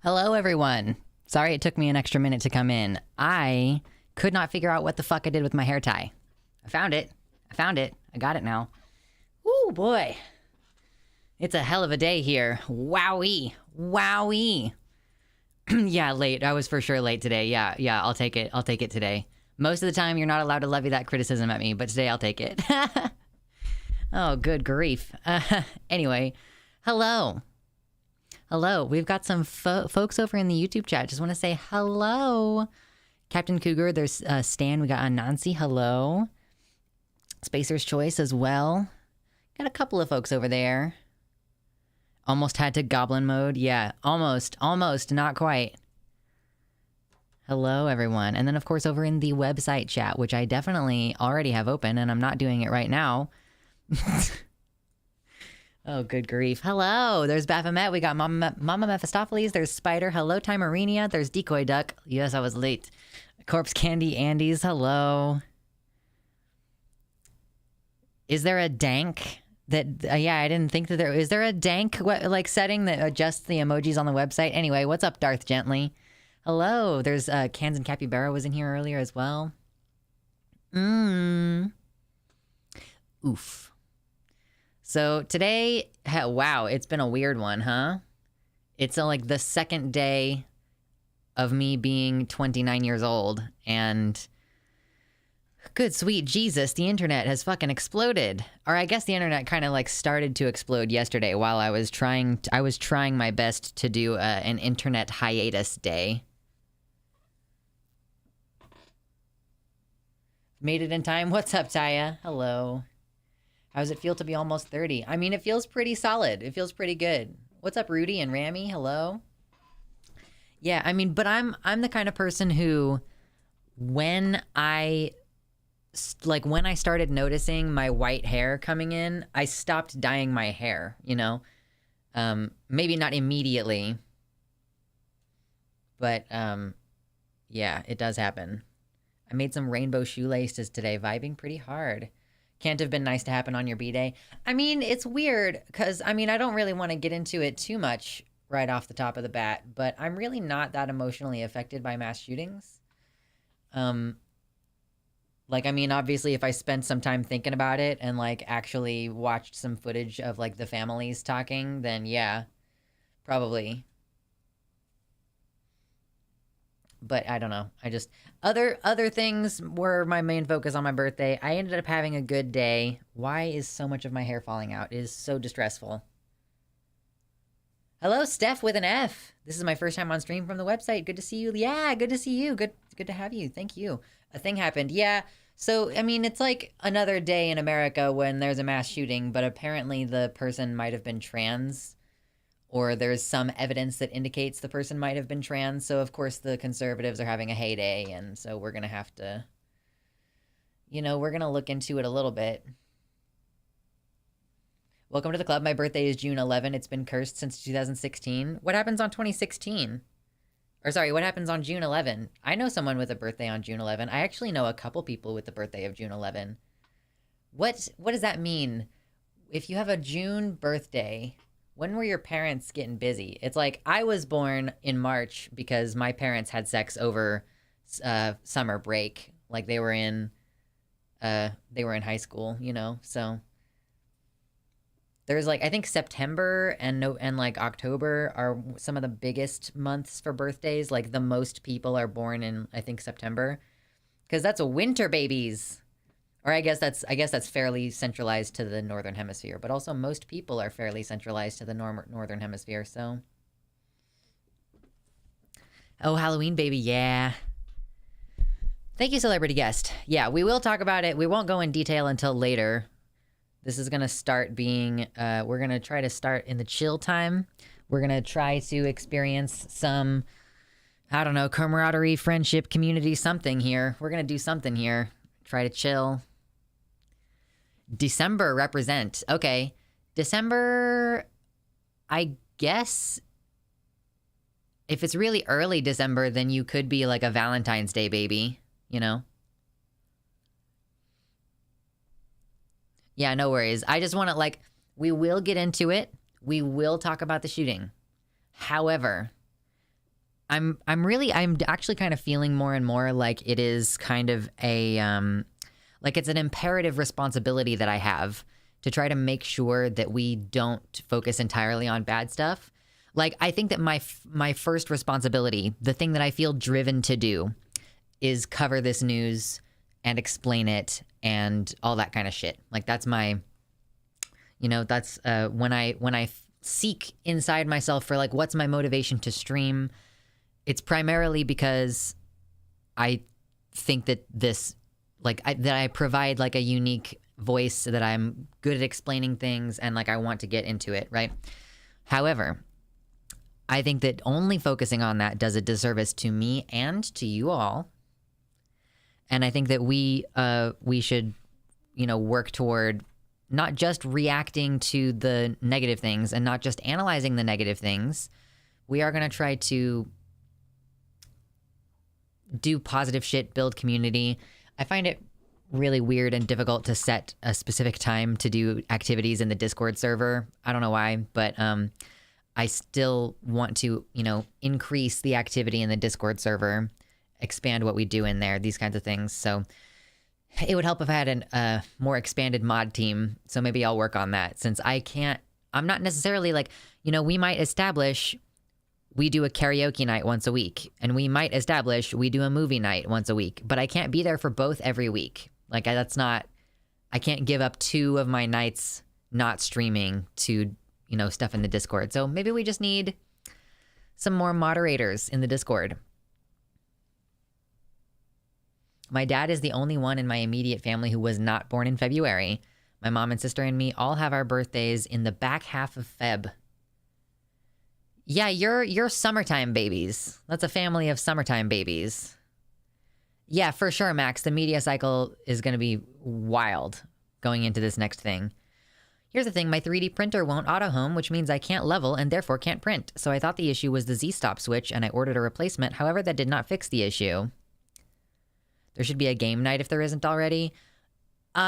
Hello, everyone. Sorry it took me an extra minute to come in. I could not figure out what the fuck I did with my hair tie. I found it. I got it now. Ooh, boy. It's a hell of a day here. Wowie. Yeah, late. I was for sure late today. Yeah, I'll take it. I'll take it today. Most of the time, you're not allowed to levy that criticism at me, but today I'll take it. Oh, good grief. Anyway, hello. We've got some folks over in the YouTube chat. Just want to say hello. Captain Cougar, there's Stan. We got Anansi. Hello. Spacer's Choice as well. Got a couple of folks over there. Almost had to goblin mode. Yeah, almost, not quite. Hello, everyone. And then, of course, over in the website chat, which I definitely already have open, and I'm not doing it right now. Oh, good grief. Hello, there's Baphomet. We got Mama Mephistopheles. There's Spider. Hello, Timerinia. There's Decoy Duck. Yes, I was late. Corpse Candy Andes. Hello. Is there a dank that... yeah, I didn't think that there... Is there a dank setting that adjusts the emojis on the website? Anyway, what's up, Darth Gently? Hello. There's Cans and Capybara was in here earlier as well. Oof. So today, wow, it's been a weird one, huh? It's like the second day of me being 29 years old, and good sweet Jesus, the internet has fucking exploded. Or I guess the internet kind of like started to explode yesterday while I was trying my best to do an internet hiatus day. Made it in time. What's up, Taya? Hello. How does it feel to be almost 30? I mean, it feels pretty solid. It feels pretty good. What's up, Rudy and Rami? Hello. Yeah, I mean, but I'm the kind of person who, when I started noticing my white hair coming in, I stopped dyeing my hair, you know? Maybe not immediately, but yeah, it does happen. I made some rainbow shoelaces today, vibing pretty hard. Can't have been nice to happen on your B-Day. I mean, it's weird, because, I mean, I don't really want to get into it too much right off the top of the bat, but I'm really not that emotionally affected by mass shootings. Like, I mean, obviously, if I spent some time thinking about it and, like, actually watched some footage of, like, the families talking, then yeah, probably. But I don't know. I just... Other things were my main focus on my birthday. I ended up having a good day. Why is so much of my hair falling out? It is so distressful. Hello, Steph with an F. This is my first time on stream from the website. Good to see you. Yeah, good to see you. Good to have you. Thank you. A thing happened. Yeah. So, I mean, it's like another day in America when there's a mass shooting, but apparently the person might have been trans, or there's some evidence that indicates the person might have been trans. So, of course, the conservatives are having a heyday, and so we're going to have to, you know, we're going to look into it a little bit. Welcome to the club. My birthday is June 11. It's been cursed since 2016. What happens on 2016? Or sorry, what happens on June 11? I know someone with a birthday on June 11. I actually know a couple people with the birthday of June 11. What does that mean? If you have a June birthday... When were your parents getting busy? It's like, I was born in March because my parents had sex over summer break. Like, they were in high school, you know? So there's like, I think September and like October are some of the biggest months for birthdays. Like, the most people are born in, I think, September, because that's a winter babies. Or I guess that's fairly centralized to the Northern Hemisphere, but also most people are fairly centralized to the Northern Hemisphere, so. Oh, Halloween, baby, yeah. Thank you, celebrity guest. Yeah, we will talk about it. We won't go in detail until later. This is going to start being, we're going to try to start in the chill time. We're going to try to experience some, I don't know, camaraderie, friendship, community, something here. We're going to do something here. Try to chill. December represent. Okay. December, I guess if it's really early December, then you could be like a Valentine's Day baby, you know? Yeah, no worries. I just want to, like, we will get into it. We will talk about the shooting. However, I'm actually kind of feeling more and more like it is kind of a like it's an imperative responsibility that I have to try to make sure that we don't focus entirely on bad stuff. Like, I think that my first responsibility, the thing that I feel driven to do, is cover this news and explain it and all that kind of shit. Like, that's my, that's when I seek inside myself for like what's my motivation to stream. It's primarily because I think that this, like, that I provide like a unique voice, that I'm good at explaining things, and like I want to get into it, right? However, I think that only focusing on that does a disservice to me and to you all. And I think that we should, work toward not just reacting to the negative things and not just analyzing the negative things. We are going to try to do positive shit, build community. I find it really weird and difficult to set a specific time to do activities in the Discord server. I don't know why, but I still want to, increase the activity in the Discord server, expand what we do in there, these kinds of things. So it would help if I had a more expanded mod team. So maybe I'll work on that, since I'm not necessarily like, we might establish we do a karaoke night once a week, and we might establish we do a movie night once a week, but I can't be there for both every week. Like, I can't give up 2 of my nights not streaming to, stuff in the Discord. So maybe we just need some more moderators in the Discord. My dad is the only one in my immediate family who was not born in February. My mom and sister and me all have our birthdays in the back half of Feb. Yeah, you're summertime babies. That's a family of summertime babies. Yeah, for sure, Max. The media cycle is going to be wild going into this next thing. Here's the thing. My 3D printer won't auto-home, which means I can't level and therefore can't print. So I thought the issue was the Z-stop switch, and I ordered a replacement. However, that did not fix the issue. There should be a game night if there isn't already.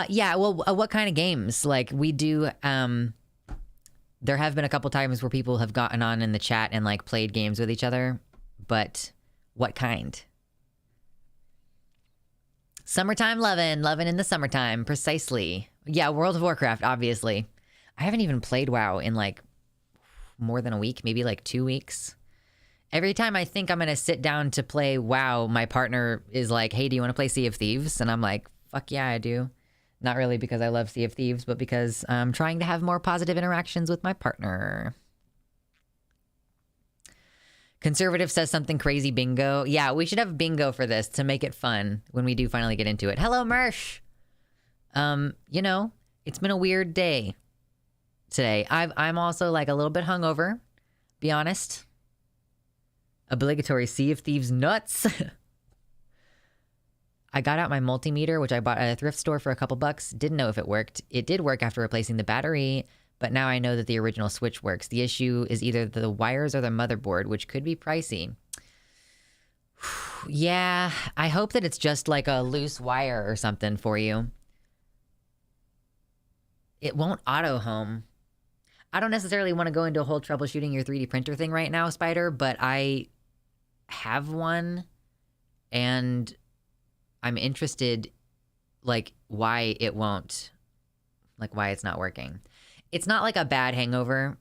Yeah, well, what kind of games? Like, we do... there have been a couple times where people have gotten on in the chat and, like, played games with each other. But what kind? Summertime lovin' in the summertime, precisely. Yeah, World of Warcraft, obviously. I haven't even played WoW in, like, more than a week, maybe, like, 2 weeks. Every time I think I'm going to sit down to play WoW, my partner is like, hey, do you want to play Sea of Thieves? And I'm like, fuck yeah, I do. Not really because I love Sea of Thieves, but because I'm trying to have more positive interactions with my partner. Conservative says something crazy bingo. Yeah, we should have bingo for this to make it fun when we do finally get into it. Hello, Mersh. It's been a weird day today. I'm also like a little bit hungover, be honest. Obligatory Sea of Thieves nuts. I got out my multimeter, which I bought at a thrift store for a couple bucks. Didn't know if it worked. It did work after replacing the battery, but now I know that the original switch works. The issue is either the wires or the motherboard, which could be pricey. Yeah, I hope that it's just like a loose wire or something for you. It won't auto-home. I don't necessarily want to go into a whole troubleshooting your 3D printer thing right now, Spider, but I have one, and I'm interested, like, why it won't, like, why it's not working. It's not like a bad hangover.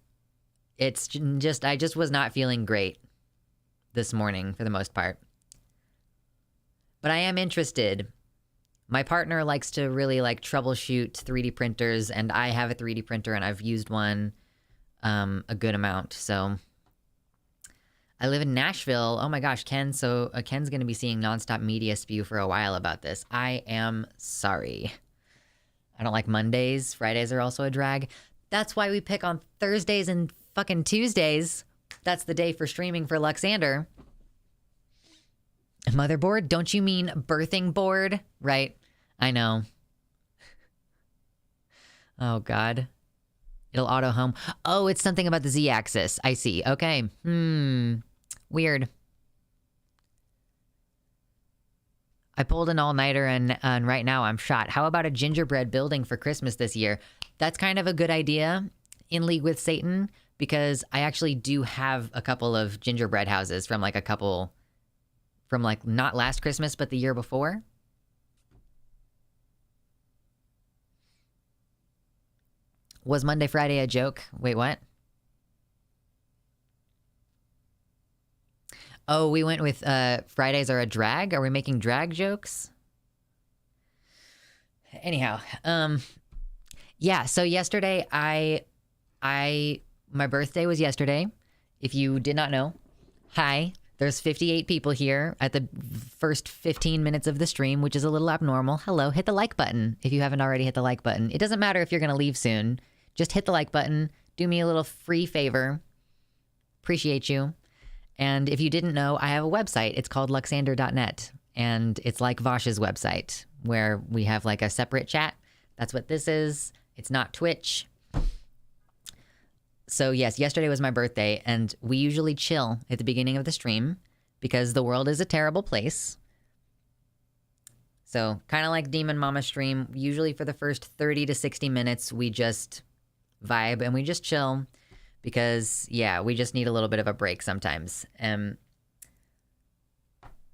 It's just, I just was not feeling great this morning for the most part. But I am interested. My partner likes to really, like, troubleshoot 3D printers, and I have a 3D printer, and I've used one a good amount, so... I live in Nashville. Oh my gosh, Ken. So Ken's going to be seeing Nonstop Media spew for a while about this. I am sorry. I don't like Mondays. Fridays are also a drag. That's why we pick on Thursdays and fucking Tuesdays. That's the day for streaming for Luxander. Motherboard? Don't you mean birthing board? Right. I know. Oh, God. It'll auto home. Oh, it's something about the Z-axis. I see. Okay. Weird. I pulled an all-nighter and right now I'm shot. How about a gingerbread building for Christmas this year? That's kind of a good idea in League with Satan, because I actually do have a couple of gingerbread houses from like not last Christmas, but the year before. Was Monday, Friday a joke? Wait, what? Oh, we went with Fridays are a drag? Are we making drag jokes? Anyhow, yeah, so yesterday my birthday was yesterday. If you did not know, hi. There's 58 people here at the first 15 minutes of the stream, which is a little abnormal. Hello, hit the like button if you haven't already hit the like button. It doesn't matter if you're going to leave soon. Just hit the like button. Do me a little free favor. Appreciate you. And if you didn't know, I have a website. It's called luxander.net. And it's like Vosh's website, where we have like a separate chat. That's what this is. It's not Twitch. So yes, yesterday was my birthday, and we usually chill at the beginning of the stream because the world is a terrible place. So kind of like Demon Mama stream, usually for the first 30 to 60 minutes, we just vibe and we just chill because, yeah, we just need a little bit of a break sometimes.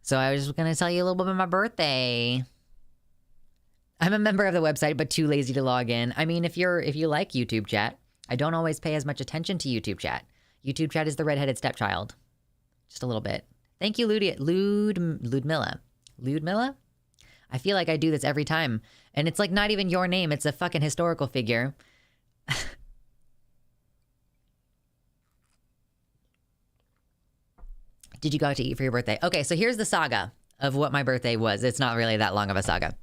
So I was just going to tell you a little bit about my birthday. I'm a member of the website, but too lazy to log in. I mean, if you like YouTube chat, I don't always pay as much attention to YouTube chat. YouTube chat is the redheaded stepchild. Just a little bit. Thank you, Ludmilla. Ludmilla? I feel like I do this every time. And it's like not even your name. It's a fucking historical figure. Did you go out to eat for your birthday? Okay, so here's the saga of what my birthday was. It's not really that long of a saga.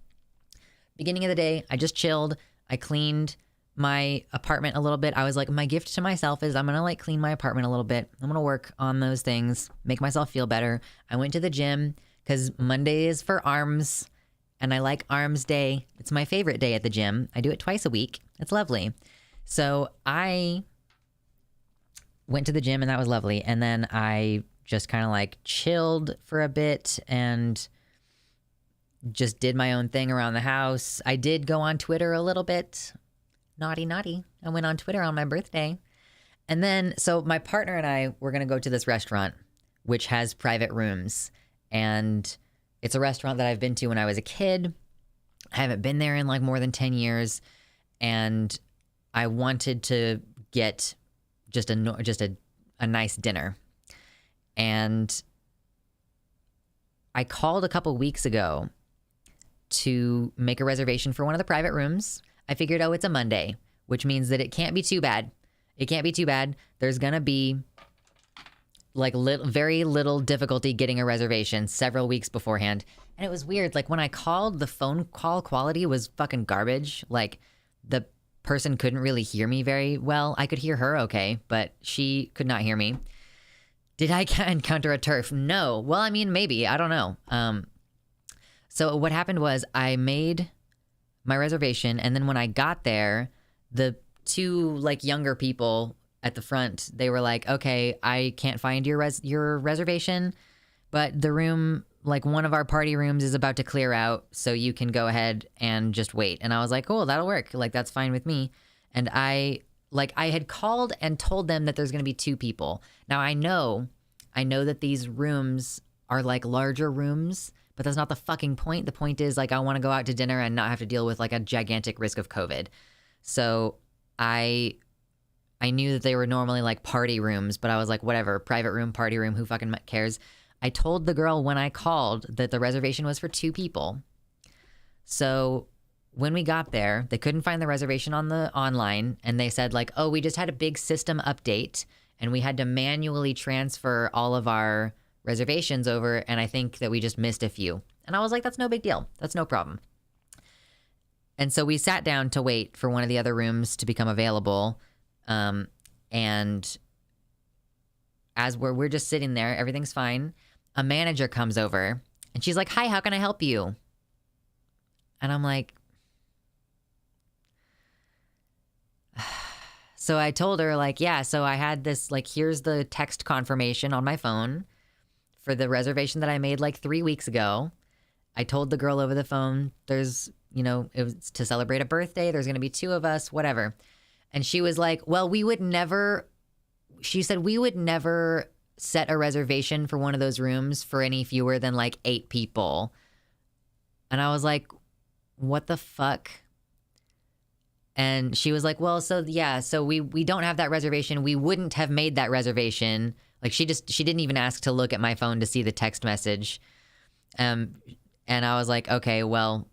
Beginning of the day, I just chilled. I cleaned my apartment a little bit. I was like, my gift to myself is I'm going to like clean my apartment a little bit. I'm going to work on those things, make myself feel better. I went to the gym because Monday is for arms and I like arms day. It's my favorite day at the gym. I do it twice a week. It's lovely. So I went to the gym and that was lovely. And then I just kind of like chilled for a bit and just did my own thing around the house. I did go on Twitter a little bit. Naughty, naughty. I went on Twitter on my birthday. And then, so my partner and I were going to go to this restaurant, which has private rooms. And it's a restaurant that I've been to when I was a kid. I haven't been there in like more than 10 years. And I wanted to get just a nice dinner. And I called a couple weeks ago to make a reservation for one of the private rooms. I figured, oh, it's a Monday, which means that it can't be too bad. It can't be too bad. There's going to be like very little difficulty getting a reservation several weeks beforehand. And it was weird. Like when I called, the phone call quality was fucking garbage. Like the person couldn't really hear me very well. I could hear her okay, but she could not hear me. Did I encounter a turf? No. Well, I mean, maybe. I don't know. So what happened was I made my reservation, and then when I got there, the two like younger people at the front, they were like, okay, I can't find your reservation, but the room, like one of our party rooms is about to clear out, so you can go ahead and just wait. And I was like, cool, that'll work. Like, that's fine with me. And I had called and told them that there's going to be two people. Now I know that these rooms are like larger rooms, but that's not the fucking point. The point is like, I want to go out to dinner and not have to deal with like a gigantic risk of COVID. So I knew that they were normally like party rooms, but I was like, whatever, private room, party room, who fucking cares? I told the girl when I called that the reservation was for two people. So when we got there, they couldn't find the reservation on the online, and they said like, oh, we just had a big system update and we had to manually transfer all of our reservations over, and I think that we just missed a few. And I was like, that's no big deal. That's no problem. And so we sat down to wait for one of the other rooms to become available. And as we're just sitting there, everything's fine. A manager comes over and she's like, hi, how can I help you? And I'm like, so I told her like, yeah, so I had this, like, here's the text confirmation on my phone for the reservation that I made like 3 weeks ago. I told the girl over the phone, there's, it was to celebrate a birthday. There's going to be two of us, whatever. And she was like, well, we would never she said we would never set a reservation for one of those rooms for any fewer than like 8 people. And I was like, what the fuck? And she was like, well, so yeah, so we don't have that reservation. We wouldn't have made that reservation. Like she didn't even ask to look at my phone to see the text message. And I was like, okay, well,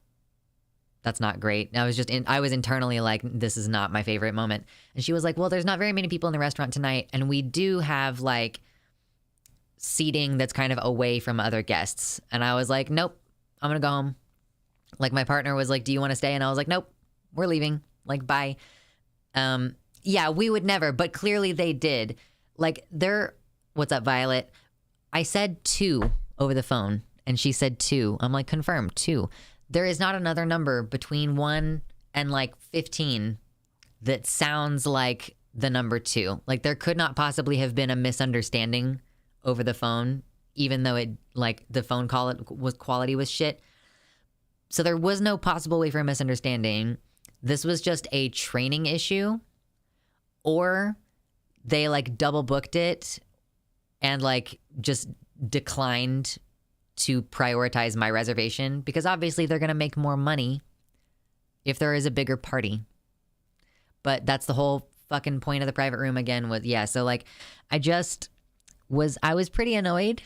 that's not great. I was internally like, this is not my favorite moment. And she was like, well, there's not very many people in the restaurant tonight. And we do have like seating that's kind of away from other guests. And I was like, nope, I'm going to go home. Like my partner was like, do you want to stay? And I was like, nope, we're leaving. Like, bye. Yeah, we would never, but clearly they did. Like what's up, Violet? I said 2 over the phone and she said 2. I'm like, confirmed, 2. There is not another number between 1 and like 15 that sounds like the number 2. Like there could not possibly have been a misunderstanding over the phone, even though it like the phone call quality was shit. So there was no possible way for a misunderstanding. This was just a training issue, or they like double booked it and like just declined to prioritize my reservation, because obviously they're going to make more money if there is a bigger party. But that's the whole fucking point of the private room again was, yeah. So like I was pretty annoyed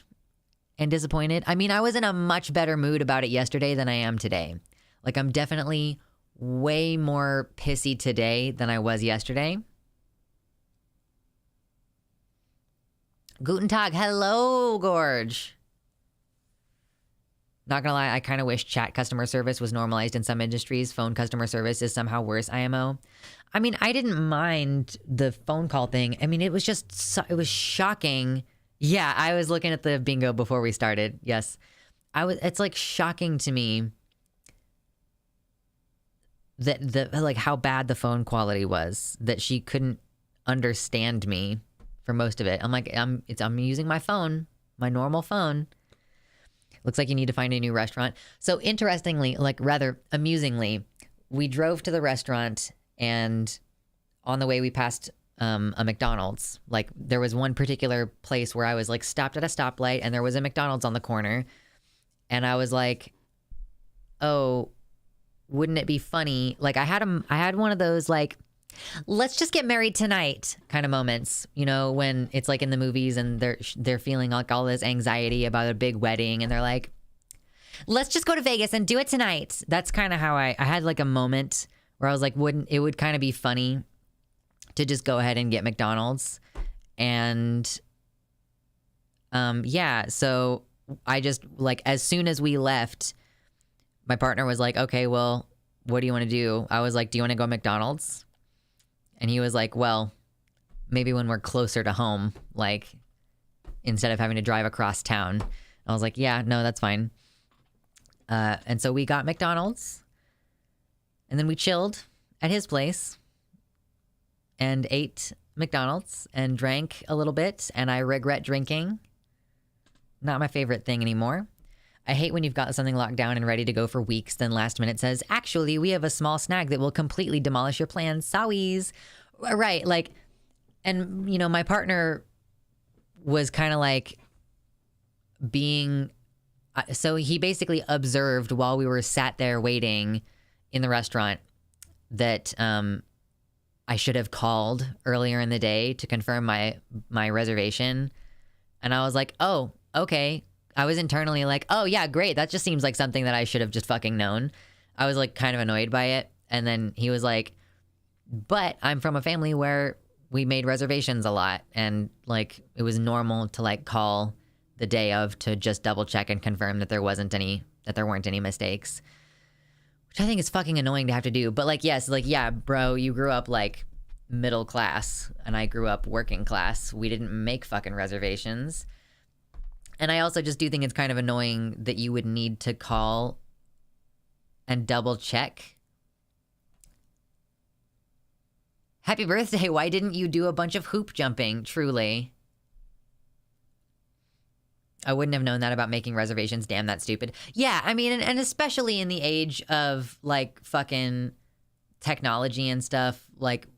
and disappointed. I mean, I was in a much better mood about it yesterday than I am today. Like I'm definitely way more pissy today than I was yesterday. Guten Tag. Hello, Gorge. Not gonna lie, I kind of wish chat customer service was normalized in some industries. Phone customer service is somehow worse, IMO. I mean, I didn't mind the phone call thing. I mean, it was just, it was shocking. Yeah, I was looking at the bingo before we started. Yes. It's like shocking to me that like how bad the phone quality was, that she couldn't understand me for most of it. I'm like, I'm using my phone, my normal phone. Looks like you need to find a new restaurant. So interestingly, like rather amusingly, we drove to the restaurant and on the way we passed a McDonald's. Like there was one particular place where I was like stopped at a stoplight and there was a McDonald's on the corner. And I was like, oh, wouldn't it be funny? Like I had one of those like, let's just get married tonight kind of moments, you know, when it's like in the movies and they're feeling like all this anxiety about a big wedding and they're like, let's just go to Vegas and do it tonight. That's kind of how I had like a moment where I was like, it would kind of be funny to just go ahead and get McDonald's. And yeah, so I just like, as soon as we left, my partner was like, okay, well, what do you want to do? I was like, do you want to go McDonald's? And he was like, well, maybe when we're closer to home, like instead of having to drive across town. I was like, yeah, no, that's fine. And so we got McDonald's and then we chilled at his place and ate McDonald's and drank a little bit. And I regret drinking. Not my favorite thing anymore. I hate when you've got something locked down and ready to go for weeks, then last minute says, actually, we have a small snag that will completely demolish your plans. Sowies. Right. Like, and, you know, my partner was kind of like so he basically observed while we were sat there waiting in the restaurant that I should have called earlier in the day to confirm my reservation. And I was like, oh, okay. I was internally like, oh yeah, great. That just seems like something that I should have just fucking known. I was like kind of annoyed by it. And then he was like, but I'm from a family where we made reservations a lot. And like, it was normal to like call the day of to just double check and confirm that there weren't any mistakes, which I think is fucking annoying to have to do. But like, yes, like, yeah, bro, you grew up like middle class and I grew up working class. We didn't make fucking reservations. And I also just do think it's kind of annoying that you would need to call and double check. Happy birthday. Why didn't you do a bunch of hoop jumping? Truly. I wouldn't have known that about making reservations. Damn, that's stupid. Yeah, I mean, and especially in the age of like fucking technology and stuff, like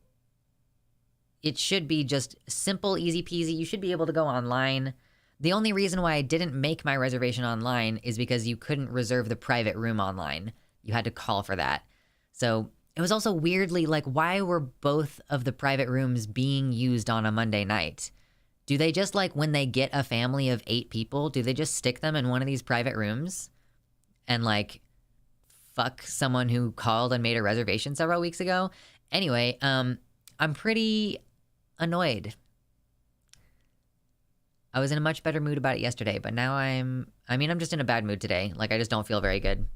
it should be just simple, easy peasy. You should be able to go online. The only reason why I didn't make my reservation online is because you couldn't reserve the private room online. You had to call for that. So it was also weirdly like, why were both of the private rooms being used on a Monday night? Do they just like, when they get a family of 8 people, do they just stick them in one of these private rooms and like fuck someone who called and made a reservation several weeks ago? Anyway, I'm pretty annoyed. I was in a much better mood about it yesterday, but now I'm just in a bad mood today. Like, I just don't feel very good.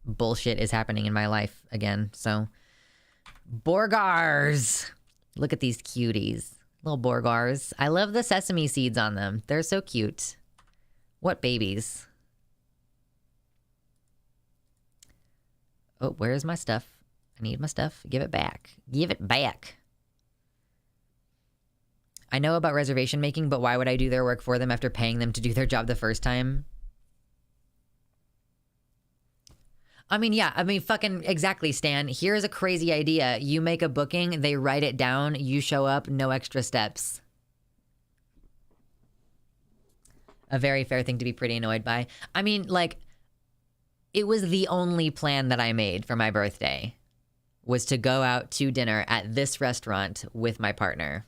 Bullshit is happening in my life again, so. Borgars! Look at these cuties. Little Borgars. I love the sesame seeds on them. They're so cute. What babies. Oh, where's my stuff? I need my stuff. Give it back. Give it back. I know about reservation making, but why would I do their work for them after paying them to do their job the first time? I mean, yeah, fucking exactly, Stan. Here's a crazy idea. You make a booking, they write it down, you show up, no extra steps. A very fair thing to be pretty annoyed by. I mean, like, it was the only plan that I made for my birthday, was to go out to dinner at this restaurant with my partner.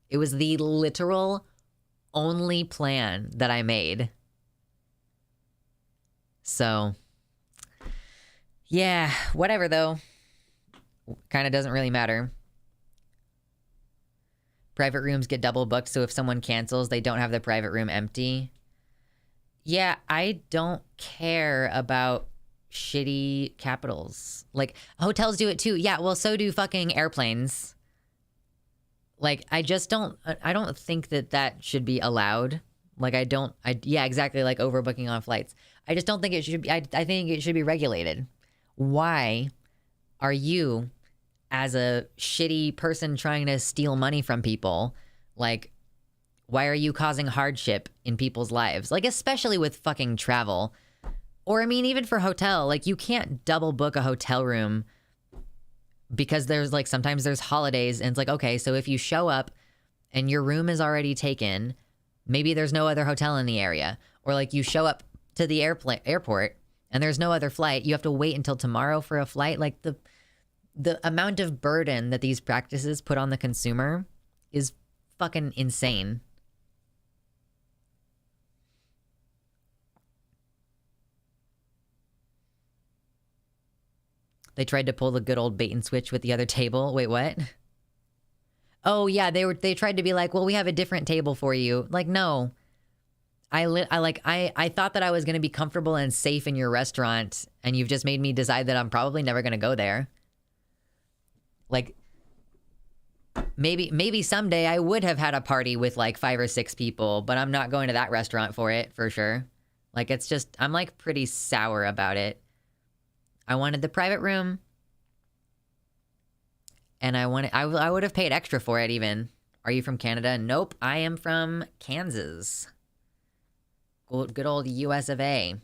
It was the literal only plan that I made. So, yeah, whatever though. Kind of doesn't really matter. Private rooms get double booked, so if someone cancels, they don't have the private room empty. Yeah, I don't care about shitty capitals. Like, hotels do it too. Yeah, well, so do fucking airplanes. Like, I don't think that should be allowed. Like, yeah, exactly, like overbooking on flights. I just don't think it should be, I think it should be regulated. Why are you, as a shitty person trying to steal money from people, like, why are you causing hardship in people's lives? Like, especially with fucking travel. Or, I mean, even for hotel, like, you can't double book a hotel room because there's, like, sometimes there's holidays, and it's like, okay, so if you show up and your room is already taken, maybe there's no other hotel in the area. Or, like, you show up to the airport and there's no other flight, you have to wait until tomorrow for a flight. Like, the amount of burden that these practices put on the consumer is fucking insane. They tried to pull the good old bait and switch with the other table. Wait, what? Oh yeah, they tried to be like, well, we have a different table for you. Like, no. I thought that I was gonna be comfortable and safe in your restaurant, and you've just made me decide that I'm probably never gonna go there. Like, maybe someday I would have had a party with like 5 or 6 people, but I'm not going to that restaurant for it, for sure. Like, it's just, I'm like pretty sour about it. I wanted the private room, and I would have paid extra for it even. Are you from Canada? Nope, I am from Kansas. Good old US of A.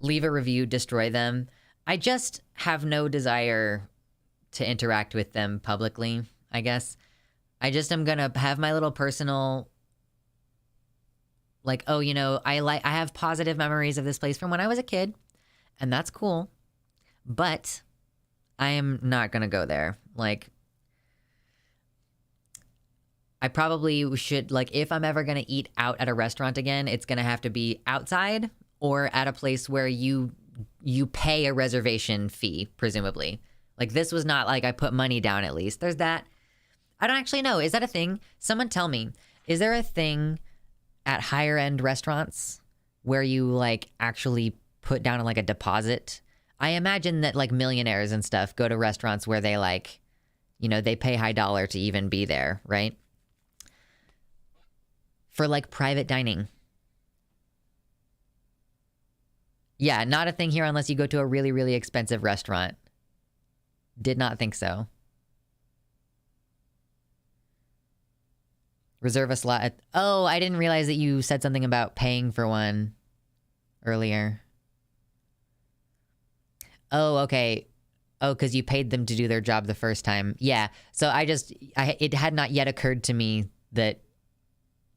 Leave a review, destroy them. I just have no desire to interact with them publicly, I guess. I just am gonna have my little personal, like, oh, you know, I have positive memories of this place from when I was a kid, and that's cool, but I am not gonna go there. Like, I probably should, like, if I'm ever gonna eat out at a restaurant again, it's gonna have to be outside or at a place where you pay a reservation fee, presumably. Like, this was not like I put money down, at least. There's that. I don't actually know. Is that a thing? Someone tell me. Is there a thing at higher end restaurants where you, like, actually put down like a deposit? I imagine that, like, millionaires and stuff go to restaurants where they, like, you know, they pay high dollar to even be there, right? For, like, private dining. Yeah, not a thing here unless you go to a really, really expensive restaurant. Did not think so. Reserve a slot. Oh, I didn't realize that you said something about paying for one earlier. Oh, okay. Oh, because you paid them to do their job the first time. Yeah. So it had not yet occurred to me that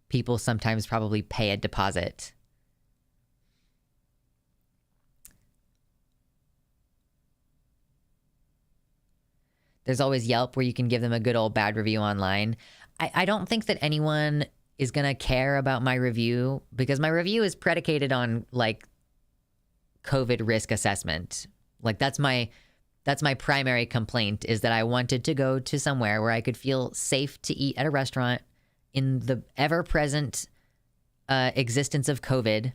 people sometimes probably pay a deposit. There's always Yelp where you can give them a good old bad review online. I don't think that anyone is going to care about my review because my review is predicated on like COVID risk assessment. Like that's my primary complaint is that I wanted to go to somewhere where I could feel safe to eat at a restaurant in the ever-present existence of COVID.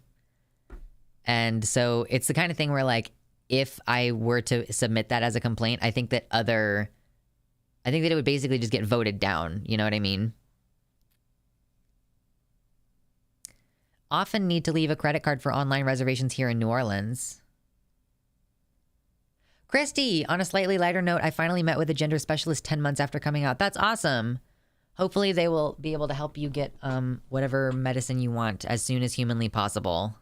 And so it's the kind of thing where like if I were to submit that as a complaint, I think that it would basically just get voted down. You know what I mean? Often need to leave a credit card for online reservations here in New Orleans. Christy, on a slightly lighter note, I finally met with a gender specialist 10 months after coming out. That's awesome. Hopefully they will be able to help you get whatever medicine you want as soon as humanly possible.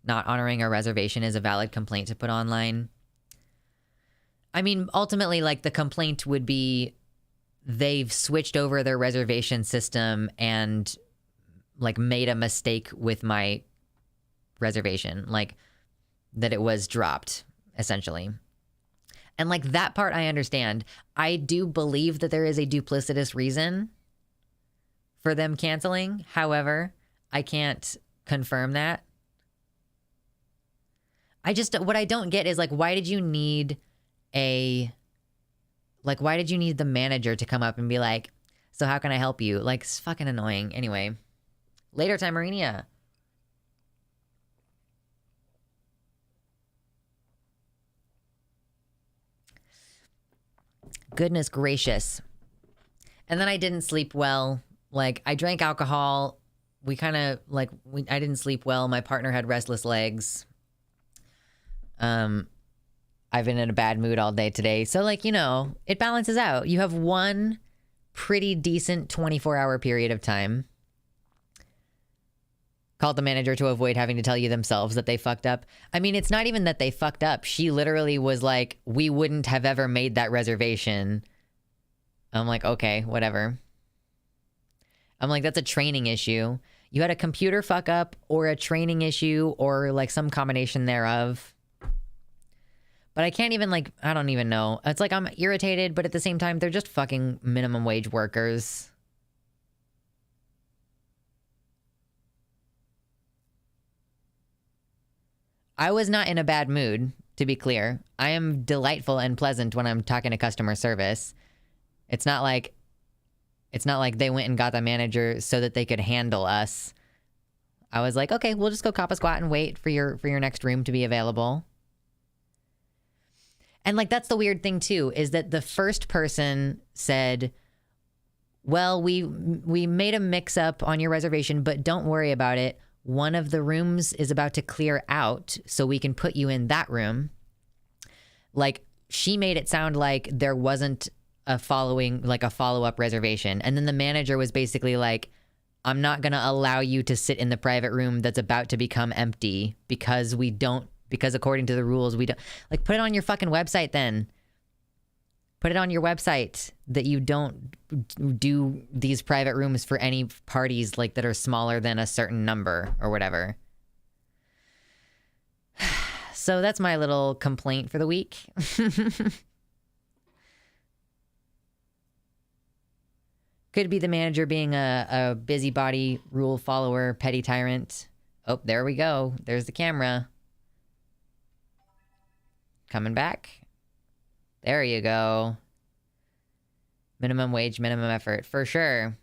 Not honoring a reservation is a valid complaint to put online. I mean, ultimately, like, the complaint would be they've switched over their reservation system and, like, made a mistake with my reservation. Like, that it was dropped, essentially. And, like, that part I understand. I do believe that there is a duplicitous reason for them canceling. However, I can't confirm that. What I don't get is, like, why did you need the manager to come up and be like, so how can I help you? Like, it's fucking annoying. Anyway, later time, Marinia. Goodness gracious. And then I didn't sleep well. Like, I drank alcohol. I didn't sleep well. My partner had restless legs. I've been in a bad mood all day today. So, like, you know, it balances out. You have one pretty decent 24-hour period of time. Called the manager to avoid having to tell you themselves that they fucked up. I mean, it's not even that they fucked up. She literally was like, we wouldn't have ever made that reservation. I'm like, okay, whatever. I'm like, that's a training issue. You had a computer fuck up or a training issue or like some combination thereof. But I can't even, like, I don't even know. It's like I'm irritated, but at the same time, they're just fucking minimum wage workers. I was not in a bad mood, to be clear. I am delightful and pleasant when I'm talking to customer service. It's not like they went and got the manager so that they could handle us. I was like, okay, we'll just go cop a squat and wait for your next room to be available. And, like, that's the weird thing, too, is that the first person said, well, we made a mix-up on your reservation, but don't worry about it. One of the rooms is about to clear out, so we can put you in that room. Like, she made it sound like there wasn't a follow-up reservation. And then the manager was basically like, I'm not going to allow you to sit in the private room that's about to become empty because according to the rules, we don't, like, put it on your fucking website then. Put it on your website that you don't do these private rooms for any parties, like, that are smaller than a certain number or whatever. So that's my little complaint for the week. Could be the manager being a busybody, rule follower, petty tyrant. Oh, there we go. There's the camera. Coming back. There you go. Minimum wage, minimum effort, for sure.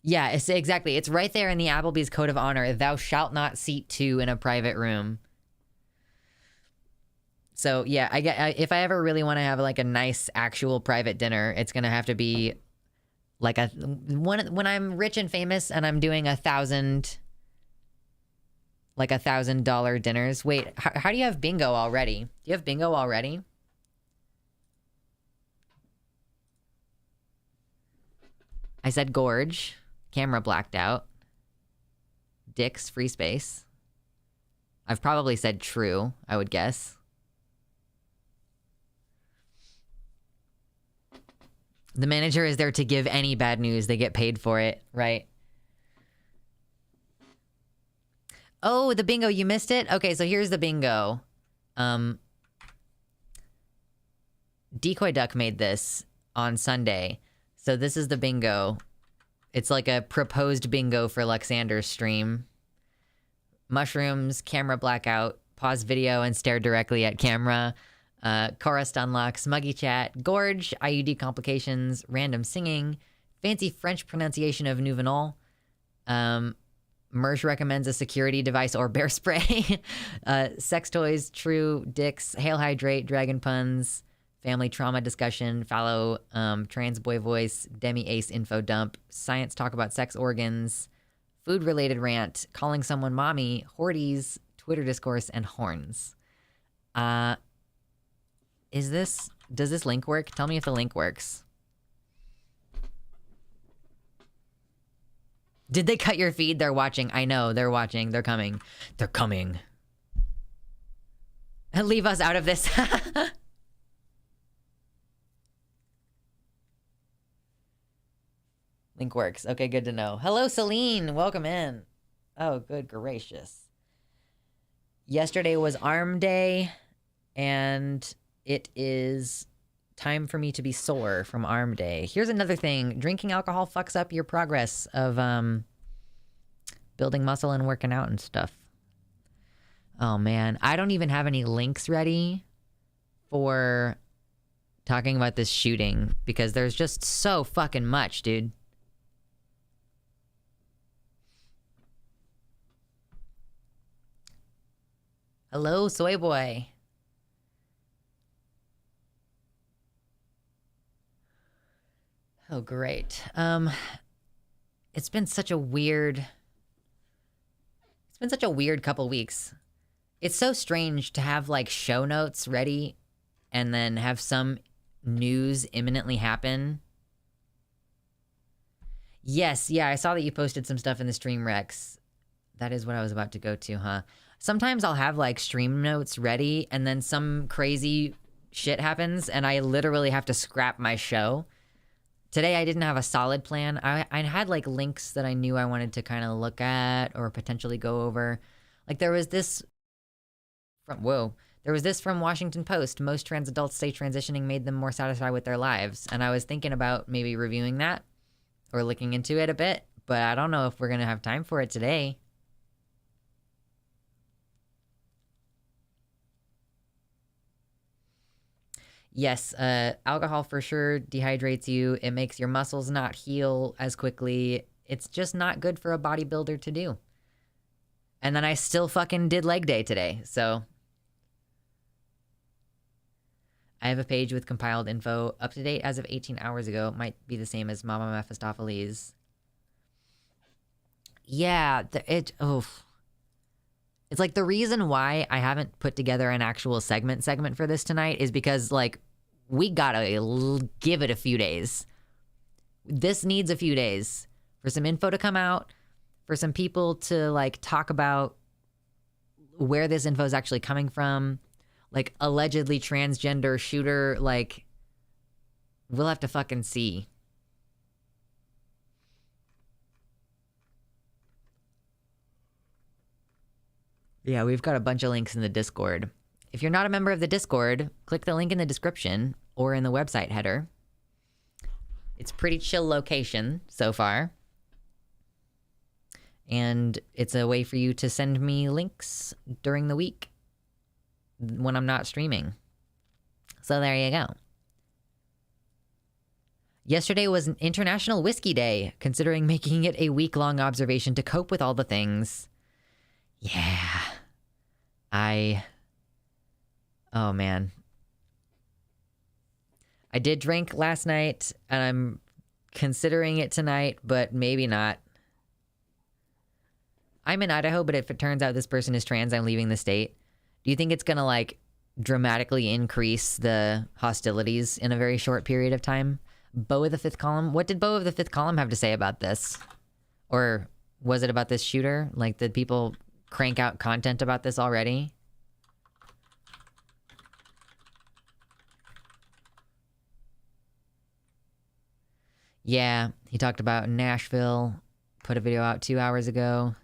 Yeah, exactly. It's right there in the Applebee's Code of Honor. Thou shalt not seat two in a private room. So, yeah, if I ever really want to have, like, a nice actual private dinner, it's going to have to be, like, when I'm rich and famous and I'm doing $1,000 dinners. Wait, how do you have bingo already? Do you have bingo already? I said gorge. Camera blacked out. Dicks, free space. I've probably said true, I would guess. The manager is there to give any bad news. They get paid for it, right? Oh, the bingo, you missed it? Okay, so here's the bingo. Decoy Duck made this on Sunday. So this is the bingo. It's like a proposed bingo for Luxander's stream. Mushrooms, camera blackout, pause video and stare directly at camera. Chorus unlock, smuggy chat, gorge, IUD complications, random singing, fancy French pronunciation of nouvenal. Mersh recommends a security device or bear spray. Sex toys, true, dicks, hail hydrate, dragon puns, family trauma discussion, fallow, trans boy voice, demi ace info dump, science talk about sex organs, food related rant, calling someone mommy, horties, Twitter discourse, and horns. Does this link work? Tell me if the link works. Did they cut your feed? They're watching. I know, they're watching. They're coming. They're coming. Leave us out of this. Link works. Okay, good to know. Hello, Celine. Welcome in. Oh, good gracious. Yesterday was Arm Day, and it is time for me to be sore from Arm Day. Here's another thing. Drinking alcohol fucks up your progress of building muscle and working out and stuff. Oh, man. I don't even have any links ready for talking about this shooting because there's just so fucking much, dude. Hello, soy boy. Oh, great. It's been such a weird couple weeks. It's so strange to have like show notes ready and then have some news imminently happen. Yes, yeah, I saw that you posted some stuff in the stream, Rex. That is what I was about to go to, huh? Sometimes I'll have like stream notes ready and then some crazy shit happens and I literally have to scrap my show. Today I didn't have a solid plan. I had like links that I knew I wanted to kind of look at or potentially go over. Like there was this from Washington Post. Most trans adults say transitioning made them more satisfied with their lives. And I was thinking about maybe reviewing that or looking into it a bit, but I don't know if we're going to have time for it today. Yes, alcohol for sure dehydrates you. It makes your muscles not heal as quickly. It's just not good for a bodybuilder to do. And then I still fucking did leg day today, so. I have a page with compiled info up to date as of 18 hours ago. Might be the same as Mama Mephistopheles. Yeah, it's like the reason why I haven't put together an actual segment for this tonight is because like we gotta give it a few days. This needs a few days for some info to come out, for some people to like talk about where this info is actually coming from. Like allegedly transgender shooter, like we'll have to fucking see. Yeah, we've got a bunch of links in the Discord. If you're not a member of the Discord, click the link in the description or in the website header. It's pretty chill location so far. And it's a way for you to send me links during the week when I'm not streaming. So there you go. Yesterday was an International Whiskey Day, considering making it a week-long observation to cope with all the things. Yeah. Oh man. I did drink last night, and I'm considering it tonight, but maybe not. I'm in Idaho, but if it turns out this person is trans, I'm leaving the state. Do you think it's gonna, like, dramatically increase the hostilities in a very short period of time? Beau of the Fifth Column? What did Beau of the Fifth Column have to say about this? Or was it about this shooter? Like, did people crank out content about this already. Yeah, he talked about Nashville. Put a video out 2 hours ago.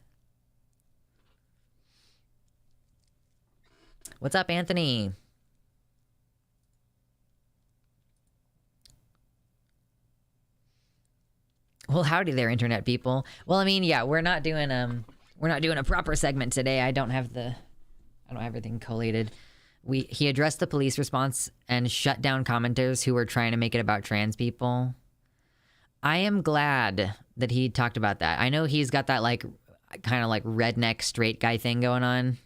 What's up, Anthony? Well, howdy there, internet people. Well, I mean, yeah, we're not doing a proper segment today. I don't have everything collated. He addressed the police response and shut down commenters who were trying to make it about trans people. I am glad that he talked about that. I know he's got that like kind of like redneck straight guy thing going on.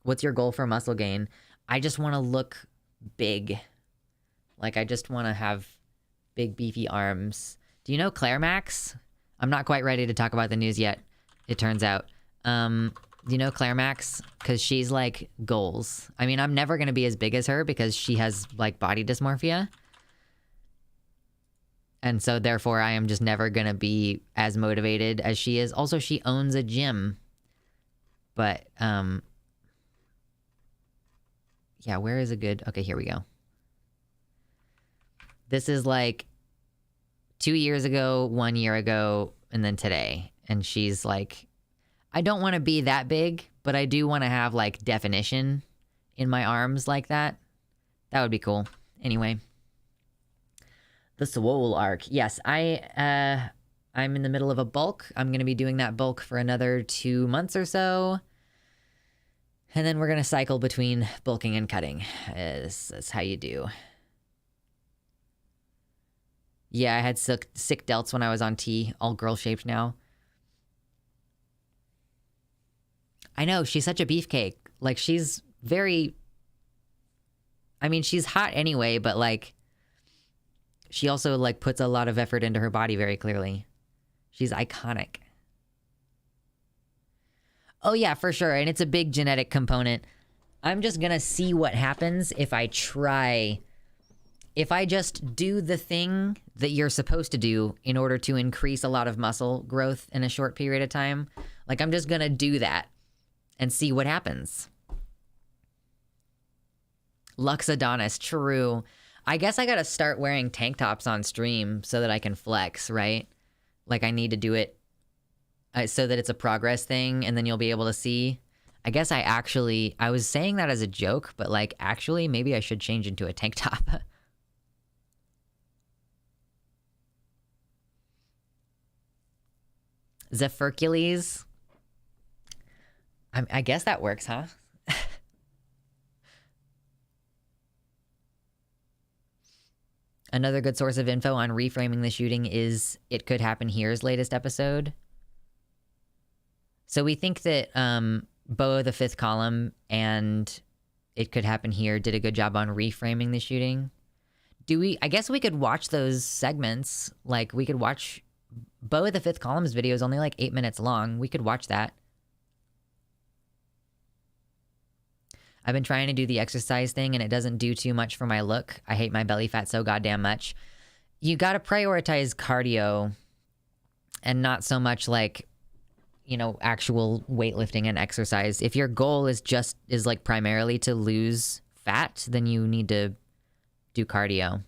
What's your goal for muscle gain? I just want to look big. Like, I just want to have big, beefy arms. Do you know Claire Max? I'm not quite ready to talk about the news yet, it turns out. Do you know Claire Max? Because she's, like, goals. I mean, I'm never going to be as big as her because she has, like, body dysmorphia. And so, therefore, I am just never going to be as motivated as she is. Also, she owns a gym. But, yeah, where is a good... Okay, here we go. This is like 2 years ago, 1 year ago, and then today. And she's like, I don't want to be that big, but I do want to have like definition in my arms like that. That would be cool. Anyway. The Swole arc. Yes, I'm in the middle of a bulk. I'm going to be doing that bulk for another 2 months or so. And then we're going to cycle between bulking and cutting. That's how you do. Yeah, I had sick delts when I was on T, all girl-shaped now. I know, she's such a beefcake. Like, she's very... I mean, she's hot anyway, but, like... She also, like, puts a lot of effort into her body very clearly. She's iconic. Oh, yeah, for sure. And it's a big genetic component. I'm just gonna see what happens if I try... If I just do the thing that you're supposed to do in order to increase a lot of muscle growth in a short period of time, like, I'm just gonna do that and see what happens. Luxander, true. I guess I gotta start wearing tank tops on stream so that I can flex, right? Like, I need to do it so that it's a progress thing, and then you'll be able to see. I guess I was saying that as a joke, but, like, actually, maybe I should change into a tank top. Zephyrcules. I guess that works, huh? Another good source of info on reframing the shooting is It Could Happen Here's latest episode. So we think that Bo the Fifth Column and It Could Happen Here did a good job on reframing the shooting. I guess we could watch those segments. Like, we could watch... Bo the Fifth Column's video is only like 8 minutes long. We could watch that. I've been trying to do the exercise thing and it doesn't do too much for my look. I hate my belly fat so goddamn much. You gotta prioritize cardio and not so much like, you know, actual weightlifting and exercise. If your goal is like primarily to lose fat, then you need to do cardio.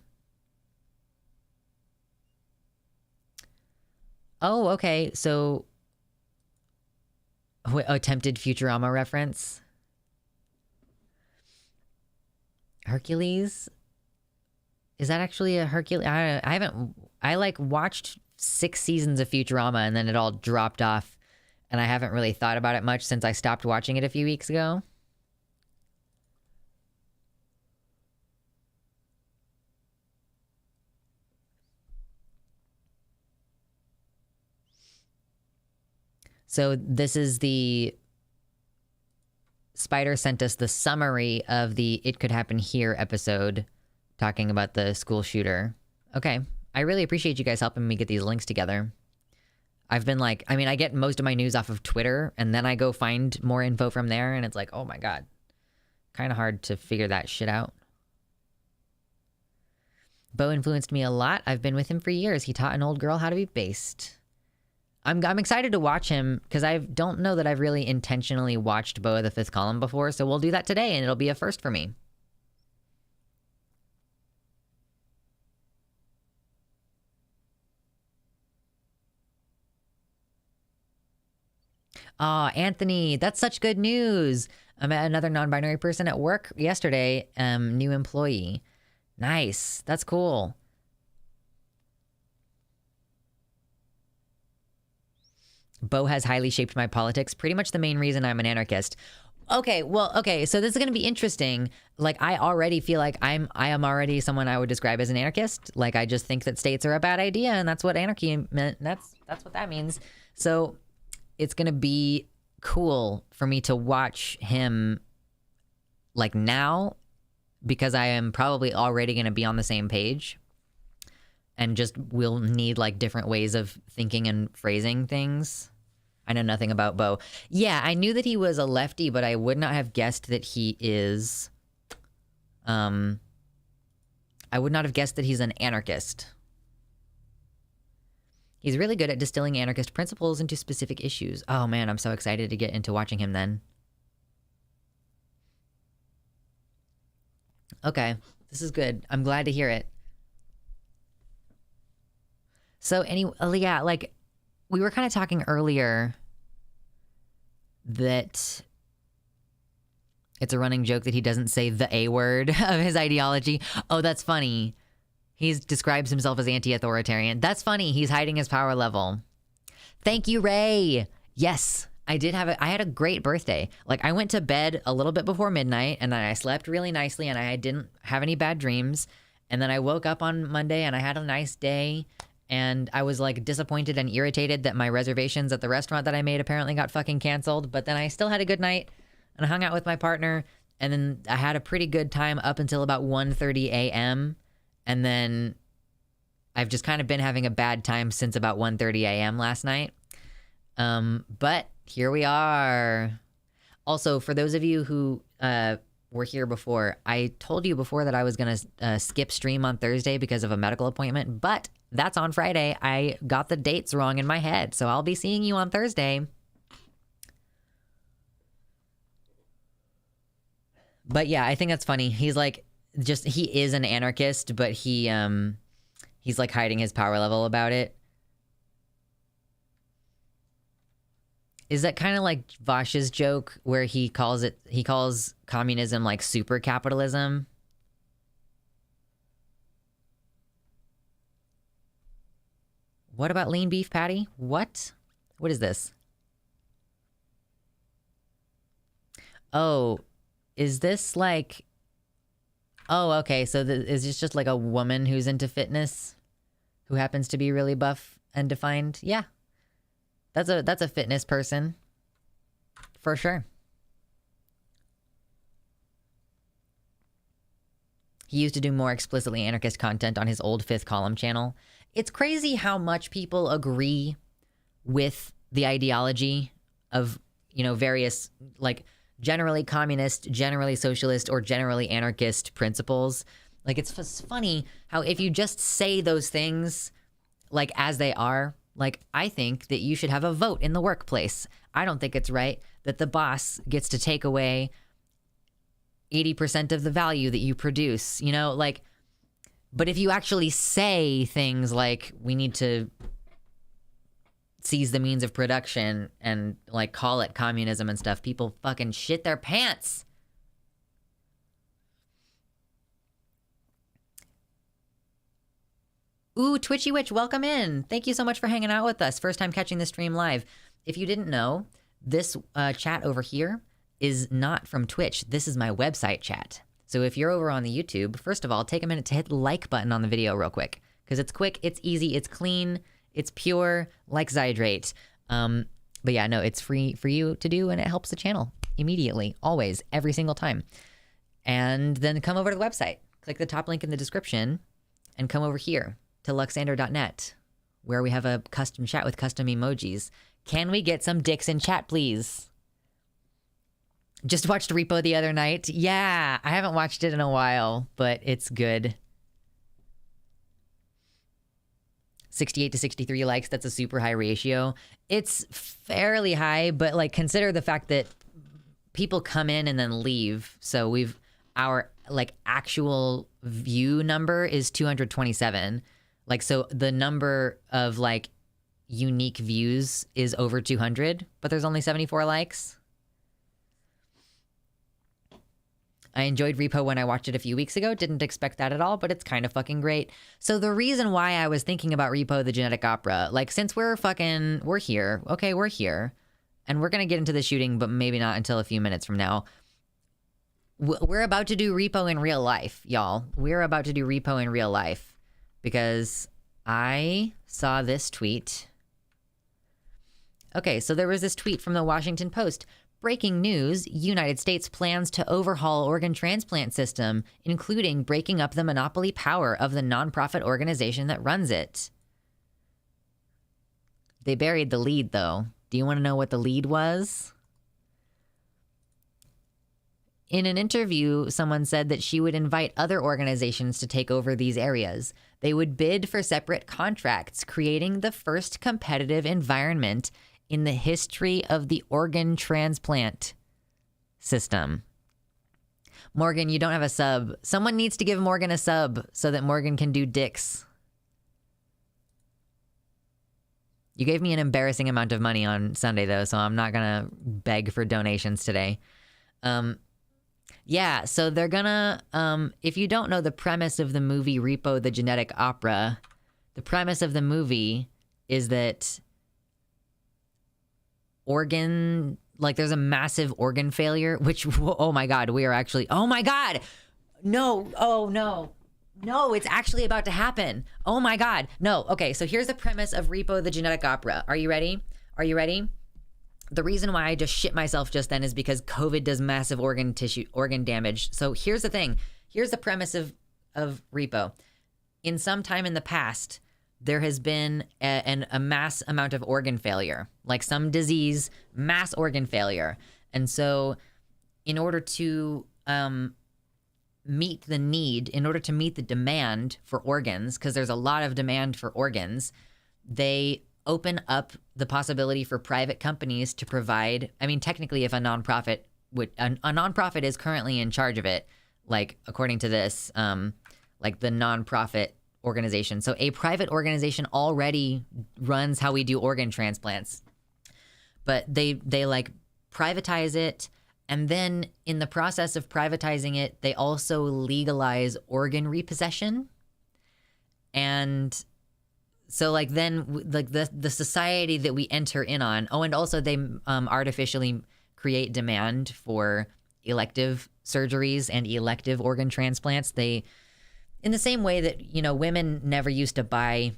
Oh, okay. So, attempted Futurama reference. Hercules? Is that actually a Hercules? I like watched 6 seasons of Futurama and then it all dropped off. And I haven't really thought about it much since I stopped watching it a few weeks ago. So this is the... Spider sent us the summary of the It Could Happen Here episode talking about the school shooter. Okay. I really appreciate you guys helping me get these links together. I've been like... I mean, I get most of my news off of Twitter, and then I go find more info from there, and it's like, oh my god. Kind of hard to figure that shit out. Bo influenced me a lot. I've been with him for years. He taught an old girl how to be based. I'm excited to watch him because I don't know that I've really intentionally watched Bo of the Fifth Column before, so we'll do that today, and it'll be a first for me. Oh, Anthony, that's such good news. I met another non-binary person at work yesterday, new employee. Nice. That's cool. Bo has highly shaped my politics. Pretty much the main reason I'm an anarchist. Okay, well, okay, so this is going to be interesting. Like, I already feel like I am already someone I would describe as an anarchist. Like, I just think that states are a bad idea, and that's what anarchy meant. That's what that means. So it's going to be cool for me to watch him, like, now, because I am probably already going to be on the same page. And just will need, like, different ways of thinking and phrasing things. I know nothing about Bo. Yeah, I knew that he was a lefty, but I would not have guessed that he is... I would not have guessed that he's an anarchist. He's really good at distilling anarchist principles into specific issues. Oh, man, I'm so excited to get into watching him then. Okay, this is good. I'm glad to hear it. So anyway, yeah, like, we were kind of talking earlier that it's a running joke that he doesn't say the A word of his ideology. Oh, that's funny. He describes himself as anti-authoritarian. That's funny. He's hiding his power level. Thank you, Ray. Yes, I had a great birthday. Like, I went to bed a little bit before midnight, and then I slept really nicely, and I didn't have any bad dreams. And then I woke up on Monday, and I had a nice day. And I was, like, disappointed and irritated that my reservations at the restaurant that I made apparently got fucking canceled. But then I still had a good night and I hung out with my partner. And then I had a pretty good time up until about 1:30 a.m. And then I've just kind of been having a bad time since about 1:30 a.m. last night. But here we are. Also, for those of you who were here before, I told you before that I was going to skip stream on Thursday because of a medical appointment. But that's on Friday. I got the dates wrong in my head, so I'll be seeing you on Thursday. But yeah, I think that's funny. He's like, he is an anarchist, but he's like hiding his power level about it. Is that kind of like Vosh's joke where he calls communism like super capitalism? What about lean beef patty? What? What is this? Oh, is this like... Oh, okay, so is this just like a woman who's into fitness? Who happens to be really buff and defined? Yeah. That's a fitness person. For sure. He used to do more explicitly anarchist content on his old Fifth Column channel. It's crazy how much people agree with the ideology of, you know, various, like, generally communist, generally socialist, or generally anarchist principles. Like, it's just funny how if you just say those things, like, as they are, like, I think that you should have a vote in the workplace. I don't think it's right that the boss gets to take away 80% of the value that you produce, you know, like, but if you actually say things like we need to seize the means of production and like call it communism and stuff, people fucking shit their pants. Ooh, Twitchy Witch, welcome in. Thank you so much for hanging out with us. First time catching the stream live. If you didn't know, this chat over here is not from Twitch. This is my website chat. So if you're over on the YouTube, first of all, take a minute to hit the like button on the video real quick. Because it's quick, it's easy, it's clean, it's pure, like Zydrate. But yeah, no, it's free for you to do, and it helps the channel immediately, always, every single time. And then come over to the website. Click the top link in the description, and come over here to luxander.net, where we have a custom chat with custom emojis. Can we get some dicks in chat, please? Just watched Repo the other night. Yeah, I haven't watched it in a while, but it's good. 68 to 63 likes. That's a super high ratio. It's fairly high, but like consider the fact that people come in and then leave. So our like actual view number is 227. Like, so the number of like unique views is over 200, but there's only 74 likes. I enjoyed Repo when I watched it a few weeks ago. Didn't expect that at all, but it's kind of fucking great. So the reason why I was thinking about Repo the Genetic Opera, like since we're here, okay, we're here, and we're gonna get into the shooting, but maybe not until a few minutes from now. We're about to do Repo in real life, y'all. We're about to do Repo in real life because I saw this tweet. Okay, so there was this tweet from the Washington Post. Breaking news, United States plans to overhaul organ transplant system, including breaking up the monopoly power of the nonprofit organization that runs it. They buried the lead, though. Do you want to know what the lead was? In an interview, someone said that she would invite other organizations to take over these areas. They would bid for separate contracts, creating the first competitive environment in the history of the organ transplant system. Morgan, you don't have a sub. Someone needs to give Morgan a sub so that Morgan can do dicks. You gave me an embarrassing amount of money on Sunday, though, so I'm not gonna beg for donations today. Yeah, so they're gonna, if you don't know the premise of the movie Repo the Genetic Opera, the premise of the movie is that there's a massive organ failure, which, oh my God, oh my God, no, oh no, it's actually about to happen. Oh my God, no. Okay, so here's the premise of Repo the Genetic Opera. Are you ready? The reason why I just shit myself just then is because COVID does massive organ damage. So here's the thing. Here's the premise of Repo. In some time in the past, there has been a mass amount of organ failure, like some disease, mass organ failure. And so in order to meet the need, in order to meet the demand for organs, because there's a lot of demand for organs, they open up the possibility for private companies to provide. I mean, technically, if a nonprofit is currently in charge of it, like according to this, like the nonprofit organization. So a private organization already runs how we do organ transplants, but they like privatize it. And then in the process of privatizing it, they also legalize organ repossession. And so like then like the society that we enter in on, and also they artificially create demand for elective surgeries and elective organ transplants. In the same way that, women never used to buy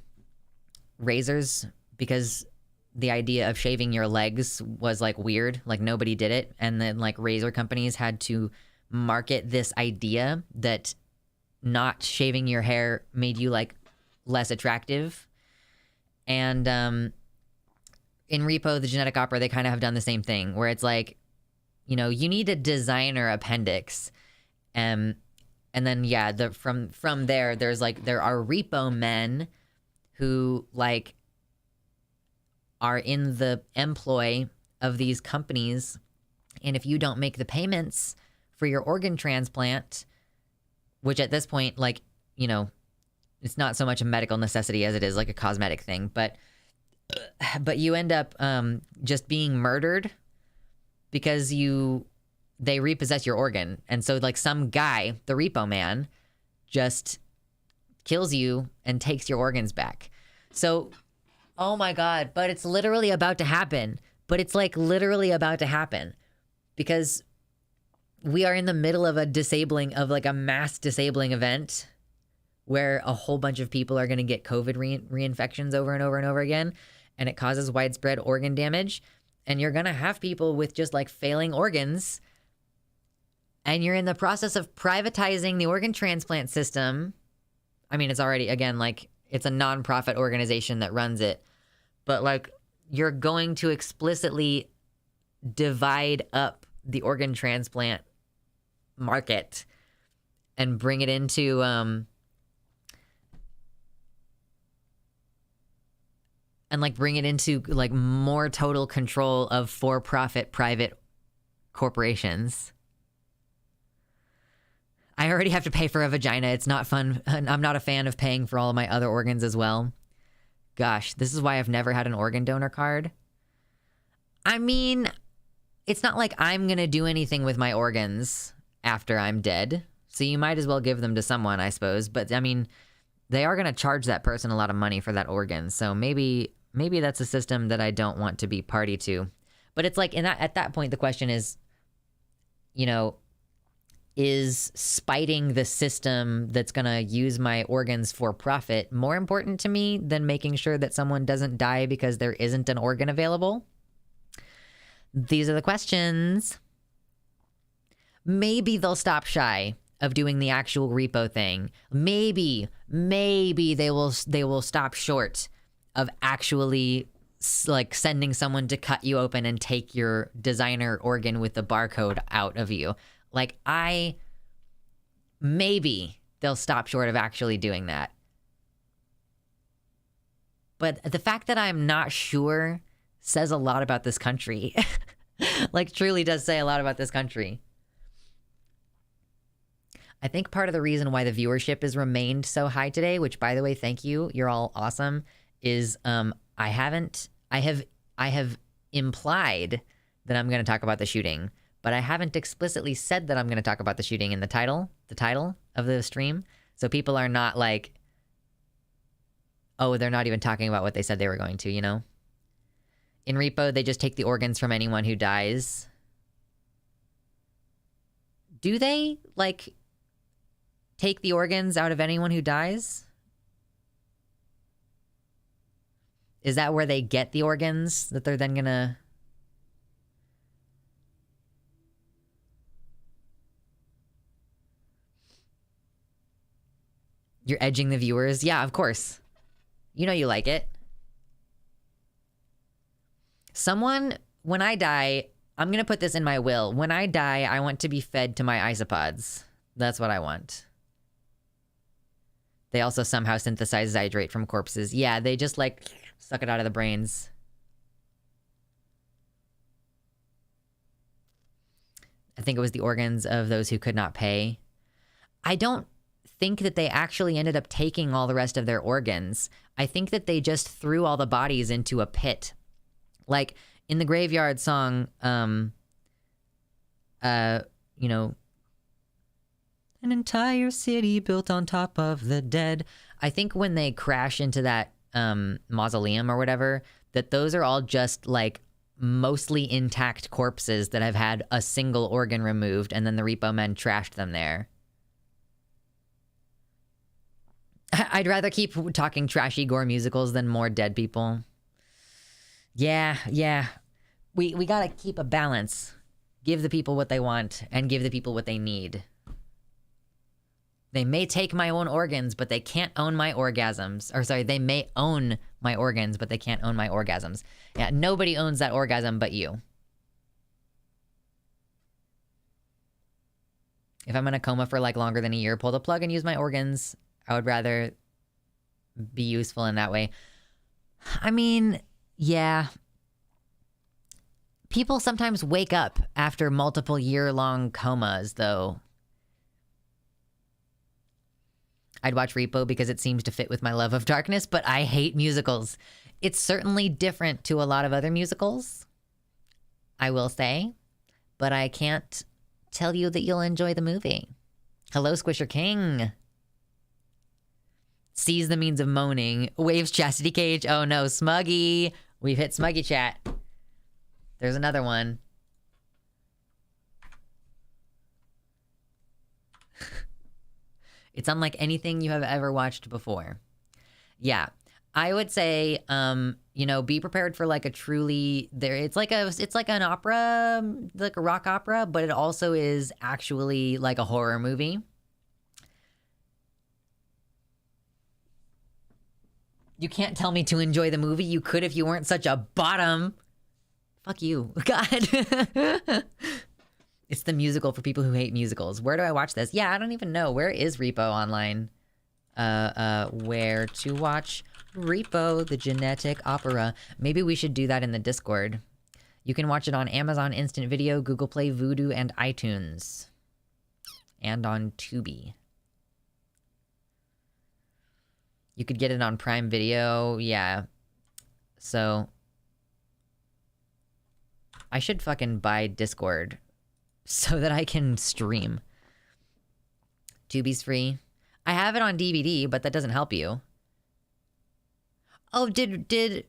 razors because the idea of shaving your legs was like weird, like nobody did it. And then like razor companies had to market this idea that not shaving your hair made you like less attractive. And in Repo, the Genetic Opera, they kind of have done the same thing where it's like, you need a designer appendix. And then, yeah, from there, there are repo men who like are in the employ of these companies. And if you don't make the payments for your organ transplant, which at this point, like, it's not so much a medical necessity as it is like a cosmetic thing, but you end up just being murdered because they repossess your organ. And so like some guy, the repo man, just kills you and takes your organs back. So, oh my God, but it's literally about to happen. But it's like literally about to happen because we are in the middle of a mass disabling event where a whole bunch of people are going to get COVID reinfections over and over and over again. And it causes widespread organ damage. And you're going to have people with just like failing organs. And you're in the process of privatizing the organ transplant system. I mean, it's already, again, like it's a nonprofit organization that runs it. But like you're going to explicitly divide up the organ transplant market and bring it into and like bring it into like more total control of for-profit private corporations. I already have to pay for a vagina. It's not fun. I'm not a fan of paying for all of my other organs as well. Gosh, this is why I've never had an organ donor card. I mean, it's not like I'm going to do anything with my organs after I'm dead. So you might as well give them to someone, I suppose. But I mean, they are going to charge that person a lot of money for that organ. So maybe that's a system that I don't want to be party to. But it's like at that point, the question is, you know, is spiting the system that's going to use my organs for profit more important to me than making sure that someone doesn't die because there isn't an organ available? These are the questions. Maybe they'll stop shy of doing the actual repo thing. Maybe they will stop short of actually like sending someone to cut you open and take your designer organ with the barcode out of you. Like maybe they'll stop short of actually doing that. But the fact that I'm not sure says a lot about this country. Like, truly does say a lot about this country. I think part of the reason why the viewership has remained so high today, which, by the way, thank you, you're all awesome, is I have implied that I'm going to talk about the shooting, but I haven't explicitly said that I'm going to talk about the shooting in the title of the stream. So people are not like, oh, they're not even talking about what they said they were going to, you know? In repo, they just take the organs from anyone who dies. Do they, like, take the organs out of anyone who dies? Is that where they get the organs that they're then gonna... You're edging the viewers? Yeah, of course. You know you like it. Someone, when I die, I'm gonna put this in my will. When I die, I want to be fed to my isopods. That's what I want. They also somehow synthesize zydrate from corpses. Yeah, they just, like, suck it out of the brains. I think it was the organs of those who could not pay. I don't think that they actually ended up taking all the rest of their organs. I think that they just threw all the bodies into a pit. Like, in the Graveyard song, you know, an entire city built on top of the dead. I think when they crash into that mausoleum or whatever, that those are all just, like, mostly intact corpses that have had a single organ removed, and then the repo men trashed them there. I'd rather keep talking trashy gore musicals than more dead people. Yeah. We gotta keep a balance. Give the people what they want, and give the people what they need. They may take my own organs, but they can't own my orgasms. Or sorry, they may own my organs, but they can't own my orgasms. Yeah, nobody owns that orgasm but you. If I'm in a coma for like longer than a year, pull the plug and use my organs. I would rather be useful in that way. I mean, yeah. People sometimes wake up after multiple year-long comas, though. I'd watch Repo because it seems to fit with my love of darkness, but I hate musicals. It's certainly different to a lot of other musicals, I will say, but I can't tell you that you'll enjoy the movie. Hello, Squisher King. Sees the means of moaning. Waves chastity cage. Oh no, Smuggy. We've hit Smuggy chat. There's another one. It's unlike anything you have ever watched before. Yeah, I would say, you know, be prepared for like a truly it's like an opera, like a rock opera, but it also is actually like a horror movie. You can't tell me to enjoy the movie. You could if you weren't such a bottom. Fuck you. God. It's the musical for people who hate musicals. Where do I watch this? Yeah, I don't even know. Where is Repo online? where to watch Repo the Genetic Opera. Maybe we should do that in the Discord. You can watch it on Amazon Instant Video, Google Play, Vudu, and iTunes. And on Tubi. You could get it on Prime Video, yeah. So I should fucking buy Discord so that I can stream. Tubi's free. I have it on DVD, but that doesn't help you. Oh, did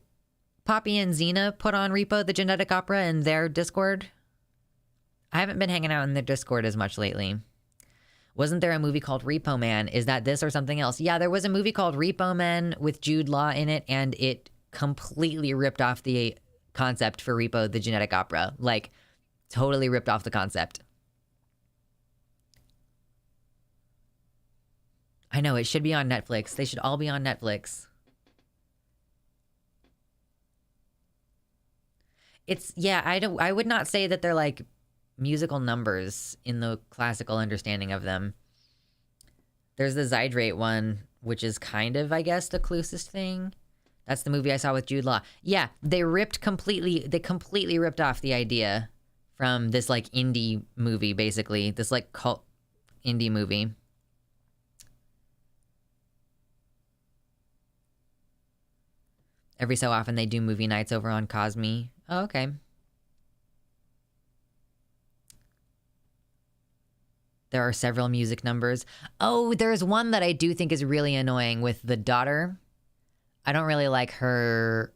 Poppy and Xena put on Repo the Genetic Opera in their Discord? I haven't been hanging out in their Discord as much lately. Wasn't there a movie called Repo Man? Is that this or something else? Yeah, there was a movie called Repo Man with Jude Law in it, and it completely ripped off the concept for Repo the Genetic Opera. Like, totally ripped off the concept. I know, it should be on Netflix. They should all be on Netflix. It's, yeah, I would not say that they're like musical numbers in the classical understanding of them. There's the Zydrate one, which is kind of, I guess, the closest thing. That's the movie I saw with Jude Law. Yeah, they completely ripped off the idea from this like indie movie, basically. This like cult indie movie. Every so often they do movie nights over on Cosme. Oh, okay. There are several music numbers. Oh, there's one that I do think is really annoying with the daughter. I don't really like her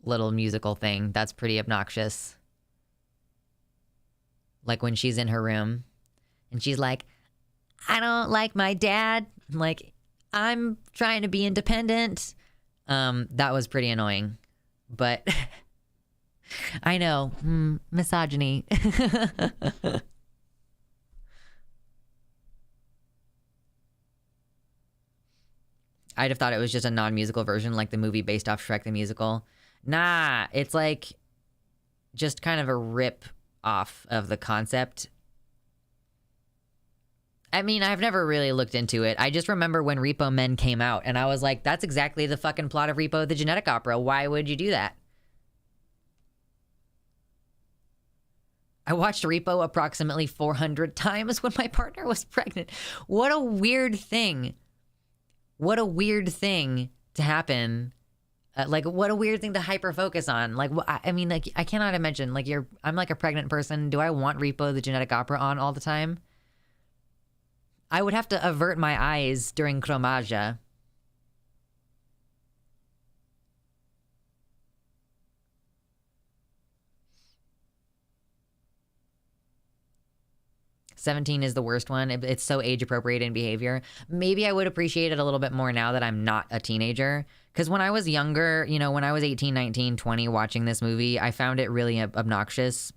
little musical thing. That's pretty obnoxious. Like when she's in her room and she's like, I don't like my dad. Like, I'm trying to be independent. That was pretty annoying. But I know, misogyny. I'd have thought it was just a non-musical version, like the movie based off Shrek the Musical. Nah, it's like just kind of a rip off of the concept. I mean, I've never really looked into it. I just remember when Repo Men came out, and I was like, that's exactly the fucking plot of Repo the Genetic Opera. Why would you do that? I watched Repo approximately 400 times when my partner was pregnant. What a weird thing. What a weird thing to happen. Like, what a weird thing to hyper focus on. Like, I mean, like, I cannot imagine. Like, I'm like a pregnant person. Do I want Repo the Genetic Opera on all the time? I would have to avert my eyes during chromagia. "17 is the worst one. It's so age-appropriate in behavior. Maybe I would appreciate it a little bit more now that I'm not a teenager. Because when I was younger, you know, when I was 18, 19, 20 watching this movie, I found it really obnoxious.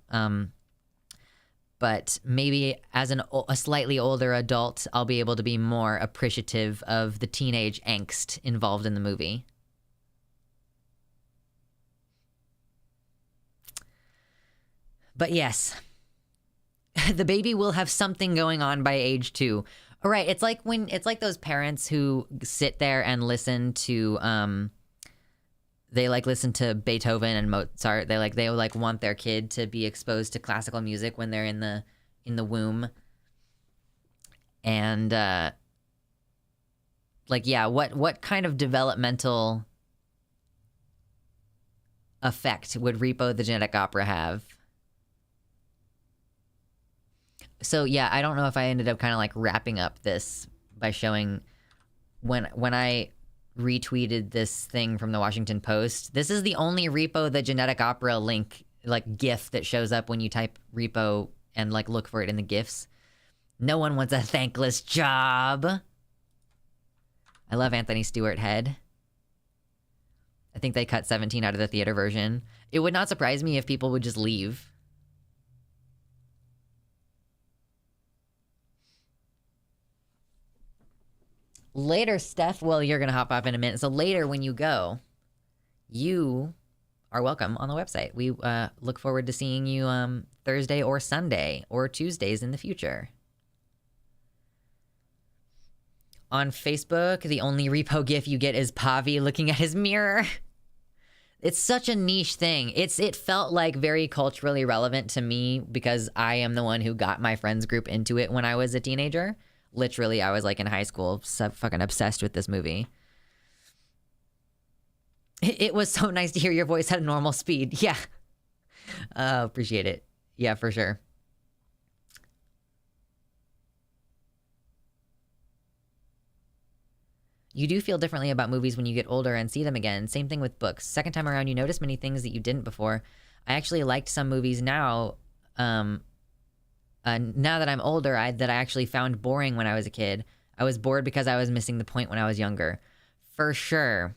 But maybe as a slightly older adult, I'll be able to be more appreciative of the teenage angst involved in the movie. But yes, the baby will have something going on by age 2. All right, it's like those parents who sit there and listen to they like listen to Beethoven and Mozart. They want their kid to be exposed to classical music when they're in the womb. And like, yeah, what kind of developmental effect would Repo the Genetic Opera have? So yeah, I don't know if I ended up kind of like wrapping up this by showing when I retweeted this thing from the Washington Post. This is the only Repo the Genetic Opera link, like GIF, that shows up when you type Repo and like look for it in the GIFs. No one wants a thankless job. I love Anthony Stewart Head. I think they cut 17 out of the theater version. It would not surprise me if people would just leave. Later, Steph. Well, you're going to hop off in a minute. So later when you go, you are welcome on the website. We look forward to seeing you Thursday or Sunday or Tuesdays in the future. on Facebook, the only repo gif you get is Pavi looking at his mirror. It's such a niche thing. It felt like very culturally relevant to me because I am the one who got my friends group into it when I was a teenager. Literally, I was like in high school, so fucking obsessed with this movie. It was so nice to hear your voice at a normal speed. Yeah. Appreciate it. Yeah, for sure. You do feel differently about movies when you get older and see them again. Same thing with books. Second time around, you notice many things that you didn't before. I actually liked some movies now, now that I'm older, that I actually found boring when I was a kid. I was bored because I was missing the point when I was younger. For sure.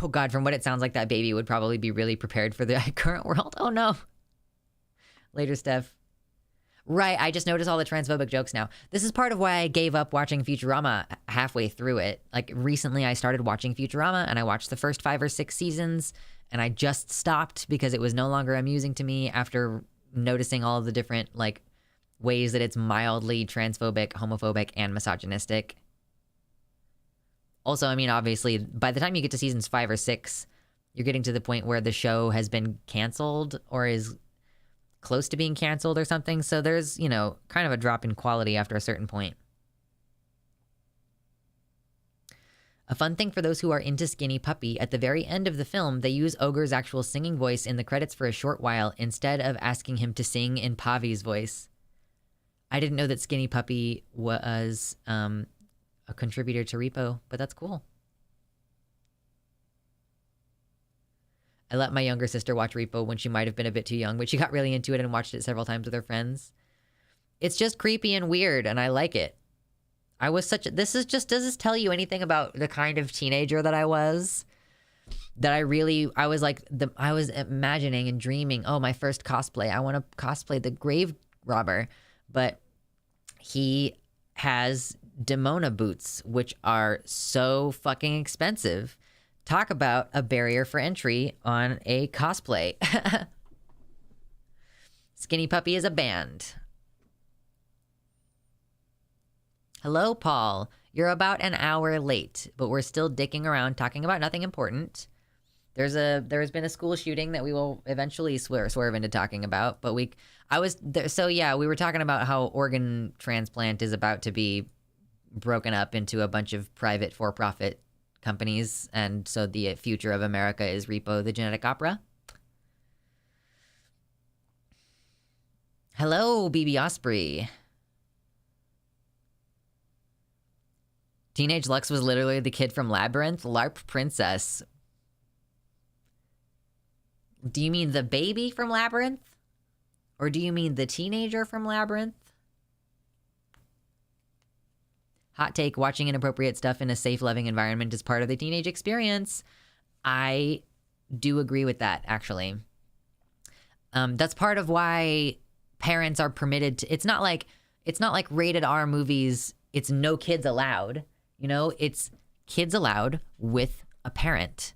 Oh God, from what it sounds like, that baby would probably be really prepared for the current world. Oh no. Later, Steph. Right, I just noticed all the transphobic jokes now. This is part of why I gave up watching Futurama halfway through it. Like, recently I started watching Futurama, and I watched the first 5 or 6 seasons, and I just stopped because it was no longer amusing to me after noticing all of the different, like, ways that it's mildly transphobic, homophobic, and misogynistic. Also, I mean, obviously, by the time you get to seasons 5 or 6, you're getting to the point where the show has been canceled or is close to being canceled or something. So there's, you know, kind of a drop in quality after a certain point. A fun thing for those who are into Skinny Puppy, at the very end of the film, they use Ogre's actual singing voice in the credits for a short while instead of asking him to sing in Pavi's voice. I didn't know that Skinny Puppy was a contributor to Repo, but that's cool. I let my younger sister watch Repo when she might have been a bit too young, but she got really into it and watched it several times with her friends. It's just creepy and weird, and I like it. I was such a... Does this tell you anything about the kind of teenager that I was? That I was like, I was imagining and dreaming, oh, my first cosplay. I want to cosplay the grave robber. But he has Demona boots, which are so fucking expensive. Talk about a barrier for entry on a cosplay. Skinny Puppy is a band. Hello, Paul. You're about an hour late, but we're still dicking around talking about nothing important. There's been a school shooting that we will eventually swerve into talking about, but we were talking about how organ transplant is about to be broken up into a bunch of private for-profit companies, and so the future of America is Repo the Genetic Opera. Hello, BB Osprey. Teenage Lux was literally the kid from Labyrinth. LARP Princess. Do you mean the baby from Labyrinth? Or do you mean the teenager from Labyrinth? Hot take, watching inappropriate stuff in a safe, loving environment is part of the teenage experience. I do agree with that, actually. That's part of why parents are permitted to... It's not like rated R movies, it's no kids allowed. You know, it's kids allowed with a parent.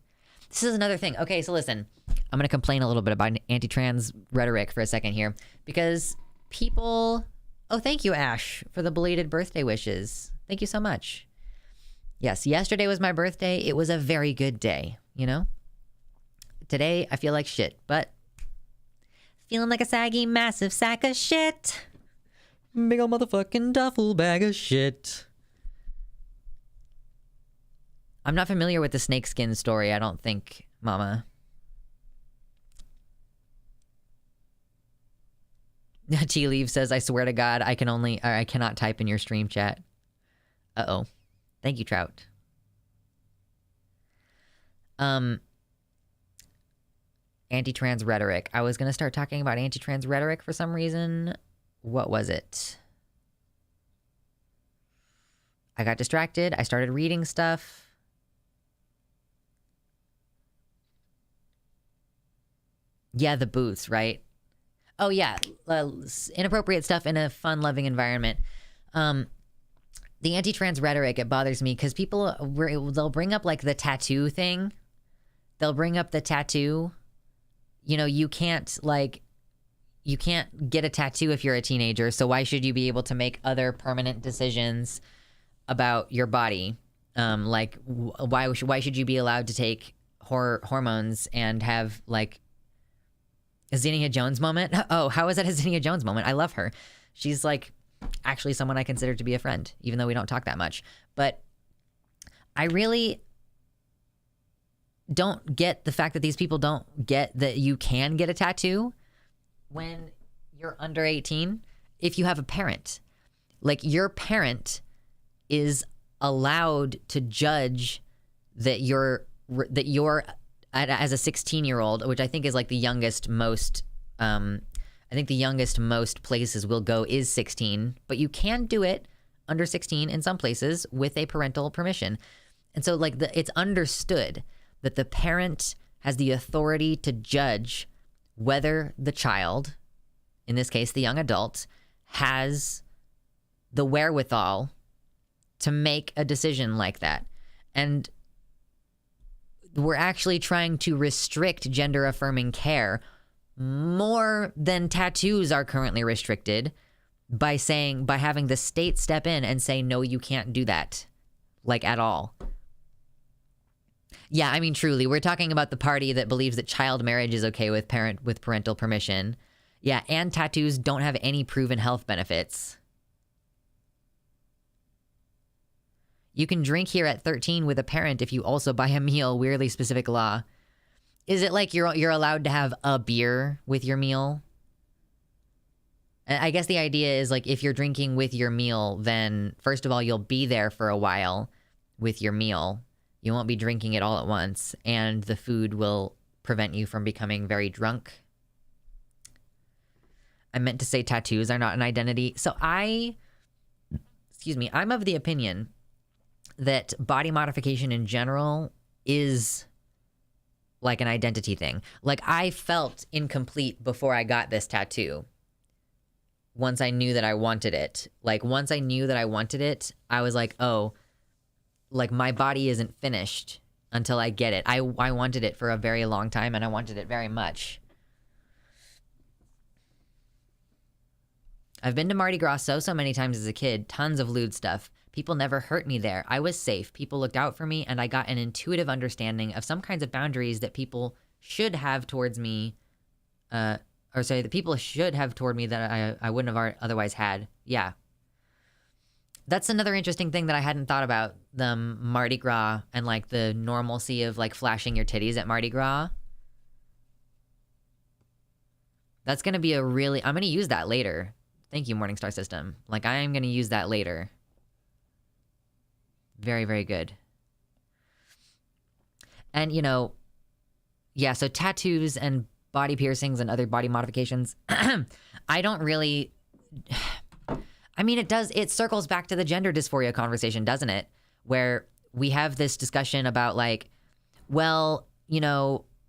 This is another thing. Okay, so listen. I'm going to complain a little bit about anti-trans rhetoric for a second here. Because people... Oh, thank you, Ash, for the belated birthday wishes. Thank you so much. Yes, yesterday was my birthday. It was a very good day, you know? Today, I feel like shit, but... Feeling like a saggy, massive sack of shit. Big ol' motherfucking duffel bag of shit. I'm not familiar with the snakeskin story, I don't think, Mama. Tea Leaf says, I swear to God, I cannot type in your stream chat. Uh-oh. Thank you, Trout. Anti-trans rhetoric. I was going to start talking about anti-trans rhetoric for some reason. What was it? I got distracted. I started reading stuff. Yeah, the booths, right? Oh, yeah. Inappropriate stuff in a fun, loving environment. The anti-trans rhetoric, it bothers me because people, they'll bring up like the tattoo thing. They'll bring up the tattoo. You know, you can't get a tattoo if you're a teenager. So why should you be able to make other permanent decisions about your body. Like why should you be allowed to take hormones and have like a Zinnia Jones moment? Oh, how is that a Zinnia Jones moment? I love her. She's like actually someone I consider to be a friend, even though we don't talk that much. But I really don't get the fact that these people don't get that you can get a tattoo when you're under 18 if you have a parent. Like, your parent is allowed to judge that you're as a 16-year-old, which I think is like the youngest most I think the youngest most places will go is 16, but you can do it under 16 in some places with a parental permission. And so like it's understood that the parent has the authority to judge whether the child, in this case the young adult, has the wherewithal to make a decision like that. And we're actually trying to restrict gender affirming care more than tattoos are currently restricted by having the state step in and say, no, you can't do that, like, at all. Yeah, I mean, truly, we're talking about the party that believes that child marriage is okay with parental permission. Yeah, and tattoos don't have any proven health benefits. You can drink here at 13 with a parent if you also buy a meal, weirdly specific law. Is it like you're allowed to have a beer with your meal? And I guess the idea is like if you're drinking with your meal, then first of all, you'll be there for a while with your meal. You won't be drinking it all at once, and the food will prevent you from becoming very drunk. I meant to say tattoos are not an identity. So I'm of the opinion that body modification in general is like an identity thing. Like, I felt incomplete before I got this tattoo. Once I knew that I wanted it. Like, once I knew that I wanted it, I was like, oh, like, my body isn't finished until I get it. I wanted it for a very long time, and I wanted it very much. I've been to Mardi Gras so many times as a kid. Tons of lewd stuff. People never hurt me there. I was safe. People looked out for me, and I got an intuitive understanding of some kinds of boundaries that people should have towards me, that people should have toward me that I wouldn't have otherwise had. Yeah. That's another interesting thing that I hadn't thought about, the Mardi Gras and, like, the normalcy of, like, flashing your titties at Mardi Gras. That's going to be I'm going to use that later. Thank you, Morningstar System. Like, I am going to use that later. Very, very good. And, yeah, so tattoos and body piercings and other body modifications, I don't really... I mean, it circles back to the gender dysphoria conversation, doesn't it? Where we have this discussion about, like, well,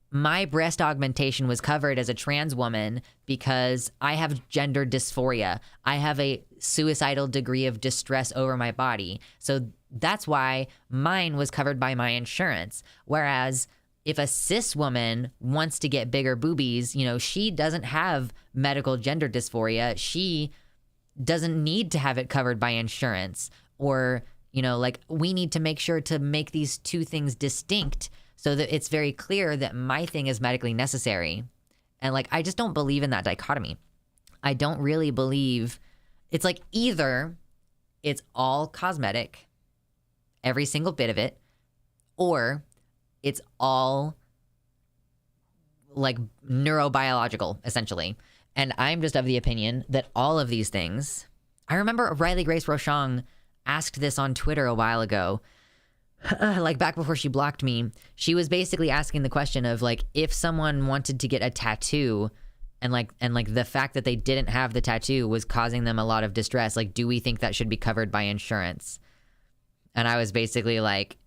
my breast augmentation was covered as a trans woman because I have gender dysphoria. I have a suicidal degree of distress over my body. So that's why mine was covered by my insurance. Whereas if a cis woman wants to get bigger boobies, she doesn't have medical gender dysphoria. She doesn't need to have it covered by insurance. Or, like, we need to make sure to make these two things distinct so that it's very clear that my thing is medically necessary. And, like, I just don't believe in that dichotomy. I don't really believe it's like either it's all cosmetic, every single bit of it, or it's all like neurobiological, essentially. And I'm just of the opinion that all of these things, I remember Riley Grace Rochon asked this on Twitter a while ago, like back before she blocked me. She was basically asking the question of, like, if someone wanted to get a tattoo and the fact that they didn't have the tattoo was causing them a lot of distress, like, do we think that should be covered by insurance? And I was basically like,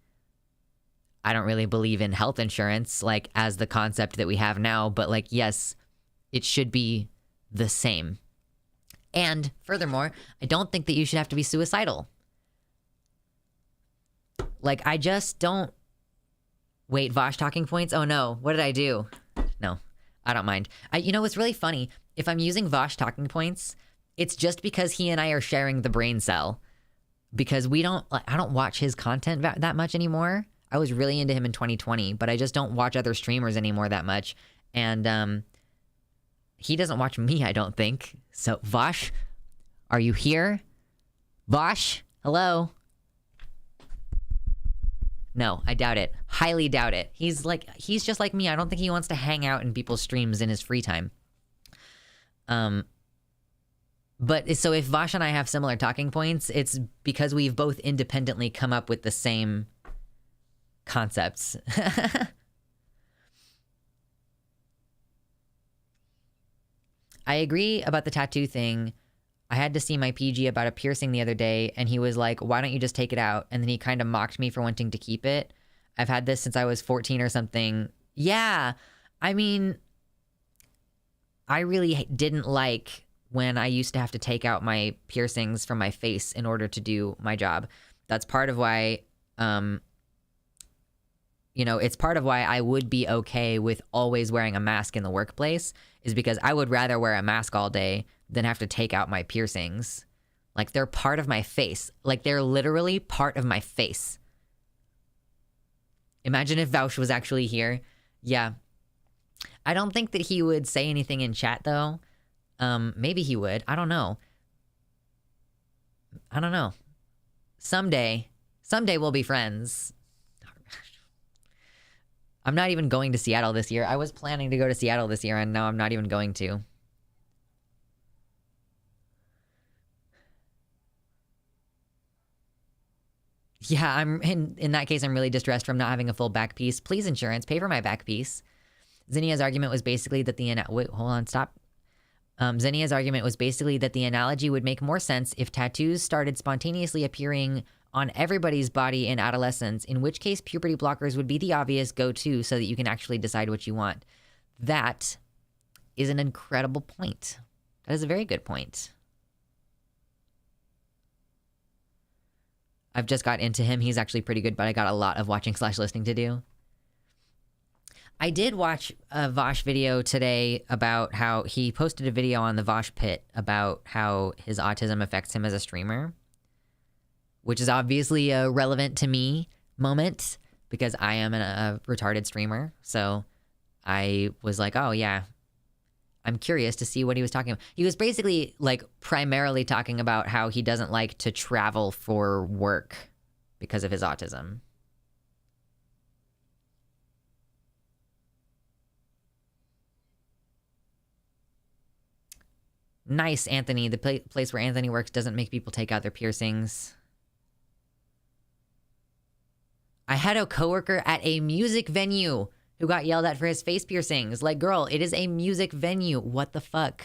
I don't really believe in health insurance, like, as the concept that we have now, but, like, yes, it should be the same. And furthermore, I don't think that you should have to be suicidal. Like, I just don't... Wait, Vosh talking points? Oh no, what did I do? No, I don't mind. What's really funny, if I'm using Vosh talking points, it's just because he and I are sharing the brain cell. because I don't watch his content that much anymore. I was really into him in 2020, but I just don't watch other streamers anymore that much. And he doesn't watch me, I don't think. So Vosh, are you here? Vosh, hello? No, I doubt it. Highly doubt it. He's just like me. I don't think he wants to hang out in people's streams in his free time. But so if Vosh and I have similar talking points, it's because we've both independently come up with the same concepts. I agree about the tattoo thing. I had to see my PG about a piercing the other day, and he was like, why don't you just take it out? And then he kind of mocked me for wanting to keep it. I've had this since I was 14 or something. Yeah, I mean, I really didn't like when I used to have to take out my piercings from my face in order to do my job. That's part of why, it's part of why I would be okay with always wearing a mask in the workplace, is because I would rather wear a mask all day than have to take out my piercings. Like, they're part of my face. Like, they're literally part of my face. Imagine if Vaush was actually here. Yeah. I don't think that he would say anything in chat, though. Maybe he would. I don't know. Someday we'll be friends. I'm not even going to Seattle this year. I was planning to go to Seattle this year, and now I'm not even going to. Yeah, I'm in that case, I'm really distressed from not having a full back piece. Please, insurance, pay for my back piece. Zinnia's argument was basically that Zinnia's argument was basically that the analogy would make more sense if tattoos started spontaneously appearing on everybody's body in adolescence, in which case puberty blockers would be the obvious go-to so that you can actually decide what you want. That is an incredible point. That is a very good point. I've just got into him. He's actually pretty good, but I got a lot of watching / listening to do. I did watch a Vosh video today about how he posted a video on the Vosh Pit about how his autism affects him as a streamer, which is obviously a relevant to me moment because I am a retarded streamer. So I was like, oh yeah, I'm curious to see what he was talking about. He was basically like primarily talking about how he doesn't like to travel for work because of his autism. Nice, Anthony. The place where Anthony works doesn't make people take out their piercings. I had a coworker at a music venue who got yelled at for his face piercings. Like, girl, it is a music venue. What the fuck?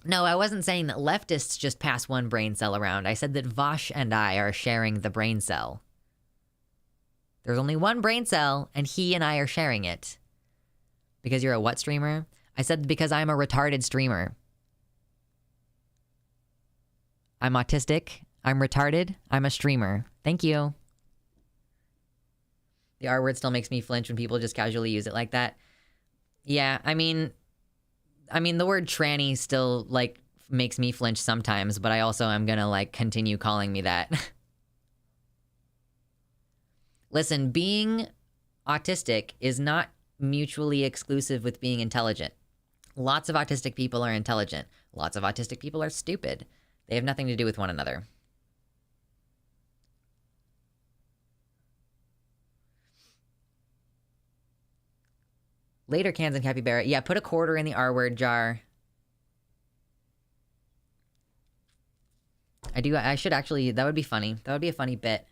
No, I wasn't saying that leftists just pass one brain cell around. I said that Vosh and I are sharing the brain cell. There's only one brain cell, and he and I are sharing it. Because you're a what streamer? I said because I'm a retarded streamer. I'm autistic. I'm retarded. I'm a streamer. Thank you. The R word still makes me flinch when people just casually use it like that. Yeah, I mean, the word tranny still, like, makes me flinch sometimes, but I also am gonna, like, continue calling me that. Listen, being autistic is not mutually exclusive with being intelligent. Lots of autistic people are intelligent. Lots of autistic people are stupid. They have nothing to do with one another. Later, cans and capybara. Yeah, put a quarter in the R word jar. I should actually, that would be funny. That would be a funny bit.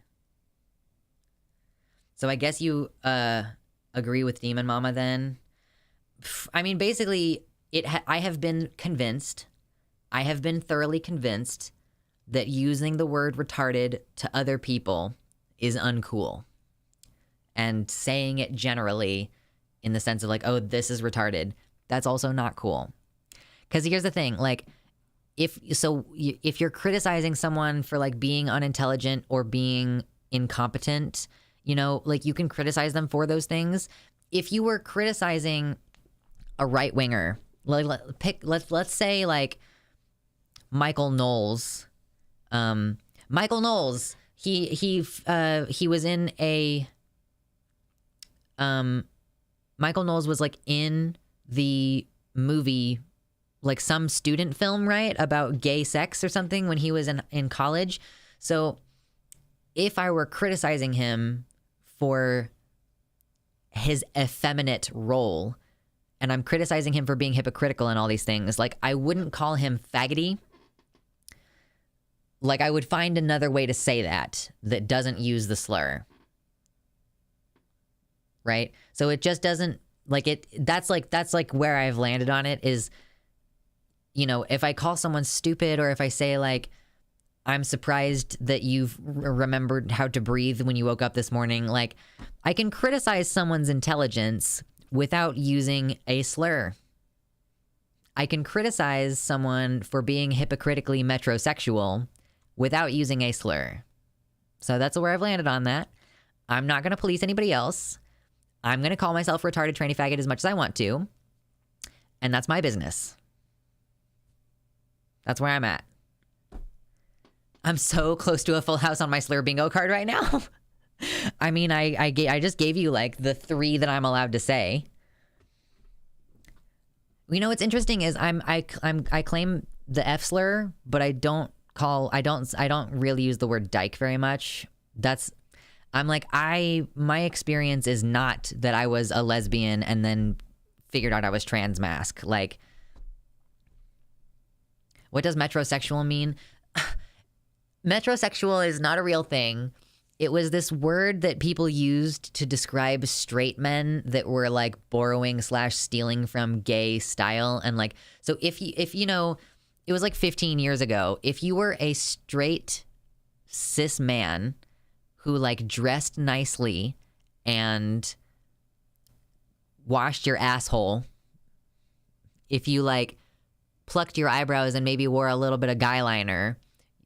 So I guess you agree with Demon Mama then? I mean, basically, I have been thoroughly convinced that using the word retarded to other people is uncool. And saying it generally in the sense of like, oh, this is retarded, that's also not cool. Because here's the thing, like, if you're criticizing someone for like being unintelligent or being incompetent, like you can criticize them for those things. If you were criticizing a right-winger, let's say like Michael Knowles, Michael Knowles. He was in a Michael Knowles was like in the movie, like some student film, right, about gay sex or something when he was in college. So if I were criticizing him for his effeminate role, and I'm criticizing him for being hypocritical and all these things, like, I wouldn't call him faggoty. Like, I would find another way to say that doesn't use the slur. Right? So it just doesn't, like, that's like where I've landed on it is, you know, if I call someone stupid, or if I say, like, I'm surprised that you've remembered how to breathe when you woke up this morning, like, I can criticize someone's intelligence without using a slur. I can criticize someone for being hypocritically metrosexual without using a slur. So that's where I've landed on that. I'm not going to police anybody else. I'm going to call myself retarded tranny faggot as much as I want to. And that's my business. That's where I'm at. I'm so close to a full house on my slur bingo card right now. I mean, I just gave you like the 3 that I'm allowed to say. You know what's interesting is I claim the F slur, but I don't really use the word dyke very much. My experience is not that I was a lesbian and then figured out I was trans mask. Like, what does metrosexual mean? Metrosexual is not a real thing. It was this word that people used to describe straight men that were like borrowing / stealing from gay style. And like, so if you know, it was like 15 years ago, if you were a straight cis man who like dressed nicely and washed your asshole, if you like plucked your eyebrows and maybe wore a little bit of guy liner,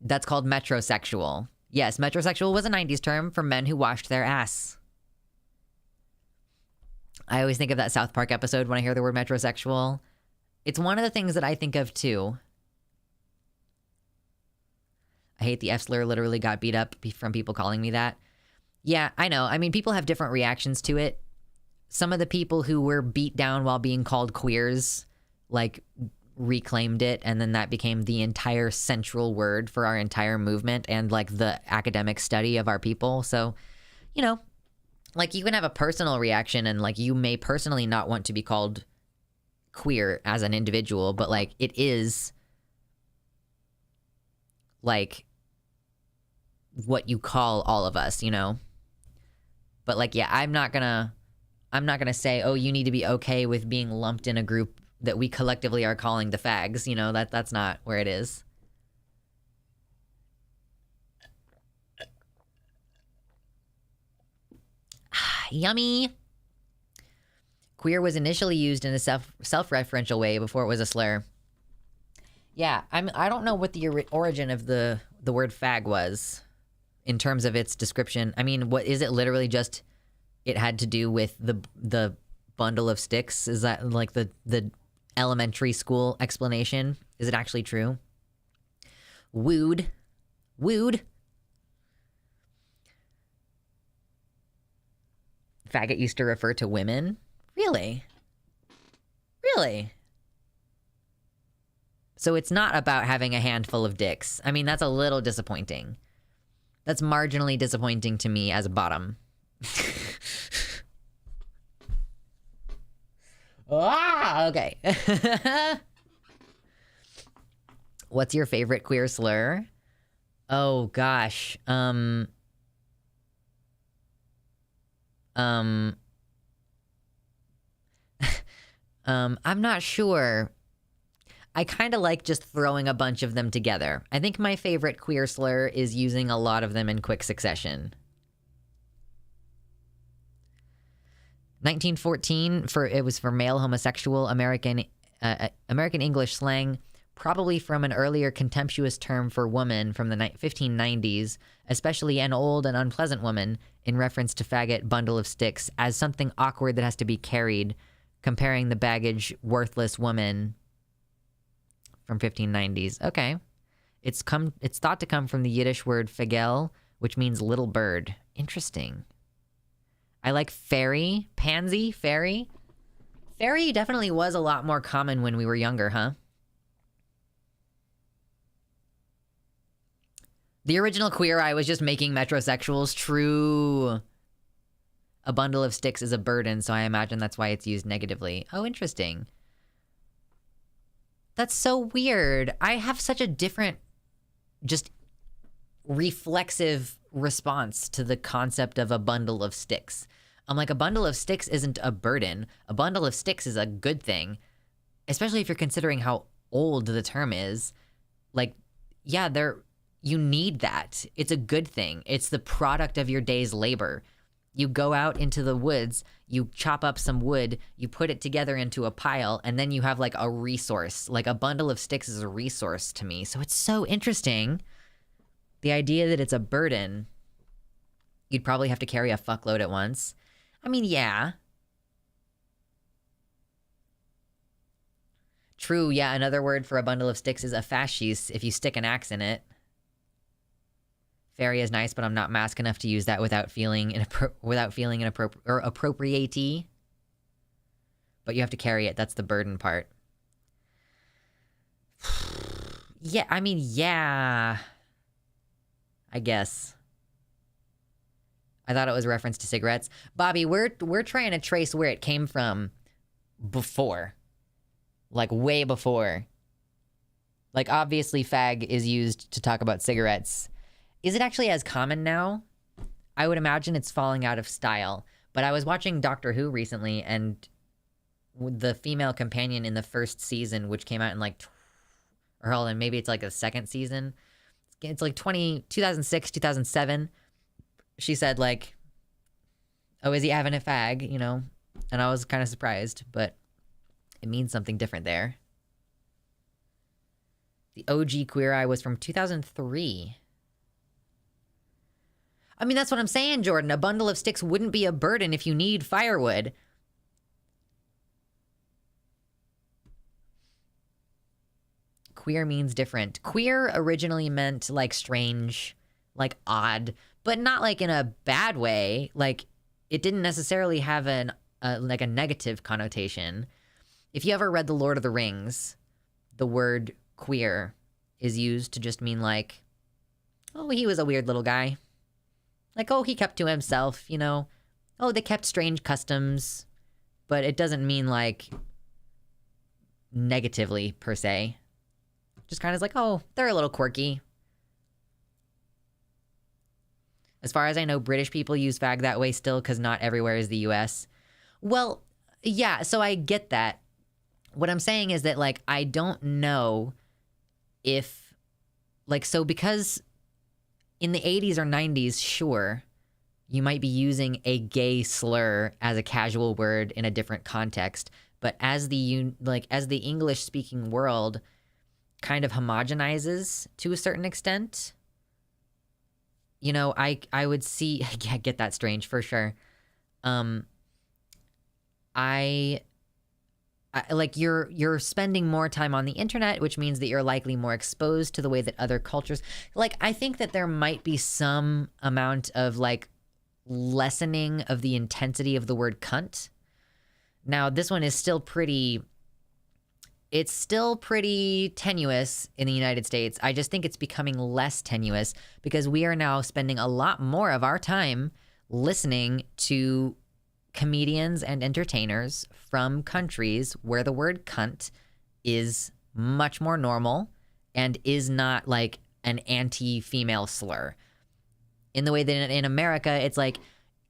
that's called metrosexual. Yes, metrosexual was a 90s term for men who washed their ass. I always think of that South Park episode when I hear the word metrosexual. It's one of the things that I think of too. I hate the F slur, literally got beat up from people calling me that. Yeah, I know. I mean, people have different reactions to it. Some of the people who were beat down while being called queers, like, reclaimed it, and then that became the entire central word for our entire movement and like the academic study of our people. So, you know, like, you can have a personal reaction and like you may personally not want to be called queer as an individual, but like it is like what you call all of us, you know. But like, yeah, I'm not gonna say, oh, you need to be okay with being lumped in a group that we collectively are calling the fags. You know, that's not where it is. Yummy. Queer was initially used in a self-referential way before it was a slur. Yeah, I don't know what the origin of the word fag was in terms of its description. I mean, what is it? Literally just it had to do with the bundle of sticks? Is that like the elementary school explanation? Is it actually true? Wooed. Faggot used to refer to women? Really? So it's not about having a handful of dicks. I mean, that's a little disappointing. That's marginally disappointing to me as a bottom. Okay. What's your favorite queer slur? Oh gosh. I'm not sure. I kind of like just throwing a bunch of them together. I think my favorite queer slur is using a lot of them in quick succession. 1914, it was for male homosexual American English slang, probably from an earlier contemptuous term for woman from the 1590s, especially an old and unpleasant woman, in reference to faggot bundle of sticks as something awkward that has to be carried, comparing the baggage worthless woman from 1590s. Okay. It's thought to come from the Yiddish word fagel, which means little bird. Interesting. I like fairy, pansy, fairy. Fairy definitely was a lot more common when we were younger, huh? The original Queer Eye was just making metrosexuals. True. A bundle of sticks is a burden, so I imagine that's why it's used negatively. Oh, interesting. That's so weird. I have such a different, just reflexive response to the concept of a bundle of sticks. I'm like, a bundle of sticks isn't a burden. A bundle of sticks is a good thing, especially if you're considering how old the term is. Like, yeah, you need that. It's a good thing. It's the product of your day's labor. You go out into the woods, you chop up some wood, you put it together into a pile, and then you have like a resource. Like a bundle of sticks is a resource to me. So it's so interesting. The idea that it's a burden, you'd probably have to carry a fuckload at once. I mean, yeah. True, yeah, another word for a bundle of sticks is a fascis if you stick an axe in it. Fairy is nice, but I'm not mask enough to use that without feeling appropriatey. But you have to carry it. That's the burden part. Yeah, I mean, yeah. I guess. I thought it was a reference to cigarettes. Bobby, we're trying to trace where it came from before. Like, way before. Like, obviously, fag is used to talk about cigarettes. Is it actually as common now? I would imagine it's falling out of style. But I was watching Doctor Who recently, and the female companion in the first season, which came out in like, or hold on, maybe it's like a second season. It's like 2006, 2007. She said like, oh, is he having a fag, you know? And I was kind of surprised, but it means something different there. The OG Queer Eye was from 2003. I mean, that's what I'm saying, Jordan. A bundle of sticks wouldn't be a burden if you need firewood. Queer means different. Queer originally meant like strange, like odd, but not like in a bad way. Like it didn't necessarily have like a negative connotation. If you ever read The Lord of the Rings, the word queer is used to just mean like, oh, he was a weird little guy. Like, oh, he kept to himself, you know. Oh, they kept strange customs. But it doesn't mean, like, negatively, per se. Just kind of like, oh, they're a little quirky. As far as I know, British people use fag that way still, because not everywhere is the US. Well, yeah, so I get that. What I'm saying is that, like, I don't know if, like, so because in the 80s or 90s, sure, you might be using a gay slur as a casual word in a different context. But as the English-speaking world kind of homogenizes to a certain extent, you know, I would see, yeah, get that strange for sure. I like you're spending more time on the internet, which means that you're likely more exposed to the way that other cultures, like, I think that there might be some amount of like lessening of the intensity of the word cunt. Now, this one is still pretty tenuous in the United States. I just think it's becoming less tenuous because we are now spending a lot more of our time listening to comedians and entertainers from countries where the word cunt is much more normal and is not like an anti-female slur. In the way that in America, it's like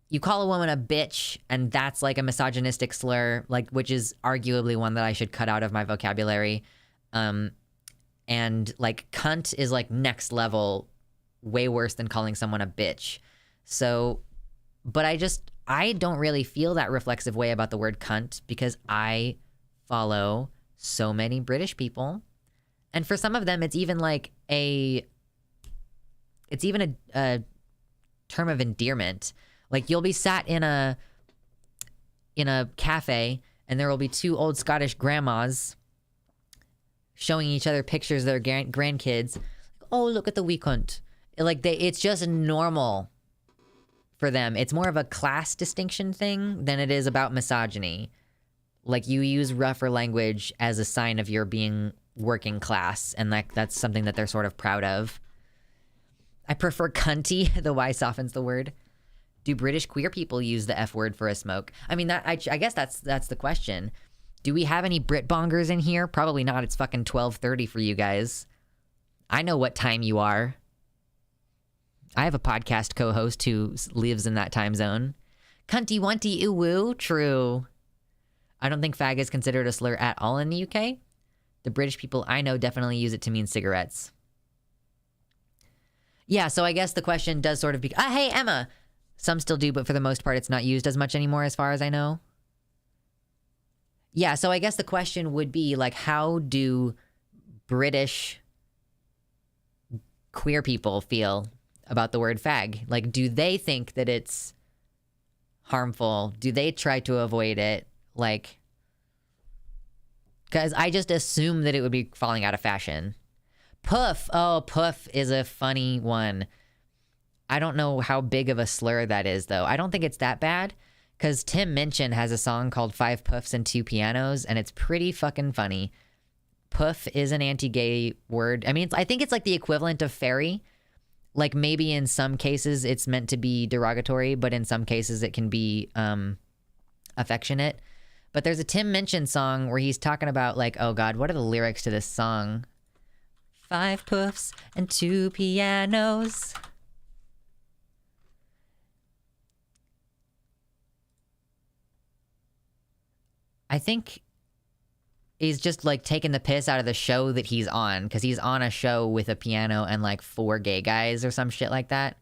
you call a woman a bitch and that's like a misogynistic slur, like, which is arguably one that I should cut out of my vocabulary. And like cunt is like next level, way worse than calling someone a bitch. So, but I don't really feel that reflexive way about the word cunt because I follow so many British people. And for some of them, it's even like a term of endearment. Like you'll be sat in a cafe and there will be two old Scottish grandmas showing each other pictures of their grandkids. oh, look at the wee cunt. Like, it's just normal for them. It's more of a class distinction thing than it is about misogyny. Like, you use rougher language as a sign of your being working class, and like that's something that they're sort of proud of. I prefer cunty. The Y softens the word. Do British queer people use the F word for a smoke? I mean, I guess that's the question. Do we have any Brit bongers in here? Probably not. It's fucking 12:30 for you guys. I know what time you are. I have a podcast co-host who lives in that time zone. Cunty wunty ooh woo. True. I don't think fag is considered a slur at all in the UK. The British people I know definitely use it to mean cigarettes. Yeah, so I guess the question does sort of be... hey, Emma! Some still do, but for the most part, it's not used as much anymore as far as I know. Yeah, so I guess the question would be, like, how do British queer people feel about the word fag? Like, do they think that it's harmful? Do they try to avoid it? Like, because I just assume that it would be falling out of fashion. Puff. Oh, puff is a funny one. I don't know how big of a slur that is, though. I don't think it's that bad, because Tim Minchin has a song called 5 Puffs and 2 Pianos, and it's pretty fucking funny. Puff is an anti-gay word. I mean, I think it's like the equivalent of fairy. Like, maybe in some cases it's meant to be derogatory, but in some cases it can be affectionate. But there's a Tim Minchin song where he's talking about, like, oh God, what are the lyrics to this song? 5 puffs and 2 pianos. I think he's just, like, taking the piss out of the show that he's on, because he's on a show with a piano and, like, 4 gay guys or some shit like that.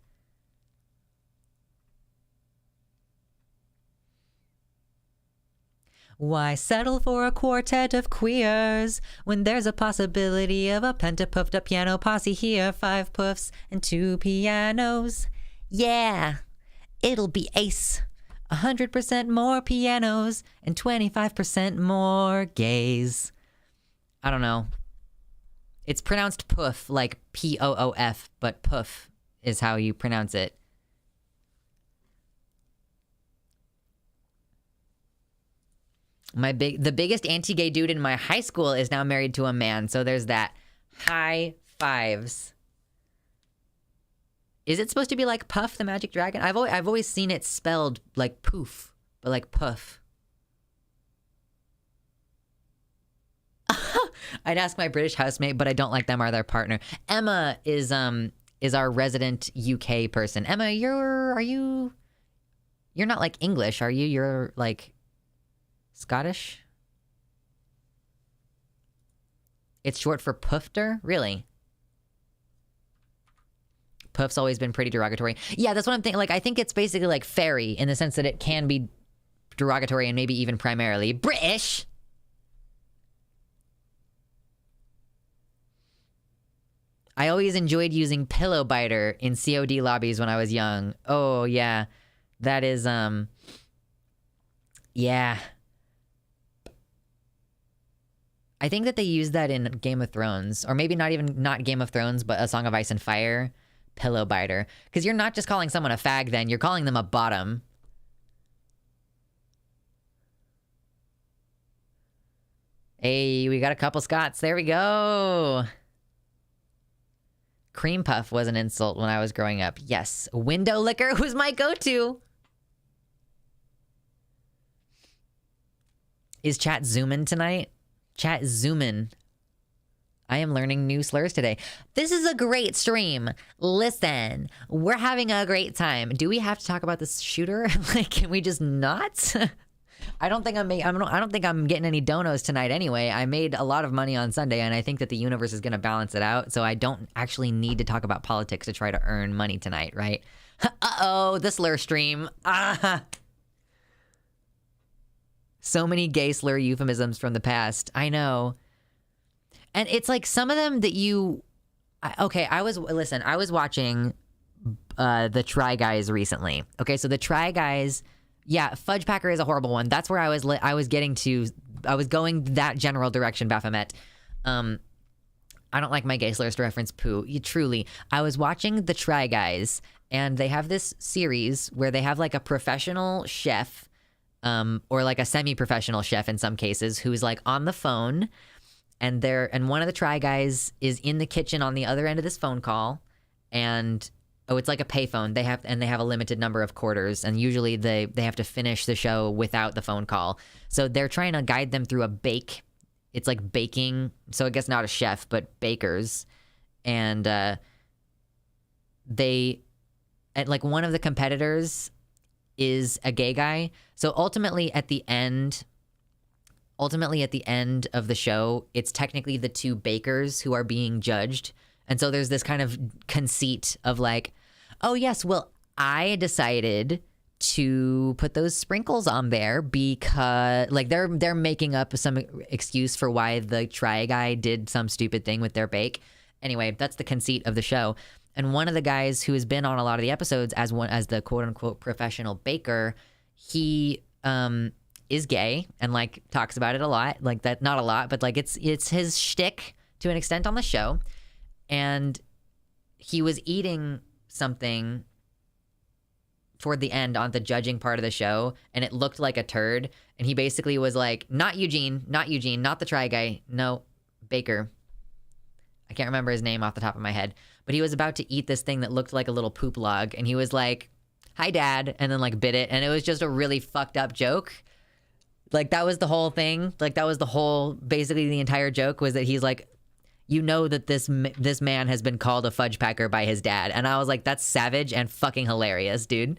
Why settle for a quartet of queers when there's a possibility of a penta-puffed up piano posse here? 5 puffs and 2 pianos. Yeah, it'll be ace. 100% more pianos and 25% more gays. I don't know. It's pronounced puff, like P-O-O-F, but puff is how you pronounce it. The biggest anti-gay dude in my high school is now married to a man, so there's that. High fives. Is it supposed to be like Puff the Magic Dragon? I've always seen it spelled like poof, but like puff. I'd ask my British housemate, but I don't like them or their partner. Emma is our resident UK person. Emma, you're not like English, are you? You're like Scottish? It's short for poofter? Really? Puff's always been pretty derogatory. Yeah, that's what I'm thinking. Like, I think it's basically like fairy in the sense that it can be derogatory and maybe even primarily British. I always enjoyed using pillow biter in COD lobbies when I was young. Oh, yeah. That is, yeah. I think that they used that in Game of Thrones, or maybe not Game of Thrones, but A Song of Ice and Fire. Pillow biter. Because you're not just calling someone a fag then, you're calling them a bottom. Hey, we got a couple Scots. There we go. Cream puff was an insult when I was growing up. Yes. Window licker was my go-to. Is chat zooming tonight? Chat zooming. I am learning new slurs today. This is a great stream. Listen, we're having a great time. Do we have to talk about this shooter? Like, can we just not? I don't think I'm getting any donos tonight anyway. I made a lot of money on Sunday, and I think that the universe is going to balance it out. So I don't actually need to talk about politics to try to earn money tonight, right? Uh-oh, the slur stream. Ah. So many gay slur euphemisms from the past. I know. And it's like some of them that I was watching the Try Guys recently. Okay, so the Try Guys, yeah, Fudge Packer is a horrible one. That's where I was going that general direction, Baphomet. I don't like my gay slurs to reference poo. Truly. I was watching the Try Guys, and they have this series where they have like a professional chef, or like a semi-professional chef in some cases, who's like on the phone, and one of the Try Guys is in the kitchen on the other end of this phone call, and it's like a payphone. They have a limited number of quarters, and usually they have to finish the show without the phone call. So they're trying to guide them through a bake. It's like baking, so I guess not a chef, but bakers, and like one of the competitors is a gay guy. So ultimately at the end of the show, it's technically the two bakers who are being judged. And so there's this kind of conceit of like, oh yes, well, I decided to put those sprinkles on there because like they're making up some excuse for why the Try Guy did some stupid thing with their bake. Anyway, that's the conceit of the show. And one of the guys who has been on a lot of the episodes as the quote unquote professional baker, he is gay and like talks about it a lot. Like that, not a lot, but like it's his shtick to an extent on the show. And he was eating something toward the end on the judging part of the show, and it looked like a turd. And he basically was like, not Eugene, not the Try Guy, no, Baker. I can't remember his name off the top of my head, but he was about to eat this thing that looked like a little poop log, and he was like, hi dad, and then like bit it, and it was just a really fucked up joke. Like that was the whole thing. Like that was basically the entire joke was that he's like, you know that this man has been called a fudge packer by his dad. And I was like, that's savage and fucking hilarious, dude.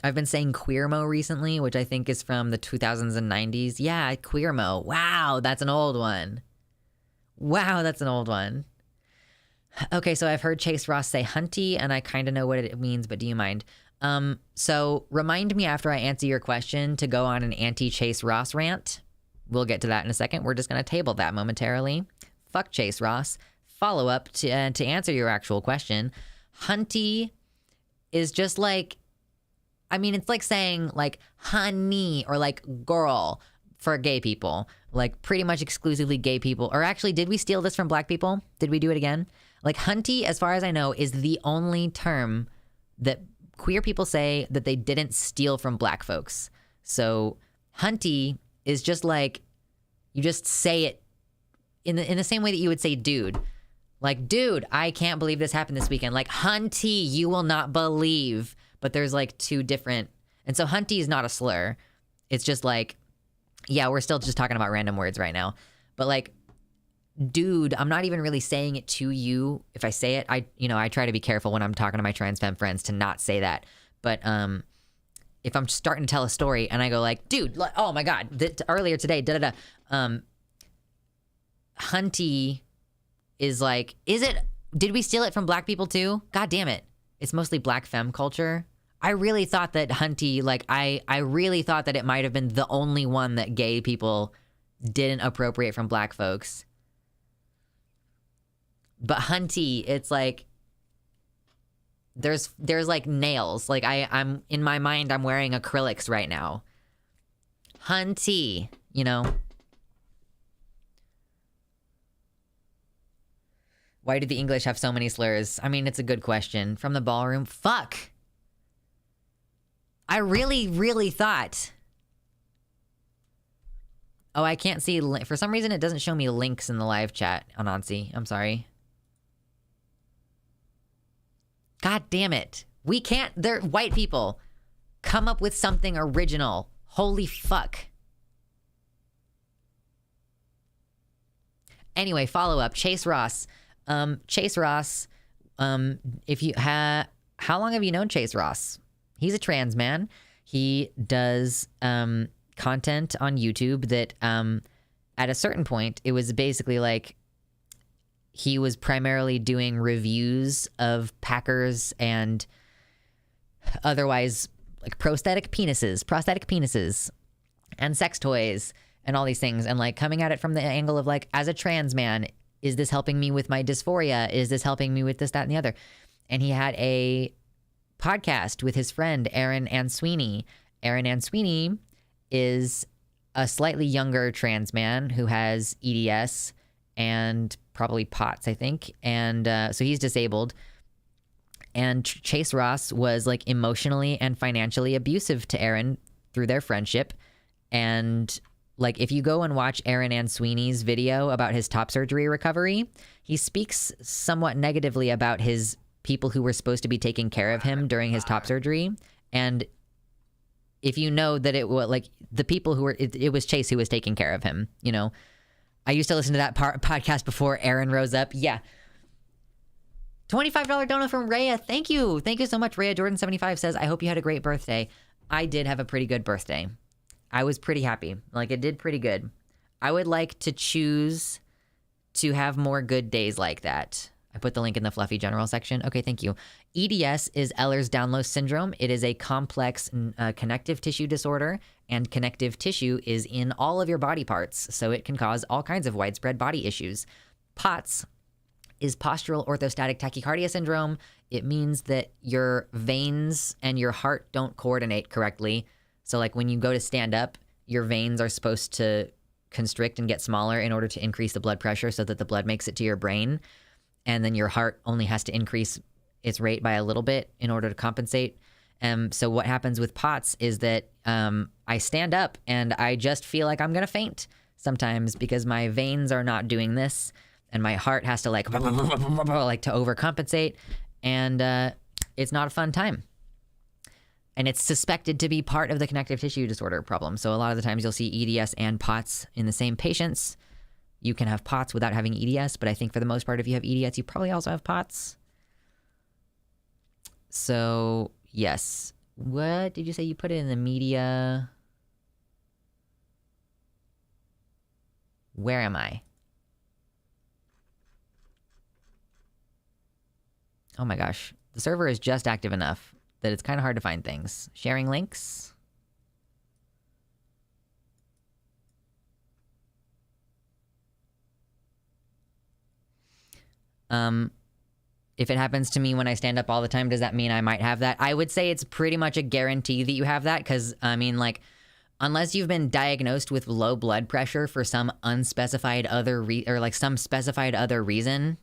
I've been saying queermo recently, which I think is from the 2000s and 90s. Yeah, queermo. Wow, that's an old one. Okay, so I've heard Chase Ross say hunty, and I kind of know what it means, but do you mind? So remind me after I answer your question to go on an anti-Chase Ross rant. We'll get to that in a second. We're just going to table that momentarily. Fuck Chase Ross. Follow up to answer your actual question. Hunty is just like, I mean, it's like saying like honey or like girl for gay people, like pretty much exclusively gay people. Or actually, did we steal this from black people? Did we do it again? Like hunty, as far as I know, is the only term that queer people say that they didn't steal from black folks. So hunty is just like, you just say it in the same way that you would say dude. Like, dude, I can't believe this happened this weekend. Like, hunty, you will not believe. But there's like two different, and so hunty is not a slur. It's just like, yeah, we're still just talking about random words right now. But like, dude, I'm not even really saying it to you. If I say it, I try to be careful when I'm talking to my trans femme friends to not say that. But if I'm starting to tell a story and I go like, dude, oh my God, earlier today, hunty is like, did we steal it from black people too? God damn it. It's mostly black femme culture. I really thought that hunty, like I really thought that it might have been the only one that gay people didn't appropriate from black folks. But hunty, it's like there's like nails. Like I'm in my mind, I'm wearing acrylics right now. Hunty, you know. Why do the English have so many slurs? I mean, it's a good question. From the ballroom, fuck. I really, really thought. Oh, I can't see. For some reason, it doesn't show me links in the live chat, Anansi. I'm sorry. God damn it. We can't, they're white people. Come up with something original. Holy fuck. Anyway, follow up. Chase Ross. Chase Ross, if you how long have you known Chase Ross? He's a trans man. He does content on YouTube that at a certain point, it was basically like he was primarily doing reviews of Packers and otherwise like prosthetic penises and sex toys and all these things, and like coming at it from the angle of like, as a trans man, is this helping me with my dysphoria? Is this helping me with this, that, and the other? And he had a podcast with his friend, Aaron Ann Sweeney. Aaron Ann Sweeney is a slightly younger trans man who has EDS and probably POTS, I think. And so he's disabled. And Chase Ross was like emotionally and financially abusive to Aaron through their friendship. And like, if you go and watch Aaron Ann Sweeney's video about his top surgery recovery, he speaks somewhat negatively about his people who were supposed to be taking care of him during his top surgery. And if you know that it was like the people who were, it was Chase who was taking care of him, you know. I used to listen to that podcast before Aaron rose up. Yeah. $25 donut from Rhea. Thank you. Thank you so much. Rhea Jordan 75 says, I hope you had a great birthday. I did have a pretty good birthday. I was pretty happy. Like, it did pretty good. I would like to choose to have more good days like that. I put the link in the Fluffy General section. Okay, thank you. EDS is Ehlers-Danlos syndrome. It is a complex connective tissue disorder, and connective tissue is in all of your body parts, so it can cause all kinds of widespread body issues. POTS is postural orthostatic tachycardia syndrome. It means that your veins and your heart don't coordinate correctly. So like when you go to stand up, your veins are supposed to constrict and get smaller in order to increase the blood pressure so that the blood makes it to your brain. And then your heart only has to increase its rate by a little bit in order to compensate. So what happens with POTS is that I stand up and I just feel like I'm going to faint sometimes because my veins are not doing this. And my heart has to like to overcompensate. And it's not a fun time. And it's suspected to be part of the connective tissue disorder problem. So a lot of the times you'll see EDS and POTS in the same patients. You can have POTS without having EDS, but I think for the most part, if you have EDS, you probably also have POTS. So, yes. What did you say? You put it in the media? Where am I? Oh my gosh. The server is just active enough that it's kind of hard to find things. Sharing links. If it happens to me when I stand up all the time, does that mean I might have that? I would say it's pretty much a guarantee that you have that, because, I mean, like, unless you've been diagnosed with low blood pressure for some unspecified other some specified other reason,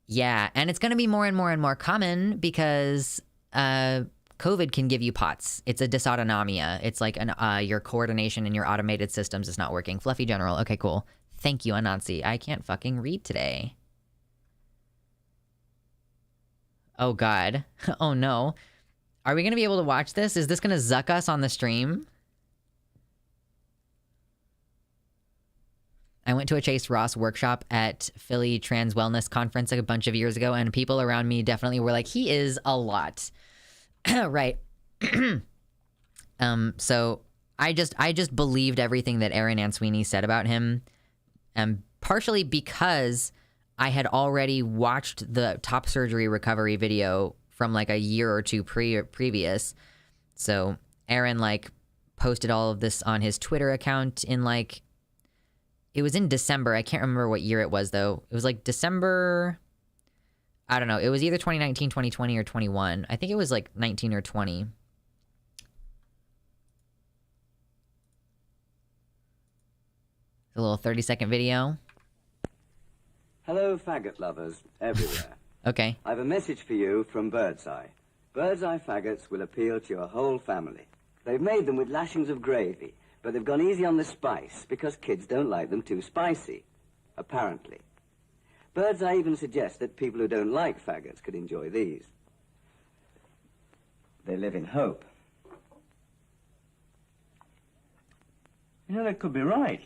yeah, and it's going to be more and more and more common because COVID can give you POTS. It's a dysautonomia. It's like your coordination in your automated systems is not working. Fluffy General. Okay, cool. Thank you, Anansi. I can't fucking read today. Oh, God. Oh, no. Are we going to be able to watch this? Is this going to zuck us on the stream? I went to a Chase Ross workshop at Philly Trans Wellness Conference a bunch of years ago, and people around me definitely were like, he is a lot. Right. So I just believed everything that Aaron Ann Sweeney said about him, partially because I had already watched the top surgery recovery video from like a year or two previous. So Aaron like posted all of this on his Twitter account in like, it was in December. I can't remember what year it was though. It was like December. I don't know. It was either 2019, 2020, or 21. I think it was like 19 or 20. A little 30-second video. Hello, faggot lovers everywhere. Okay. I have a message for you from Birdseye. Birdseye faggots will appeal to your whole family. They've made them with lashings of gravy, but they've gone easy on the spice because kids don't like them too spicy, apparently. Birdseye even suggests that people who don't like faggots could enjoy these. They live in hope. You know, they could be right.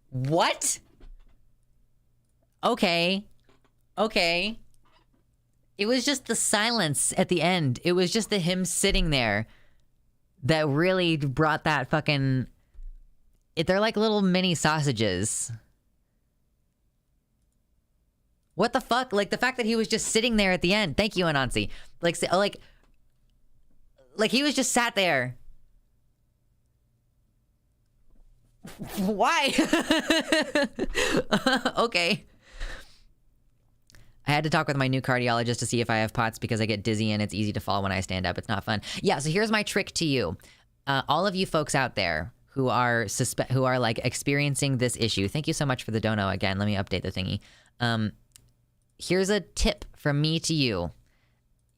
What? Okay. Okay. It was just the silence at the end. It was just him sitting there that really brought that fucking... They're like little mini sausages. What the fuck? Like, the fact that he was just sitting there at the end. Thank you, Anansi. Like he was just sat there. Why? Okay. I had to talk with my new cardiologist to see if I have POTS because I get dizzy and it's easy to fall when I stand up. It's not fun. Yeah, so here's my trick to you. All of you folks out there who are like experiencing this issue, thank you so much for the dono again. Let me update the thingy. Here's a tip from me to you.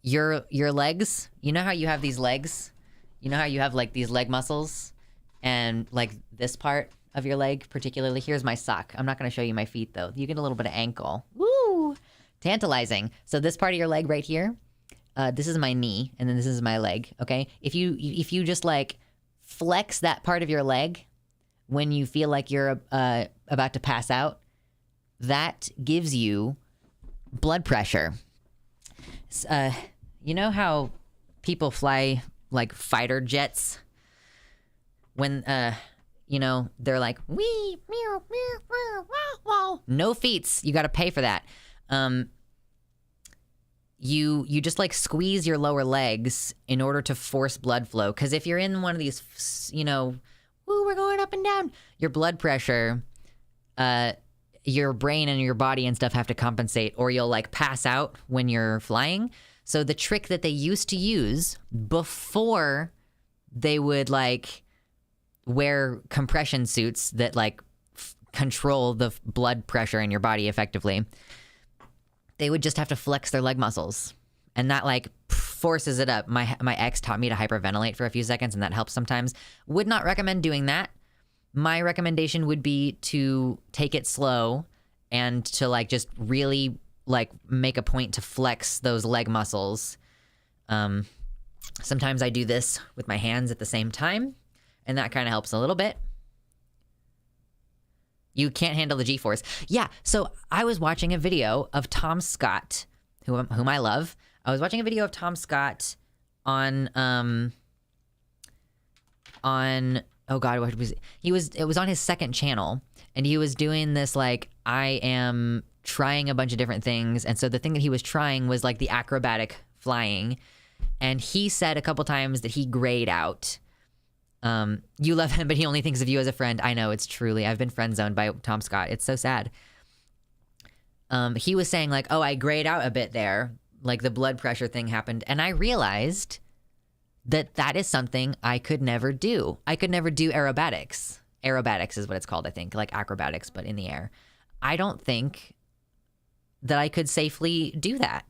Your legs, you know how you have these legs? You know how you have like these leg muscles? And like this part of your leg particularly, here's my sock. I'm not going to show you my feet though. You get a little bit of ankle. Woo! Tantalizing. So this part of your leg right here, this is my knee, and then this is my leg, okay? If you just like flex that part of your leg when you feel like you're about to pass out, that gives you blood pressure. You know how people fly like fighter jets when they're like wee meow meow wow wow, no feets, you got to pay for that. You just like squeeze your lower legs in order to force blood flow, because if you're in one of these we're going up and down, your blood pressure, your brain and your body and stuff have to compensate, or you'll like pass out when you're flying. So the trick that they used to use before they would like wear compression suits that like control the blood pressure in your body effectively, they would just have to flex their leg muscles, and that like forces it up. My ex taught me to hyperventilate for a few seconds, and that helps sometimes. Would not recommend doing that. My recommendation would be to take it slow and to like just really like make a point to flex those leg muscles. Sometimes I do this with my hands at the same time, and that kind of helps a little bit. You can't handle the G-force. Yeah, so I was watching a video of Tom Scott, whom I love. I was watching a video of Tom Scott on oh god, what was it? It was on his second channel, and he was doing this like, I am trying a bunch of different things, and so the thing that he was trying was like the acrobatic flying, and he said a couple times that he grayed out. You love him, but he only thinks of you as a friend. I know, it's truly, I've been friend zoned by Tom Scott. It's so sad. He was saying like, oh, I grayed out a bit there. Like the blood pressure thing happened. And I realized that is something I could never do. I could never do aerobatics. Aerobatics is what it's called, I think, like acrobatics, but in the air. I don't think that I could safely do that.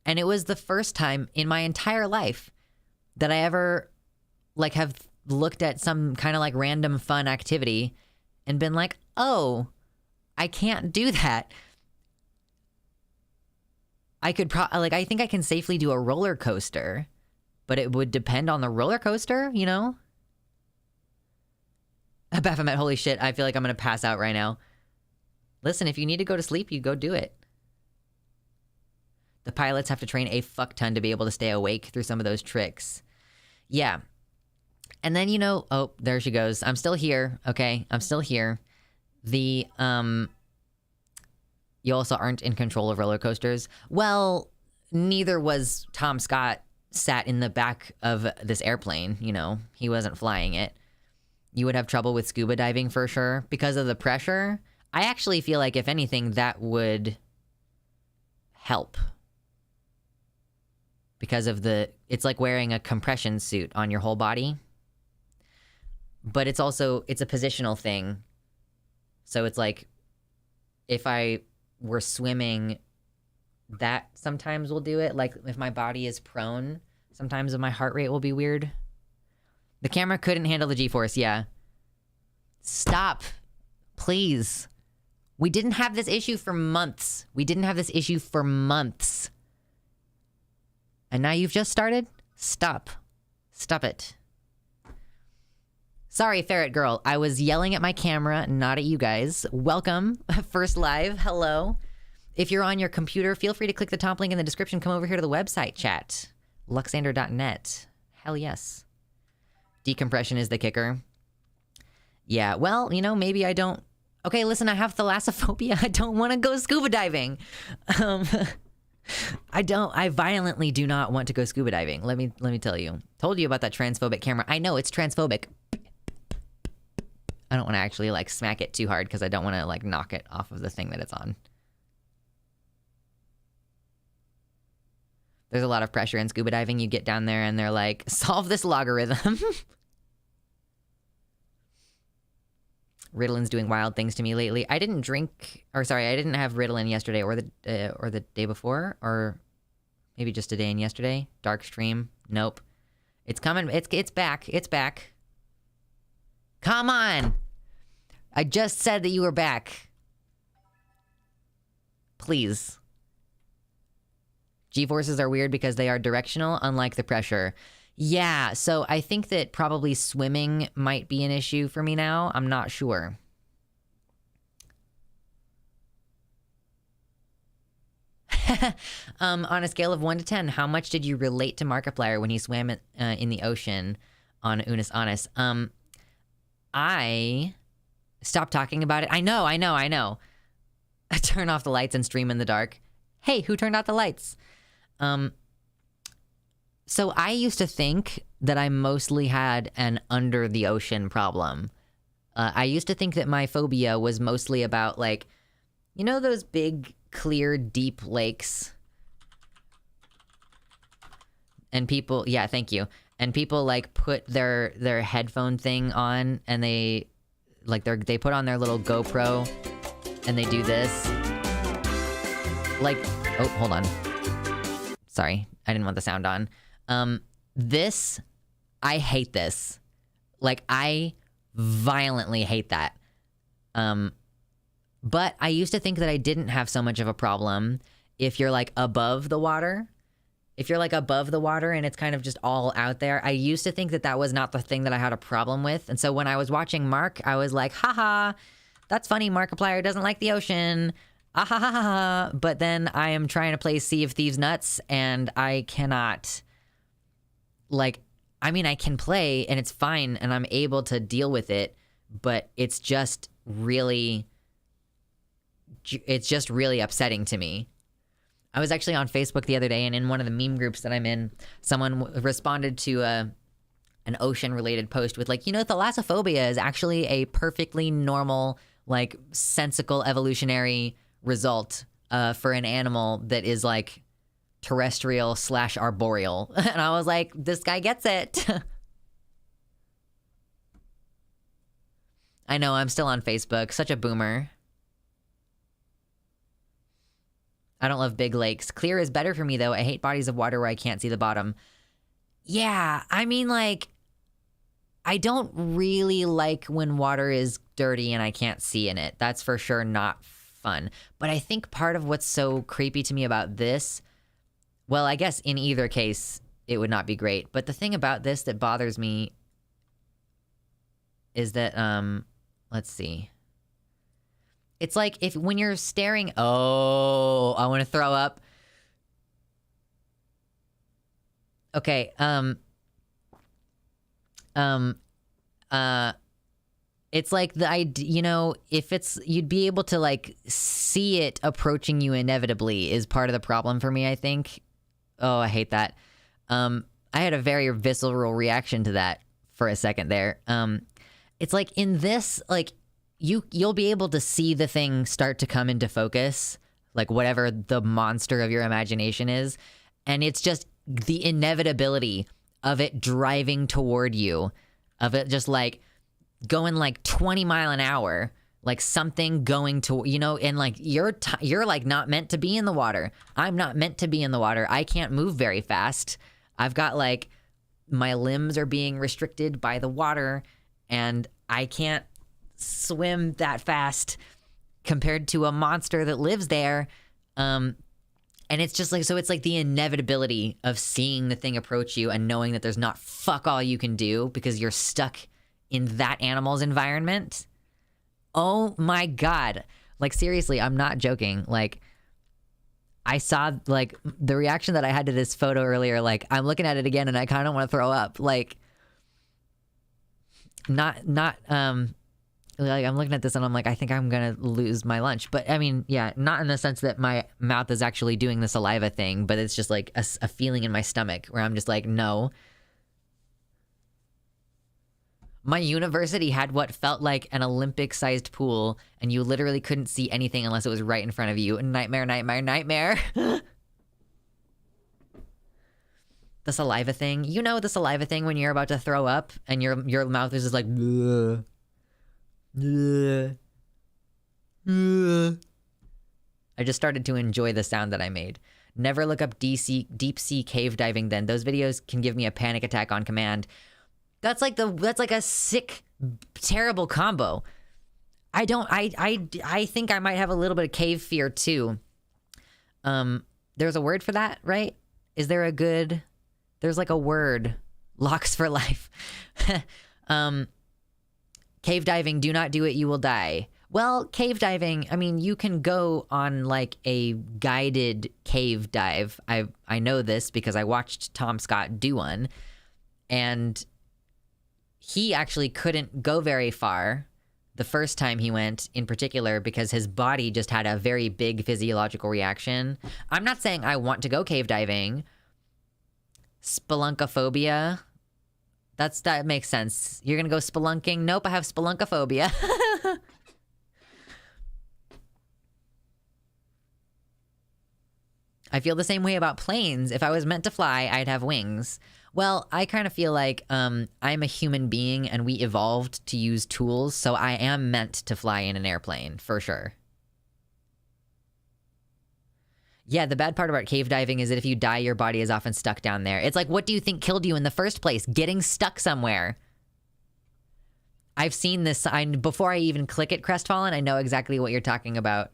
And it was the first time in my entire life that I ever like have looked at some kind of like random fun activity and been like, oh, I can't do that. I could I think I can safely do a roller coaster, but it would depend on the roller coaster, you know? Baphomet, holy shit, I feel like I'm gonna pass out right now. Listen, if you need to go to sleep, you go do it. The pilots have to train a fuck ton to be able to stay awake through some of those tricks. Yeah. And then, oh, there she goes. I'm still here, okay? I'm still here. You also aren't in control of roller coasters. Well, neither was Tom Scott sat in the back of this airplane, He wasn't flying it. You would have trouble with scuba diving for sure because of the pressure. I actually feel like, if anything, that would help. Because of it's like wearing a compression suit on your whole body. But it's a positional thing. So it's like, if I were swimming, that sometimes will do it. Like if my body is prone, sometimes my heart rate will be weird. The camera couldn't handle the G-force, yeah. Stop, please. We didn't have this issue for months. And now you've just started? Stop. Stop it. Sorry, Ferret Girl. I was yelling at my camera, not at you guys. Welcome. First live. Hello. If you're on your computer, feel free to click the top link in the description. Come over here to the website chat. Luxander.net. Hell yes. Decompression is the kicker. Yeah, well, maybe I don't... Okay, listen, I have thalassophobia. I don't want to go scuba diving. I violently do not want to go scuba diving. Let me tell you. Told you about that transphobic camera. I know, it's transphobic. I don't want to actually like smack it too hard because I don't want to like knock it off of the thing that it's on. There's a lot of pressure in scuba diving. You get down there and they're like, solve this logarithm. Ritalin's doing wild things to me lately. I didn't have Ritalin yesterday or the day before, or maybe just today and yesterday. Dark stream. Nope. It's coming. It's back. It's back. Come on. I just said that you were back. Please. G-forces are weird because they are directional, unlike the pressure. Yeah, so I think that probably swimming might be an issue for me now. I'm not sure. On a scale of 1 to 10, how much did you relate to Markiplier when he swam in the ocean on Unis Honest? I stopped talking about it. I know. Turn off the lights and stream in the dark. Hey, who turned out the lights? So I used to think that I mostly had an under the ocean problem. I used to think that my phobia was mostly about, like, you know those big, clear, deep lakes? And people, yeah, thank you. And people, like, put their headphone thing on, and they put on their little GoPro, and they do this. Like, oh, hold on. Sorry, I didn't want the sound on. I hate this. Like, I violently hate that. But I used to think that I didn't have so much of a problem if you're, like, above the water. If you're, like, above the water and it's kind of just all out there. I used to think that that was not the thing that I had a problem with. And so when I was watching Mark, I was like, haha, that's funny, Markiplier doesn't like the ocean. Ah, ha, ha, ha, ha. But then I am trying to play Sea of Thieves Nuts, and I cannot, like, I mean, I can play, and it's fine, and I'm able to deal with it, but it's just really upsetting to me. I was actually on Facebook the other day, and in one of the meme groups that I'm in, someone responded to an ocean-related post with, like, you know, thalassophobia is actually a perfectly normal, like, sensical evolutionary result for an animal that is, like, terrestrial / arboreal. And I was like, this guy gets it. I know, I'm still on Facebook. Such a boomer. I don't love big lakes. Clear is better for me, though. I hate bodies of water where I can't see the bottom. Yeah, I mean, like, I don't really like when water is dirty and I can't see in it. That's for sure not fun. But I think part of what's so creepy to me about this, well, I guess in either case, it would not be great. But the thing about this that bothers me is that, let's see. It's like when you're staring, oh, I want to throw up. Okay, it's like the idea, you know, if it's, you'd be able to, like, see it approaching you inevitably is part of the problem for me, I think. Oh, I hate that. I had a very visceral reaction to that for a second there. It's like in this, like, you'll be able to see the thing start to come into focus, like whatever the monster of your imagination is, and it's just the inevitability of it driving toward you, of it just, like, going like 20 mile an hour, like something going to, you know, and like you're like not meant to be in the water. I'm not meant to be in the water. I can't move very fast. I've got, like, my limbs are being restricted by the water, and I can't swim that fast compared to a monster that lives there. And it's just like, so it's like the inevitability of seeing the thing approach you and knowing that there's not fuck all you can do because you're stuck in that animal's environment. Oh my God. Like, seriously, I'm not joking. Like, I saw, like, the reaction that I had to this photo earlier, like, I'm looking at it again and I kind of want to throw up. Like, like, I'm looking at this and I'm like, I think I'm gonna lose my lunch. But I mean, yeah, not in the sense that my mouth is actually doing the saliva thing, but it's just like a feeling in my stomach where I'm just like, no. My university had what felt like an Olympic-sized pool, and you literally couldn't see anything unless it was right in front of you. Nightmare, nightmare, nightmare. The saliva thing. You know the saliva thing when you're about to throw up and your mouth is just like, bleh, bleh, bleh. I just started to enjoy the sound that I made. Never look up deep sea cave diving then. Those videos can give me a panic attack on command. That's like a sick, terrible combo. I think I might have a little bit of cave fear too. There's a word for that, right? Is there a good... There's like a word. Locks for life. Cave diving, do not do it, you will die. Well, cave diving, I mean, you can go on like a guided cave dive. I know this because I watched Tom Scott do one. And he actually couldn't go very far the first time he went, in particular, because his body just had a very big physiological reaction. I'm not saying I want to go cave diving. Spelunkophobia. That makes sense. You're gonna go spelunking? Nope, I have spelunkophobia. I feel the same way about planes. If I was meant to fly, I'd have wings. Well, I kind of feel like I'm a human being and we evolved to use tools, so I am meant to fly in an airplane, for sure. Yeah, the bad part about cave diving is that if you die, your body is often stuck down there. It's like, what do you think killed you in the first place? Getting stuck somewhere. I've seen this. Before I even click it, Crestfallen, I know exactly what you're talking about.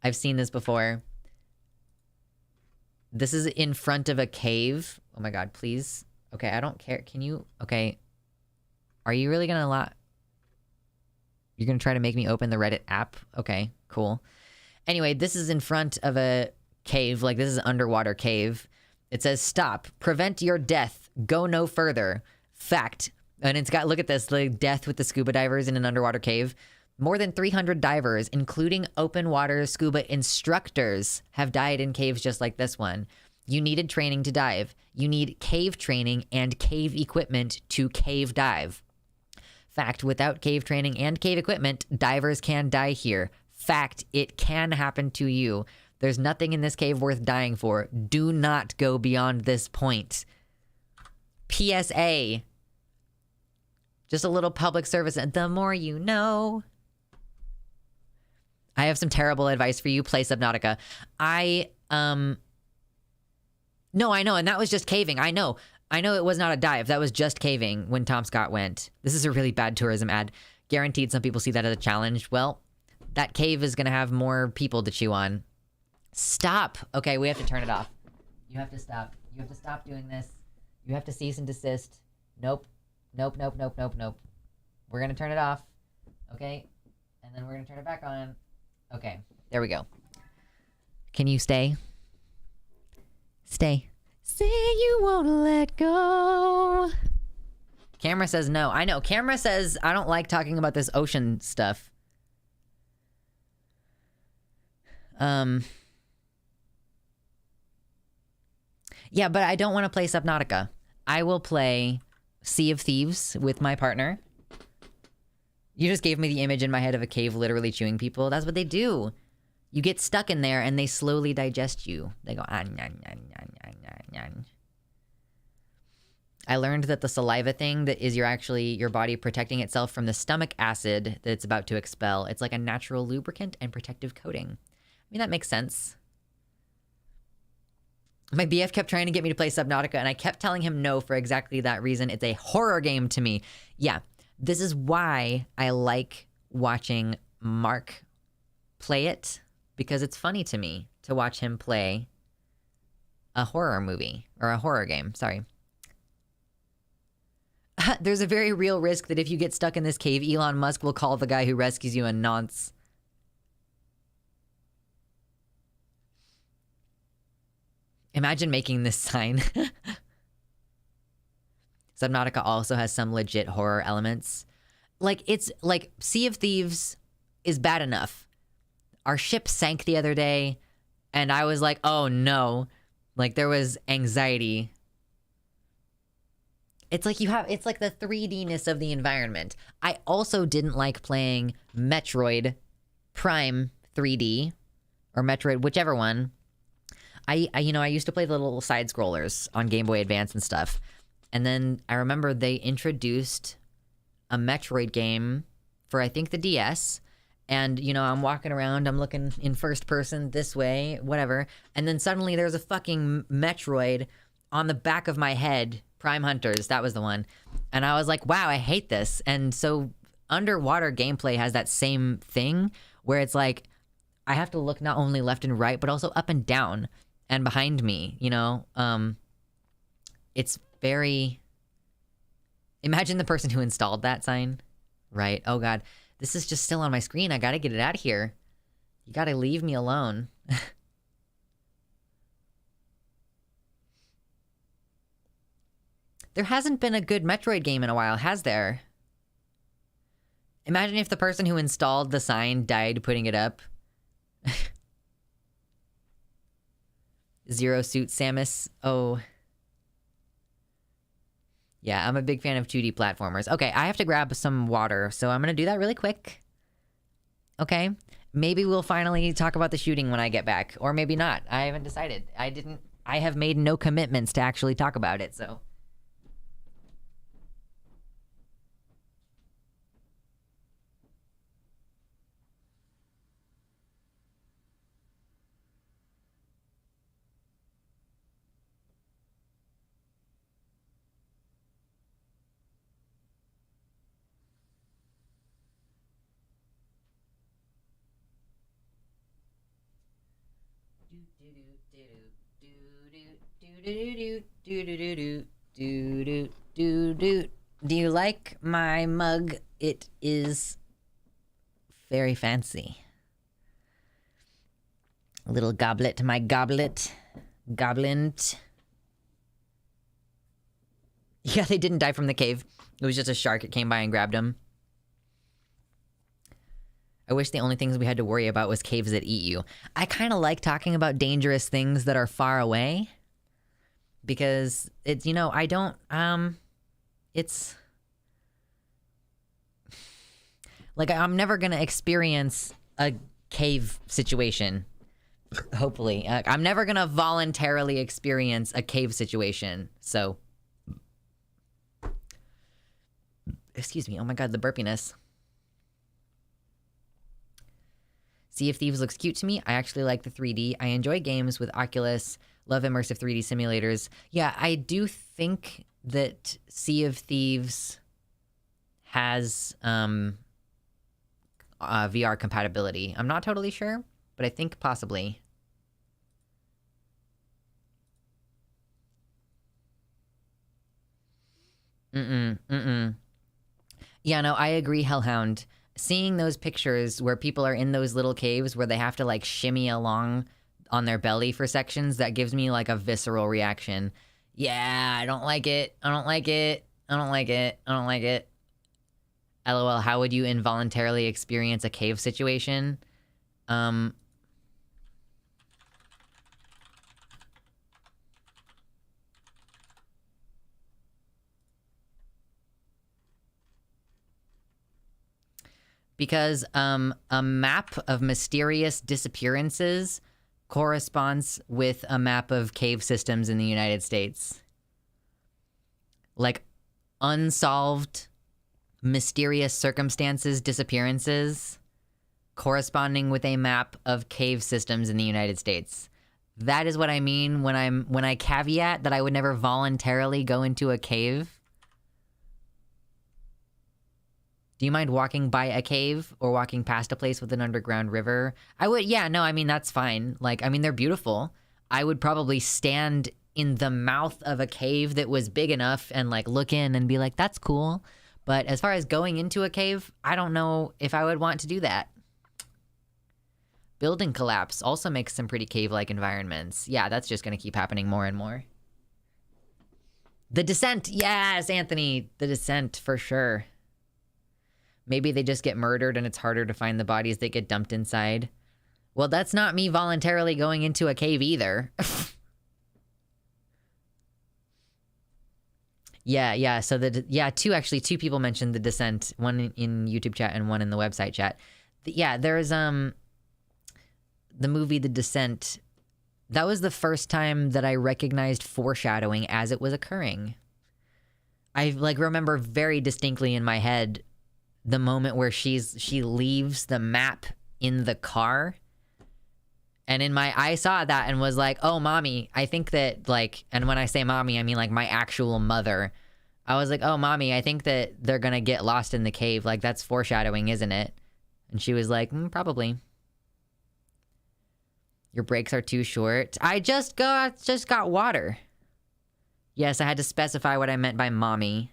I've seen this before. This is in front of a cave. Oh my god, please. Okay, I don't care. Can you... Okay. Are you really gonna allow... You're gonna try to make me open the Reddit app? Okay, cool. Anyway, this is in front of a cave. Like, this is an underwater cave. It says, stop. Prevent your death. Go no further. Fact. And it's got... Look at this. Like, death with the scuba divers in an underwater cave. More than 300 divers, including open water scuba instructors, have died in caves just like this one. You needed training to dive. You need cave training and cave equipment to cave dive. Fact, without cave training and cave equipment, divers can die here. Fact, it can happen to you. There's nothing in this cave worth dying for. Do not go beyond this point. PSA. Just a little public service. The more you know. I have some terrible advice for you. Play Subnautica. No, I know, and that was just caving. I know it was not a dive. That was just caving when Tom Scott went. This is a really bad tourism ad. Guaranteed some people see that as a challenge. Well, that cave is going to have more people to chew on. Stop. Okay, we have to turn it off. You have to stop. You have to stop doing this. You have to cease and desist. Nope. Nope, nope, nope, nope, nope. We're going to turn it off. Okay? And then we're going to turn it back on. Okay, there we go. Can you stay? Stay. Say you won't let go. Camera says no. I know. Camera says I don't like talking about this ocean stuff. Yeah, but I don't want to play Subnautica. I will play Sea of Thieves with my partner. You just gave me the image in my head of a cave literally chewing people. That's what they do. You get stuck in there and they slowly digest you. They go, ah, nyan, nyan, nyan, nyan, nyan, nyan. I learned that the saliva thing that is your body protecting itself from the stomach acid that it's about to expel. It's like a natural lubricant and protective coating. I mean, that makes sense. My BF kept trying to get me to play Subnautica and I kept telling him no for exactly that reason. It's a horror game to me. Yeah, this is why I like watching Mark play it. Because it's funny to me to watch him play a horror movie, or a horror game, sorry. There's a very real risk that if you get stuck in this cave, Elon Musk will call the guy who rescues you a nonce. Imagine making this sign. Subnautica also has some legit horror elements. Like, it's like Sea of Thieves is bad enough. Our ship sank the other day, and I was like, oh no. Like, there was anxiety. It's like it's like the 3D-ness of the environment. I also didn't like playing Metroid Prime 3D, or Metroid, whichever one. I used to play the little side scrollers on Game Boy Advance and stuff. And then I remember they introduced a Metroid game for, I think, the DS. And, I'm walking around, I'm looking in first person this way, whatever. And then suddenly there's a fucking Metroid on the back of my head. Prime Hunters, that was the one. And I was like, wow, I hate this. And so underwater gameplay has that same thing where it's like, I have to look not only left and right, but also up and down and behind me, It's very... Imagine the person who installed that sign. Right. Oh, God. This is just still on my screen. I gotta get it out of here. You gotta leave me alone. There hasn't been a good Metroid game in a while, has there? Imagine if the person who installed the sign died putting it up. Zero Suit Samus. Oh. Yeah, I'm a big fan of 2D platformers. Okay, I have to grab some water, so I'm gonna do that really quick. Okay? Maybe we'll finally talk about the shooting when I get back. Or maybe not. I haven't decided. I have made no commitments to actually talk about it, so... Do you like my mug? It is very fancy. A little goblet to my goblet. Goblin. Yeah, they didn't die from the cave. It was just a shark. It came by and grabbed them. I wish the only things we had to worry about was caves that eat you. I kind of like talking about dangerous things that are far away. Because it's, I don't, it's... Like, I'm never gonna experience a cave situation. Hopefully. I'm never gonna voluntarily experience a cave situation, so... Excuse me, oh my god, the burpiness. Sea of Thieves looks cute to me. I actually like the 3D. I enjoy games with Oculus, love immersive 3D simulators. Yeah, I do think that Sea of Thieves has VR compatibility. I'm not totally sure, but I think possibly. Yeah, no, I agree, Hellhound. Seeing those pictures where people are in those little caves where they have to, like, shimmy along on their belly for sections, that gives me, like, a visceral reaction. Yeah, I don't like it. I don't like it. I don't like it. I don't like it. LOL, how would you involuntarily experience a cave situation? Because a map of mysterious disappearances corresponds with a map of cave systems in the United States. Like, unsolved, mysterious circumstances, disappearances, corresponding with a map of cave systems in the United States. That is what I mean when I caveat that I would never voluntarily go into a cave. Do you mind walking by a cave or walking past a place with an underground river? I would, yeah, no, I mean, that's fine. Like, I mean, they're beautiful. I would probably stand in the mouth of a cave that was big enough and, like, look in and be like, that's cool. But as far as going into a cave, I don't know if I would want to do that. Building collapse also makes some pretty cave-like environments. Yeah, that's just going to keep happening more and more. The Descent. Yes, Anthony. The Descent, for sure. Maybe they just get murdered and it's harder to find the bodies that get dumped inside. Well, that's not me voluntarily going into a cave either. Yeah. So two people mentioned The Descent. One in YouTube chat and one in the website chat. Yeah, there's the movie The Descent That was the first time that I recognized foreshadowing as it was occurring. I like remember very distinctly in my head the moment where she leaves the map in the car. And I saw that and was like, oh, mommy, I think that like, and when I say mommy, I mean like my actual mother. I was like, oh, mommy, I think that they're going to get lost in the cave. Like that's foreshadowing, isn't it? And she was like, probably. Your brakes are too short. I just got water. Yes, I had to specify what I meant by mommy.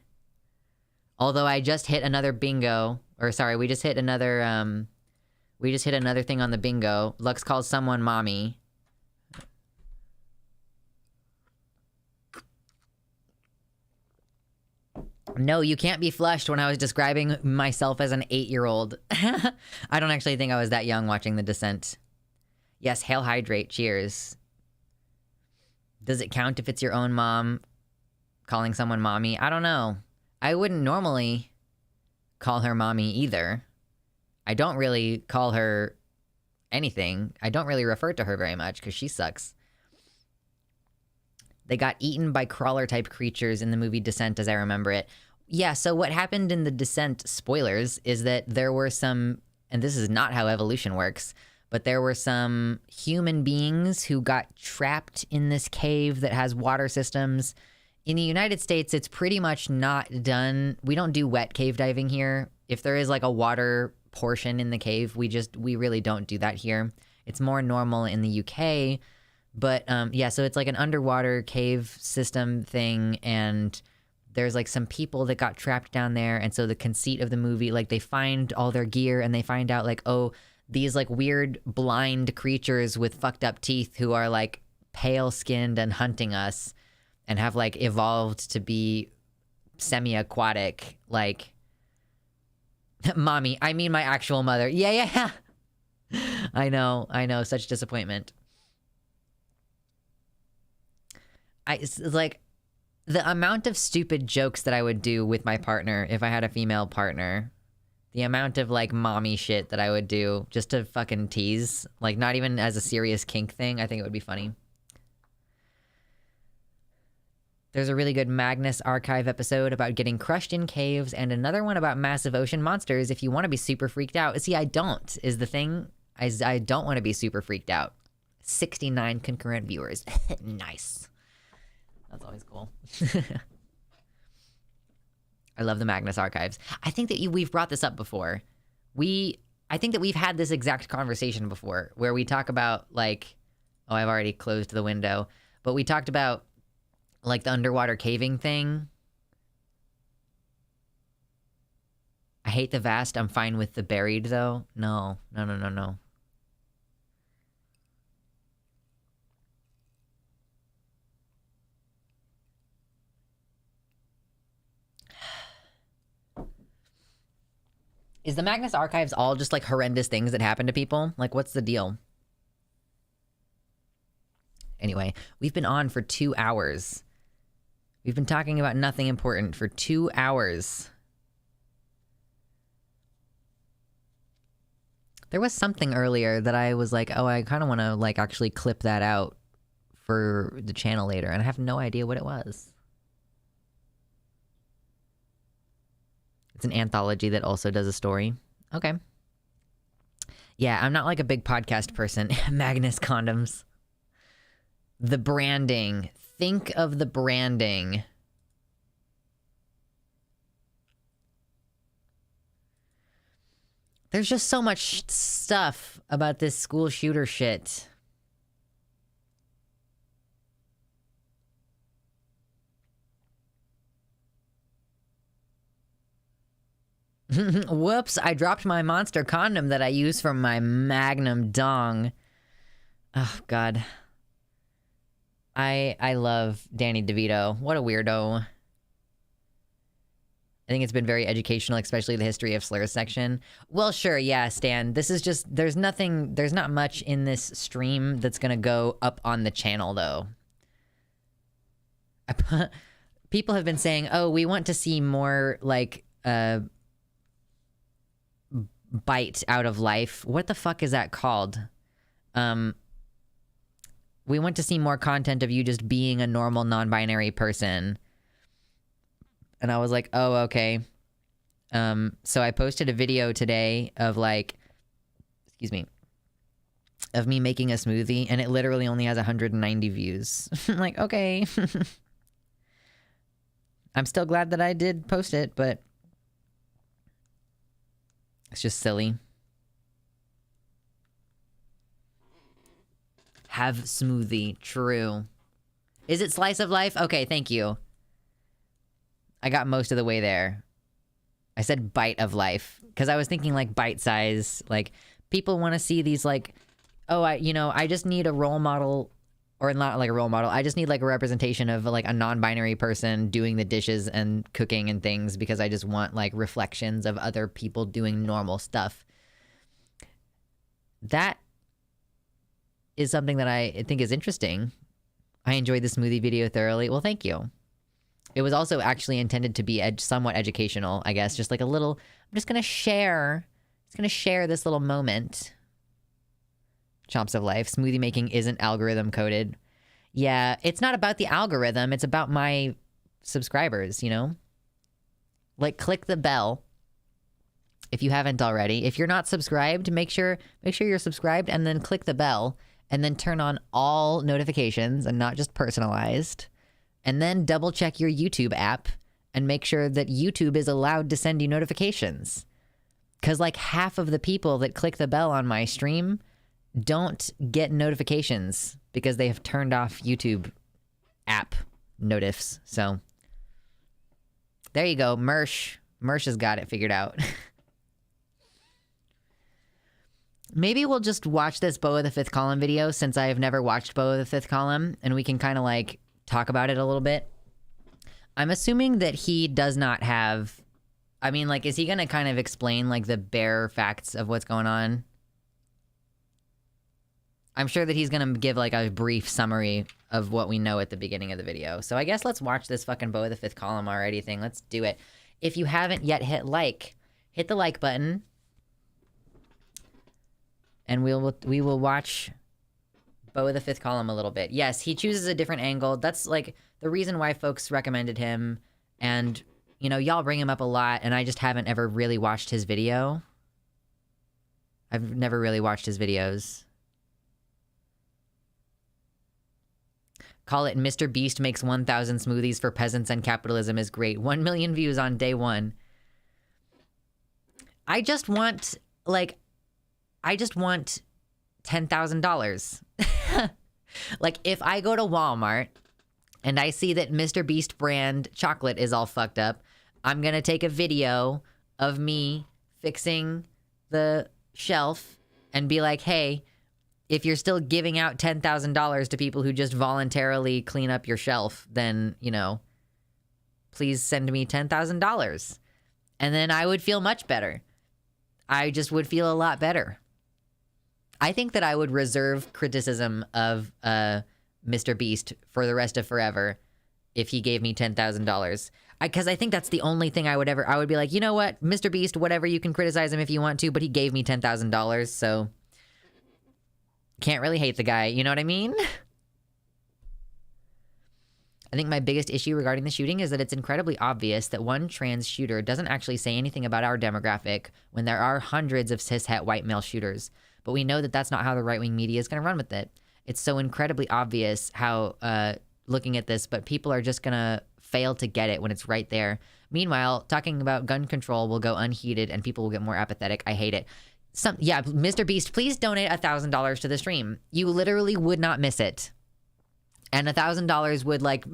Although I just hit another bingo. Or sorry, we just hit another thing on the bingo. Lux calls someone mommy. No, you can't be flushed when I was describing myself as an 8-year-old. I don't actually think I was that young watching The Descent. Yes, hail hydrate, cheers. Does it count if it's your own mom calling someone mommy? I don't know. I wouldn't normally call her mommy either. I don't really call her anything. I don't really refer to her very much because she sucks. They got eaten by crawler-type creatures in the movie Descent as I remember it. Yeah, so what happened in The Descent, spoilers, is that there were some, and this is not how evolution works, but there were some human beings who got trapped in this cave that has water systems. In the United States, it's pretty much not done. We don't do wet cave diving here. If there is like a water portion in the cave, we really don't do that here. It's more normal in the UK. But yeah, so it's like an underwater cave system thing, and there's like some people that got trapped down there. And so the conceit of the movie, like they find all their gear and they find out like, oh, these like weird blind creatures with fucked up teeth who are like pale skinned and hunting us and have like evolved to be semi-aquatic. Like, mommy, I mean my actual mother. Yeah. I know, such disappointment. It's like the amount of stupid jokes that I would do with my partner if I had a female partner. The amount of like mommy shit that I would do just to fucking tease, like not even as a serious kink thing. I think it would be funny. There's a really good Magnus Archive episode about getting crushed in caves and another one about massive ocean monsters if you want to be super freaked out. See, I don't, is the thing. I don't want to be super freaked out. 69 concurrent viewers. Nice. That's always cool. I love the Magnus Archives. I think that we've brought this up before. I think that we've had this exact conversation before where we talk about like, oh, I've already closed the window, but we talked about like the underwater caving thing. I hate the vast. I'm fine with the buried though. No. Is the Magnus Archives all just like horrendous things that happen to people? Like, what's the deal? Anyway, we've been on for 2 hours. We've been talking about nothing important for 2 hours. There was something earlier that I was like, oh, I kind of want to like actually clip that out for the channel later, and I have no idea what it was. It's an anthology that also does a story. Okay. Yeah, I'm not like a big podcast person. Magnus condoms. The branding. Think of the branding. There's just so much stuff about this school shooter shit. Whoops, I dropped my monster condom that I use for my magnum dong. Oh, God. I love Danny DeVito. What a weirdo. I think it's been very educational, especially the history of slurs section. Well, sure, yeah, Stan. This is just, there's not much in this stream that's gonna go up on the channel, though. People have been saying, oh, we want to see more, like, bite out of life. What the fuck is that called? What We want to see more content of you just being a normal non-binary person. And I was like, oh, okay. So I posted a video today of like, excuse me, of me making a smoothie, and it literally only has 190 views. I'm like, okay. I'm still glad that I did post it, but it's just silly. Have smoothie. True. Is it slice of life? Okay, thank you. I got most of the way there. I said bite of life because I was thinking like bite size. Like people want to see these like, oh, I just need a role model, or not like a role model. I just need like a representation of like a non-binary person doing the dishes and cooking and things because I just want like reflections of other people doing normal stuff. That is something that I think is interesting. I enjoyed the smoothie video thoroughly. Well, thank you. It was also actually intended to be somewhat educational, I guess. Just like a little, I'm just going to share this little moment. Chomps of life. Smoothie making isn't algorithm coded. Yeah, it's not about the algorithm. It's about my subscribers, you know? Like, click the bell if you haven't already. If you're not subscribed, make sure you're subscribed, and then click the bell, and then turn on all notifications and not just personalized. And then double check your YouTube app and make sure that YouTube is allowed to send you notifications. Because like half of the people that click the bell on my stream don't get notifications because they have turned off YouTube app notifs. So there you go. Mersh has got it figured out. Maybe we'll just watch this Beau of the Fifth Column video since I have never watched Beau of the Fifth Column, and we can kind of like talk about it a little bit. I'm assuming that he does not have, I mean, like, is he gonna kind of explain like the bare facts of what's going on? I'm sure that he's gonna give like a brief summary of what we know at the beginning of the video. So I guess let's watch this fucking Beau of the Fifth Column already thing. Let's do it. If you haven't yet hit the like button, and we will watch Beau of the Fifth Column a little bit. Yes, he chooses a different angle. That's like the reason why folks recommended him. And, you know, y'all bring him up a lot, and I just haven't ever really watched his video. I've never really watched his videos. Call it Mr. Beast makes 1,000 smoothies for peasants and capitalism is great. 1 million views on day one. I just want $10,000. Like, if I go to Walmart and I see that Mr. Beast brand chocolate is all fucked up, I'm gonna take a video of me fixing the shelf and be like, hey, if you're still giving out $10,000 to people who just voluntarily clean up your shelf, then, you know, please send me $10,000. And then I would feel much better. I just would feel a lot better. I think that I would reserve criticism of Mr. Beast for the rest of forever if he gave me $10,000. Because I think that's the only thing I would be like, you know what, Mr. Beast, whatever, you can criticize him if you want to, but he gave me $10,000, so can't really hate the guy, you know what I mean? I think my biggest issue regarding the shooting is that it's incredibly obvious that one trans shooter doesn't actually say anything about our demographic when there are hundreds of cishet white male shooters. But we know that that's not how the right-wing media is going to run with it. It's so incredibly obvious how, looking at this, but people are just going to fail to get it when it's right there. Meanwhile, talking about gun control will go unheeded and people will get more apathetic. I hate it. Yeah, Mr. Beast, please donate $1,000 to the stream. You literally would not miss it. And $1,000 would like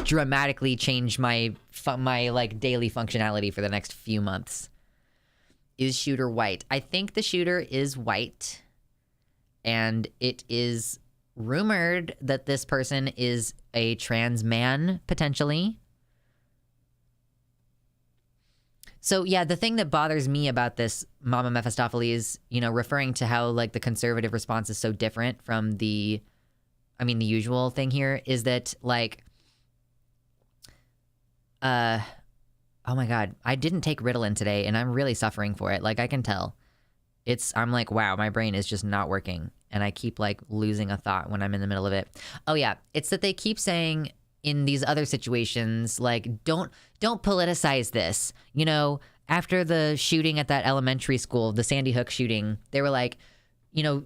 dramatically change my like daily functionality for the next few months. Is shooter white? I think the shooter is white, and it is rumored that this person is a trans man, potentially. So yeah, the thing that bothers me about this Mama Mephistopheles, you know, referring to how like the conservative response is so different from the usual thing here, is that like, oh my God, I didn't take Ritalin today and I'm really suffering for it. Like I can tell. I'm like, wow, my brain is just not working. and I keep like losing a thought when I'm in the middle of it. Oh yeah, it's that they keep saying in these other situations, like, don't politicize this. You know, after the shooting at that elementary school, the Sandy Hook shooting, they were like, you know,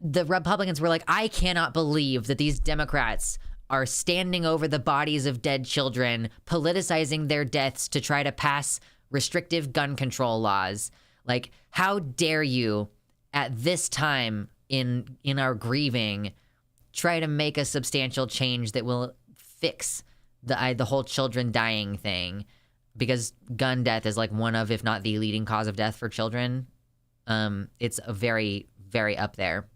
the Republicans were like, I cannot believe that these Democrats are standing over the bodies of dead children, politicizing their deaths to try to pass restrictive gun control laws. Like, how dare you at this time in our grieving try to make a substantial change that will fix the whole children dying thing, because gun death is like one of, if not the leading cause of death for children. It's a very, very up there,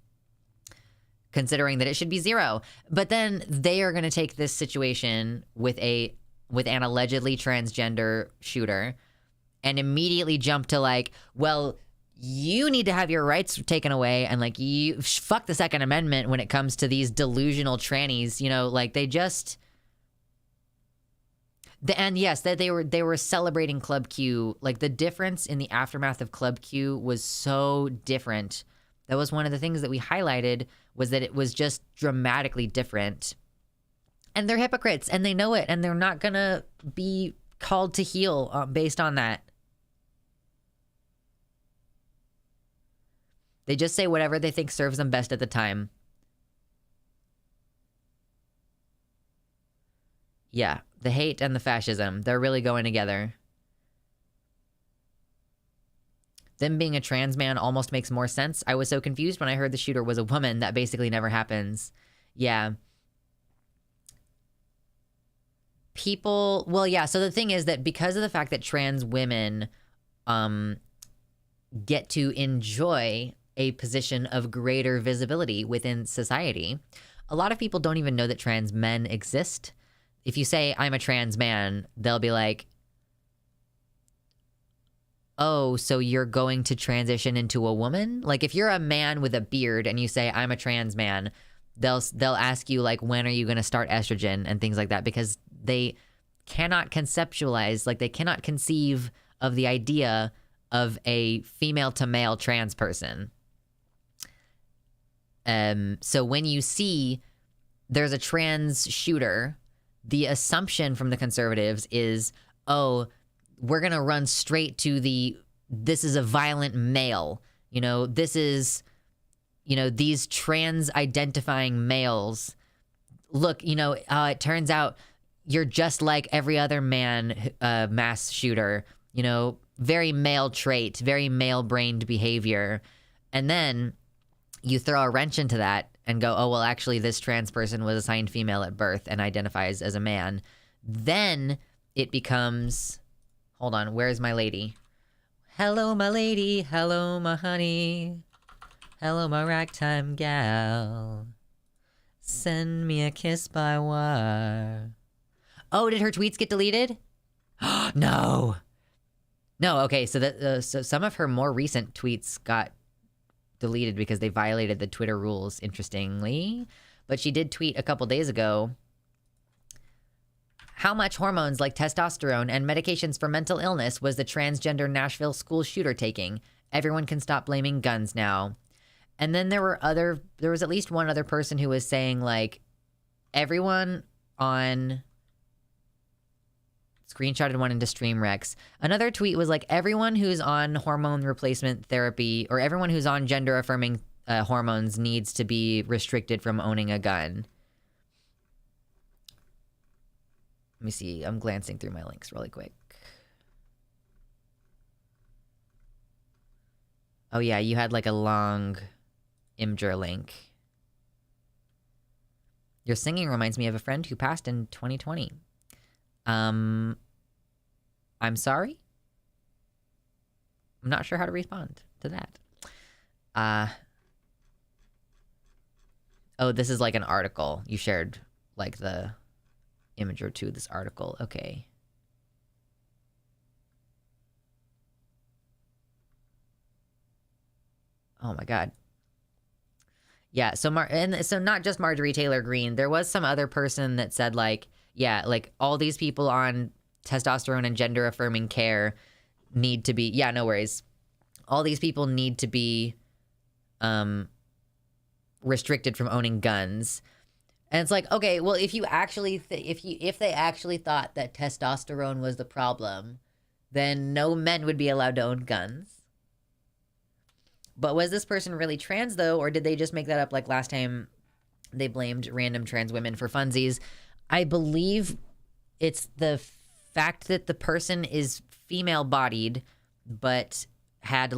considering that it should be 0. But then they are going to take this situation with an allegedly transgender shooter and immediately jump to like, well, you need to have your rights taken away, and like, you fuck the Second Amendment when it comes to these delusional trannies. You know, like they just. And yes, that they were celebrating Club Q. Like the difference in the aftermath of Club Q was so different. That was one of the things that we highlighted, was that it was just dramatically different. And they're hypocrites, and they know it, and they're not gonna be called to heel based on that. They just say whatever they think serves them best at the time. Yeah, the hate and the fascism, they're really going together. Them being a trans man almost makes more sense. I was so confused when I heard the shooter was a woman. That basically never happens. Yeah. People, well, yeah, so the thing is that because of the fact that trans women get to enjoy a position of greater visibility within society, a lot of people don't even know that trans men exist. If you say, I'm a trans man, they'll be like, oh, so you're going to transition into a woman? Like, if you're a man with a beard and you say, I'm a trans man, they'll ask you, like, when are you going to start estrogen and things like that, because they cannot conceptualize, like, they cannot conceive of the idea of a female to male trans person. So when you see there's a trans shooter, the assumption from the conservatives is, oh, we're going to run straight to this is a violent male. You know, this is, you know, these trans identifying males. Look, you know, it turns out you're just like every other man, mass shooter, you know, very male trait, very male brained behavior. And then you throw a wrench into that and go, oh, well, actually, this trans person was assigned female at birth and identifies as a man. Then it becomes, hold on, where's my lady? Hello, my lady. Hello, my honey. Hello, my ragtime gal. Send me a kiss by wire. Oh, did her tweets get deleted? No. No, okay, so so some of her more recent tweets got deleted because they violated the Twitter rules, interestingly. But she did tweet a couple days ago, how much hormones like testosterone and medications for mental illness was the transgender Nashville school shooter taking? Everyone can stop blaming guns now. And then there was at least one other person who was saying, like, everyone on... Screenshotted one into Streamrex. Another tweet was like, everyone who's on hormone replacement therapy or everyone who's on gender affirming hormones needs to be restricted from owning a gun. Let me see. I'm glancing through my links really quick. Oh yeah, you had like a long Imgur link. Your singing reminds me of a friend who passed in 2020. I'm sorry? I'm not sure how to respond to that. Oh, this is like an article. You shared like the image or two of this article. Okay. Oh my God. Yeah, so so not just Marjorie Taylor Greene. There was some other person that said like, yeah, like all these people on testosterone and gender affirming care need to be, yeah, no worries. All these people need to be restricted from owning guns. And it's like, okay, well, if you actually if they actually thought that testosterone was the problem, then no men would be allowed to own guns. But was this person really trans though, or did they just make that up like last time they blamed random trans women for funsies? I believe it's the fact that the person is female bodied but had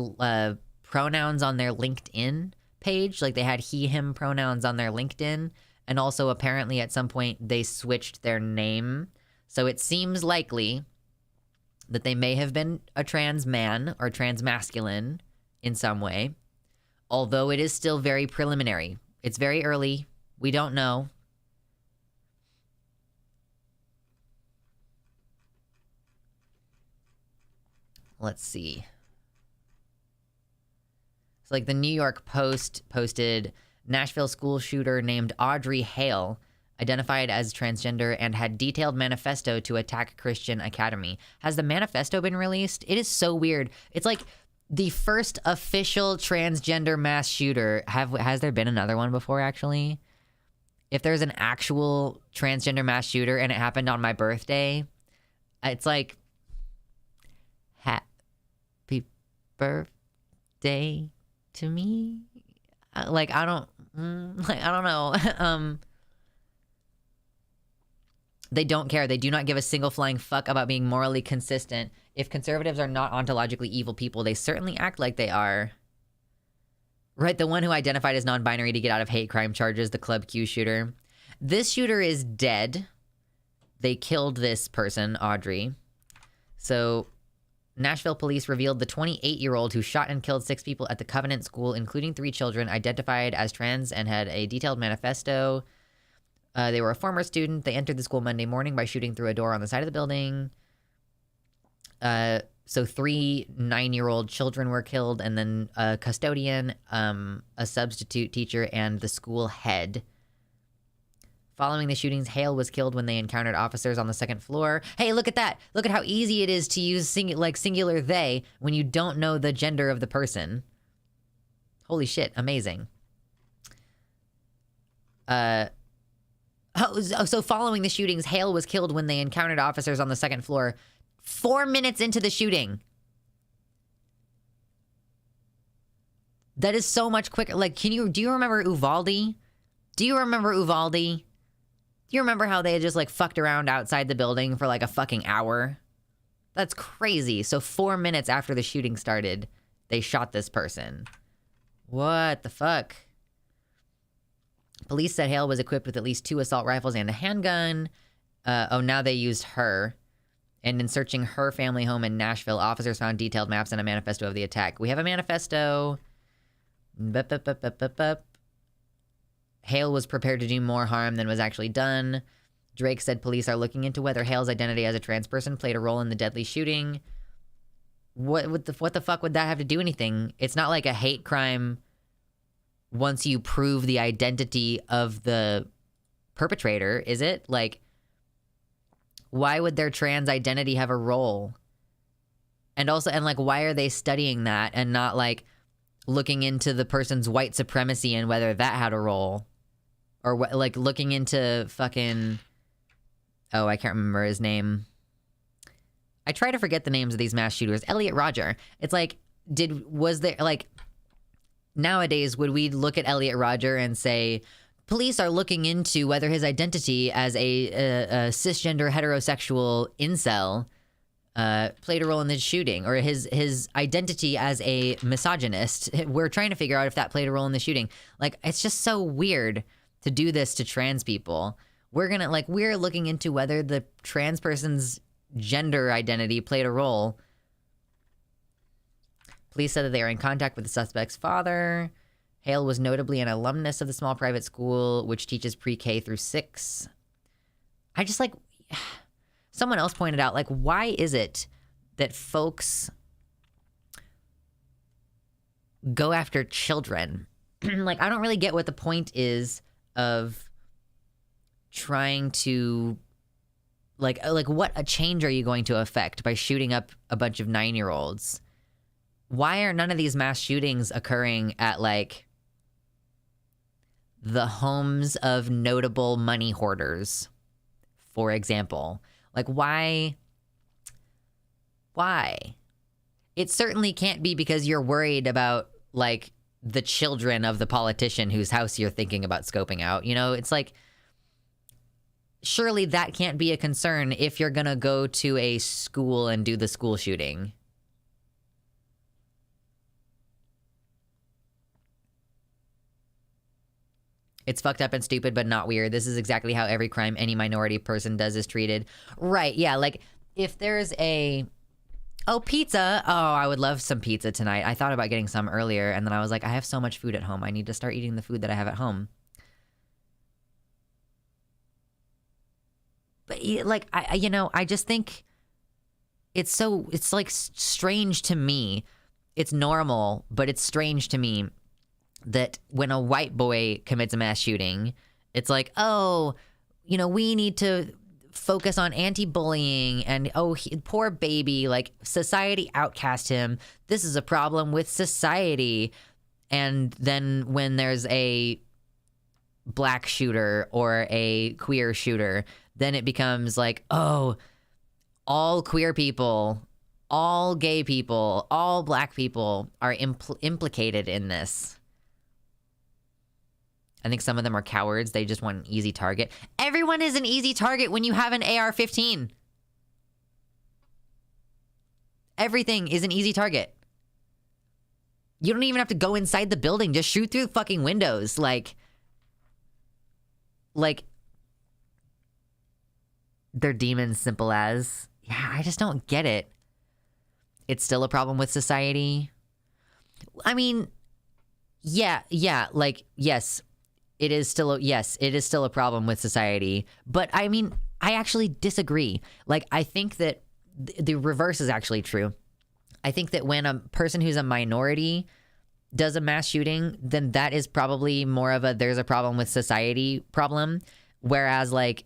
pronouns on their LinkedIn page, like they had he him pronouns on their LinkedIn. And also, apparently, at some point, they switched their name. So it seems likely that they may have been a trans man or trans masculine in some way. Although it is still very preliminary. It's very early. We don't know. Let's see. So, like, the New York Post posted... Nashville school shooter named Audrey Hale, identified as transgender and had detailed manifesto to attack Christian Academy. Has the manifesto been released? It is so weird. It's like the first official transgender mass shooter. Has there been another one before, actually? If there's an actual transgender mass shooter and it happened on my birthday, it's like, happy birthday to me? Like, I don't know. They don't care. They do not give a single flying fuck about being morally consistent. If conservatives are not ontologically evil people, they certainly act like they are. Right, the one who identified as non-binary to get out of hate crime charges, the Club Q shooter. This shooter is dead. They killed this person, Audrey. So... Nashville police revealed the 28-year-old who shot and killed 6 people at the Covenant School, including 3 children, identified as trans and had a detailed manifesto. They were a former student. They entered the school Monday morning by shooting through a door on the side of the building. So 3 9-year-old children were killed, and then a custodian, a substitute teacher, and the school head. Following the shootings, Hale was killed when they encountered officers on the 2nd floor. Hey, look at that. Look at how easy it is to use singular they when you don't know the gender of the person. Holy shit, amazing. So following the shootings, Hale was killed when they encountered officers on the 2nd floor 4 minutes into the shooting. That is so much quicker. Like, do you remember Uvalde? Do you remember Uvalde? Do you remember how they had just, like, fucked around outside the building for, like, a fucking hour? That's crazy. So 4 minutes after the shooting started, they shot this person. What the fuck? Police said Hale was equipped with at least 2 assault rifles and a handgun. Now they used her. And in searching her family home in Nashville, officers found detailed maps and a manifesto of the attack. We have a manifesto. Hale was prepared to do more harm than was actually done. Drake said police are looking into whether Hale's identity as a trans person played a role in the deadly shooting. What the fuck would that have to do anything? It's not like a hate crime once you prove the identity of the perpetrator, is it? Like, why would their trans identity have a role? And like, why are they studying that and not, like, looking into the person's white supremacy and whether that had a role? Or, like, looking into fucking... Oh, I can't remember his name. I try to forget the names of these mass shooters. Elliot Rodger. It's like, was there, like... Nowadays, would we look at Elliot Rodger and say, police are looking into whether his identity as a cisgender heterosexual incel played a role in this shooting, or his identity as a misogynist? We're trying to figure out if that played a role in the shooting. Like, it's just so weird to do this to trans people. We're looking into whether the trans person's gender identity played a role. Police said that they are in contact with the suspect's father. Hale was notably an alumnus of the small private school, which teaches pre-K through 6. I just, like... Someone else pointed out, like, why is it that folks go after children? Like, I don't really get what the point is of trying to... Like, what a change are you going to affect by shooting up a bunch of 9-year-olds? Why are none of these mass shootings occurring at, like... the homes of notable money hoarders, for example. Like, why? It certainly can't be because you're worried about, like, the children of the politician whose house you're thinking about scoping out. You know, it's like, surely that can't be a concern if you're gonna go to a school and do the school shooting. It's fucked up and stupid, but not weird. This is exactly how every crime any minority person does is treated. Right, yeah, like, if there's a... Oh, pizza. Oh, I would love some pizza tonight. I thought about getting some earlier, and then I was like, I have so much food at home. I need to start eating the food that I have at home. But, like, I just think it's like, strange to me. It's normal, but it's strange to me that when a white boy commits a mass shooting, it's like, oh, we need to focus on anti-bullying and, oh, poor baby, like, society outcast him. This is a problem with society. And then when there's a black shooter or a queer shooter, then it becomes like, oh, all queer people, all gay people, all black people are implicated in this. I think some of them are cowards. They just want an easy target. Everyone is an easy target when you have an AR-15. Everything is an easy target. You don't even have to go inside the building. Just shoot through the fucking windows. Like, they're demons, simple as. Yeah, I just don't get it. It's still a problem with society. I mean, yeah, like, yes. It is still a problem with society. But I mean, I actually disagree. Like, I think that the reverse is actually true. I think that when a person who's a minority does a mass shooting, then that is probably more of a there's a problem with society problem. Whereas, like,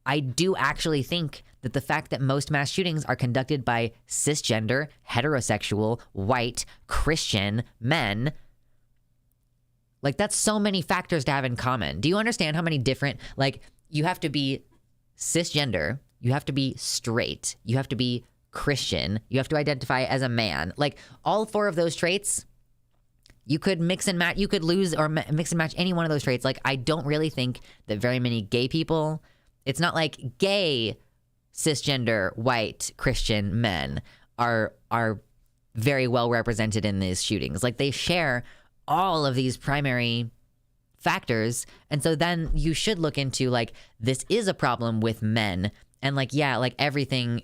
I do actually think that the fact that most mass shootings are conducted by cisgender, heterosexual, white, Christian men, like, that's so many factors to have in common. Do you understand how many different, like, you have to be cisgender, you have to be straight, you have to be Christian, you have to identify as a man. Like, all 4 of those traits, you could mix and match, you could lose or mix and match any one of those traits. Like, I don't really think that very many gay people, it's not like gay, cisgender, white, Christian men are very well represented in these shootings. Like, they share all of these primary factors. And so then you should look into, like, this is a problem with men. And, like, yeah, like, everything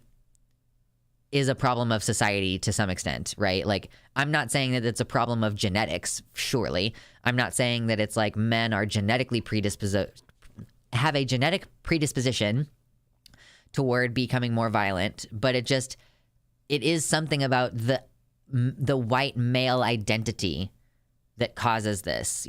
is a problem of society to some extent, right? Like, I'm not saying that it's a problem of genetics, surely. I'm not saying that it's like men are genetically have a genetic predisposition toward becoming more violent, but it is something about the white male identity that causes this,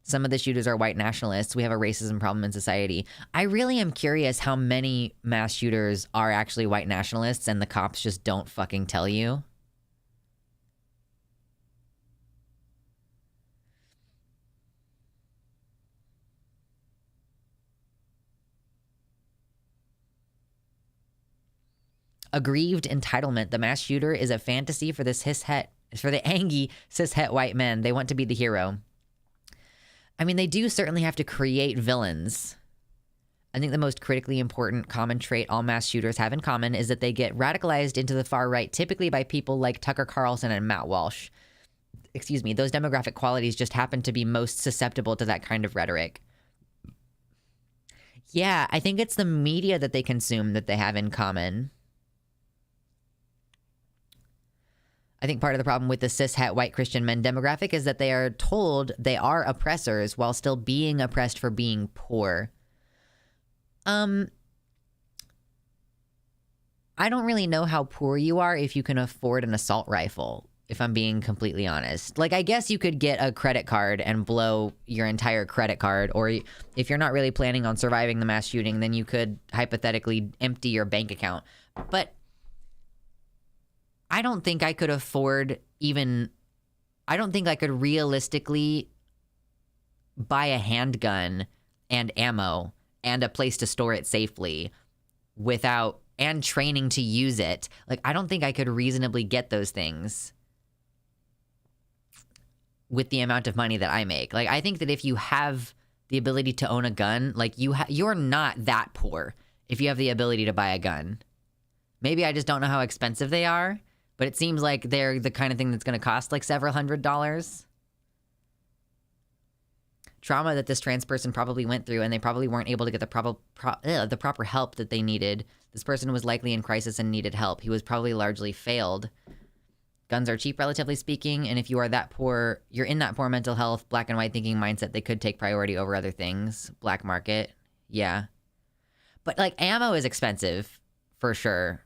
Some of the shooters are white nationalists. We have a racism problem in society. I really am curious how many mass shooters are actually white nationalists and the cops just don't fucking tell you. Aggrieved entitlement. The mass shooter is a fantasy for the angy cishet white men. They want to be the hero. I mean, they do certainly have to create villains. I think the most critically important common trait all mass shooters have in common is that they get radicalized into the far right, typically by people like Tucker Carlson and Matt Walsh. Excuse me, those demographic qualities just happen to be most susceptible to that kind of rhetoric. Yeah, I think it's the media that they consume that they have in common. I think part of the problem with the cishet white Christian men demographic is that they are told they are oppressors while still being oppressed for being poor. I don't really know how poor you are if you can afford an assault rifle, if I'm being completely honest. Like, I guess you could get a credit card and blow your entire credit card, or if you're not really planning on surviving the mass shooting, then you could hypothetically empty your bank account. But I don't think I could afford I don't think I could realistically buy a handgun and ammo and a place to store it safely without, and training to use it. Like, I don't think I could reasonably get those things with the amount of money that I make. Like, I think that if you have the ability to own a gun, like, you're not that poor if you have the ability to buy a gun. Maybe I just don't know how expensive they are, but it seems like they're the kind of thing that's going to cost like several $100s. Trauma that this trans person probably went through, and they probably weren't able to get the proper help that they needed. This person was likely in crisis and needed help. He was probably largely failed. Guns are cheap, relatively speaking, and if you are that poor, you're in that poor mental health, black and white thinking mindset, they could take priority over other things. Black market, yeah. But, like, ammo is expensive, for sure.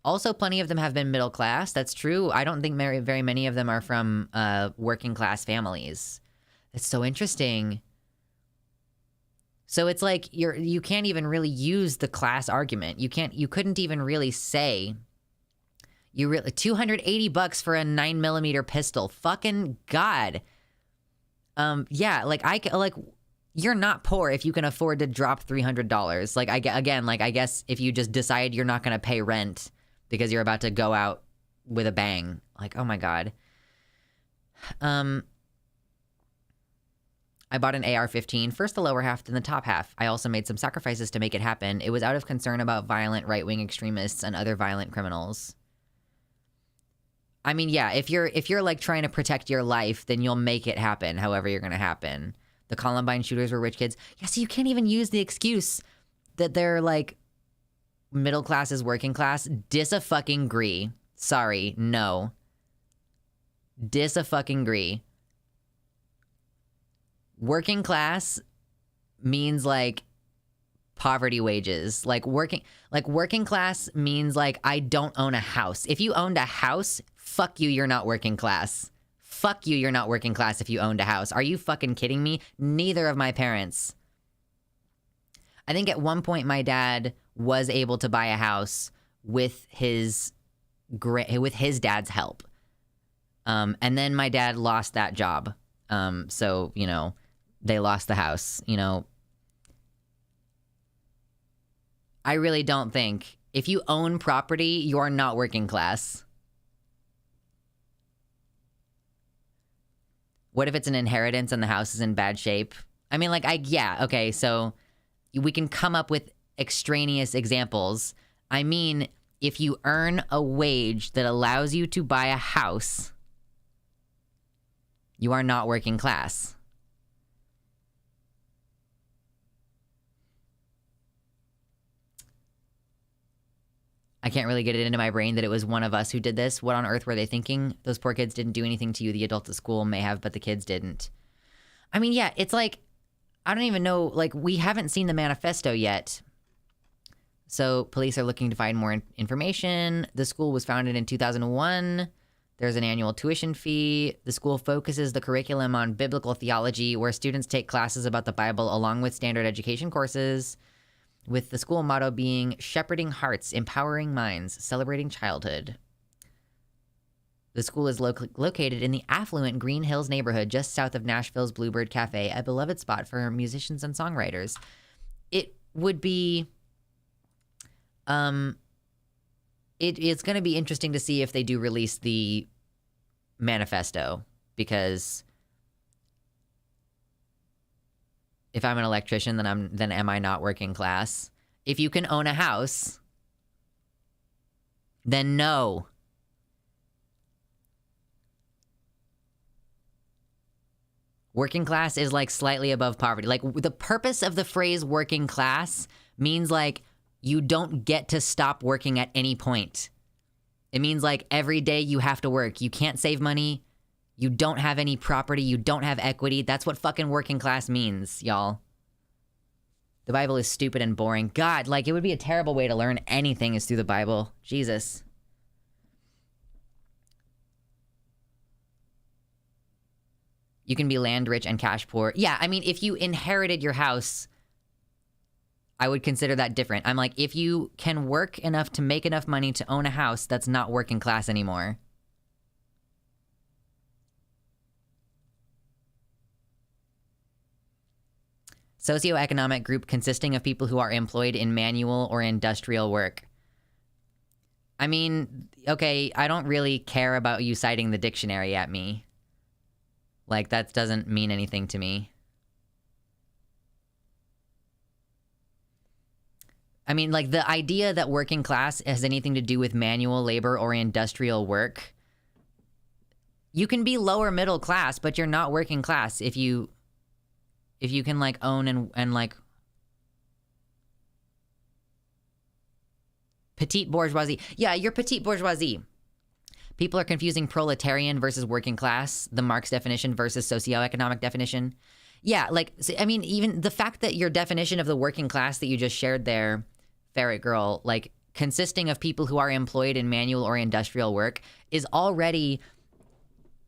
Also, plenty of them have been middle class. That's true. I don't think very many of them are from working class families. It's so interesting. So it's like you can't even really use the class argument. You couldn't even really say $280 for a 9mm pistol. Fucking God. Yeah, like you're not poor if you can afford to drop $300. Like, I guess if you just decide you're not going to pay rent because you're about to go out with a bang. Like, oh my God. I bought an AR-15, first the lower half, then the top half. I also made some sacrifices to make it happen. It was out of concern about violent right-wing extremists and other violent criminals. I mean, yeah, if you're like trying to protect your life, then you'll make it happen however you're going to happen. The Columbine shooters were rich kids. Yeah, so you can't even use the excuse that they're like middle class is working class. Dis-a-fucking-gree. Sorry, no. Dis-a-fucking-gree. Working class means like poverty wages. Like working class means like I don't own a house. If you owned a house, fuck you, you're not working class. Fuck you, you're not working class if you owned a house. Are you fucking kidding me? Neither of my parents. I think at one point my dad was able to buy a house with his dad's help. And then my dad lost that job. So, you know, they lost the house, you know. I really don't think if you own property, you're not working class. What if it's an inheritance and the house is in bad shape? I mean, like, yeah, okay, so we can come up with extraneous examples. I mean, if you earn a wage that allows you to buy a house, you are not working class. I can't really get it into my brain that it was one of us who did this. What on earth were they thinking? Those poor kids didn't do anything to you. The adults at school may have, but the kids didn't. I mean, yeah, it's like, I don't even know, like, we haven't seen the manifesto yet. So police are looking to find more information. The school was founded in 2001. There's an annual tuition fee. The school focuses the curriculum on biblical theology, where students take classes about the Bible along with standard education courses, with the school motto being shepherding hearts, empowering minds, celebrating childhood. The school is located in the affluent Green Hills neighborhood just south of Nashville's Bluebird Cafe, a beloved spot for musicians and songwriters. It would be... It's going to be interesting to see if they do release the manifesto, because if I'm an electrician, then am I not working class? If you can own a house, then no. Working class is like slightly above poverty. Like, the purpose of the phrase working class means like you don't get to stop working at any point. It means like every day you have to work. You can't save money. You don't have any property. You don't have equity. That's what fucking working class means, y'all. The Bible is stupid and boring. God, like, it would be a terrible way to learn anything is through the Bible. Jesus. You can be land rich and cash poor. Yeah, I mean, if you inherited your house, I would consider that different. I'm like, if you can work enough to make enough money to own a house, that's not working class anymore. Socioeconomic group consisting of people who are employed in manual or industrial work. I mean, okay, I don't really care about you citing the dictionary at me. Like, that doesn't mean anything to me. I mean, like, the idea that working class has anything to do with manual labor or industrial work. You can be lower middle class, but you're not working class if you can, like, own and like... Petite bourgeoisie. Yeah, you're petite bourgeoisie. People are confusing proletarian versus working class, the Marx definition versus socioeconomic definition. Yeah, like, I mean, even the fact that your definition of the working class that you just shared there, Ferret Girl, like, consisting of people who are employed in manual or industrial work is already...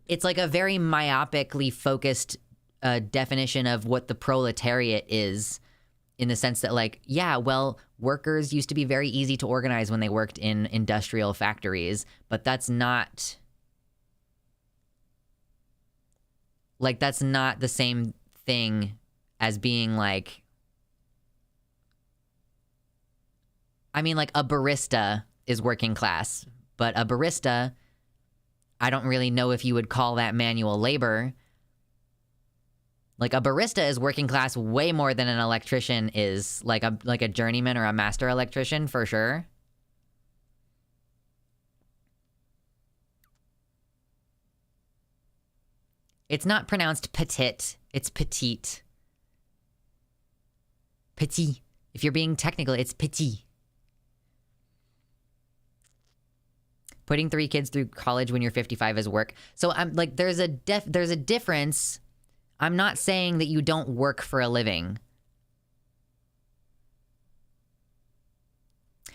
It's like a very myopically focused definition of what the proletariat is, in the sense that, like, yeah, well, workers used to be very easy to organize when they worked in industrial factories, but that's not... Like, that's not the same thing as being, like... I mean, like, a barista is working class, but a barista, I don't really know if you would call that manual labor. Like, a barista is working class way more than an electrician is, like a journeyman or a master electrician, for sure. It's not pronounced petite, it's petite. Petit. If you're being technical, it's petit. Putting 3 kids through college when you're 55 is work. So I'm like, there's a difference. I'm not saying that you don't work for a living.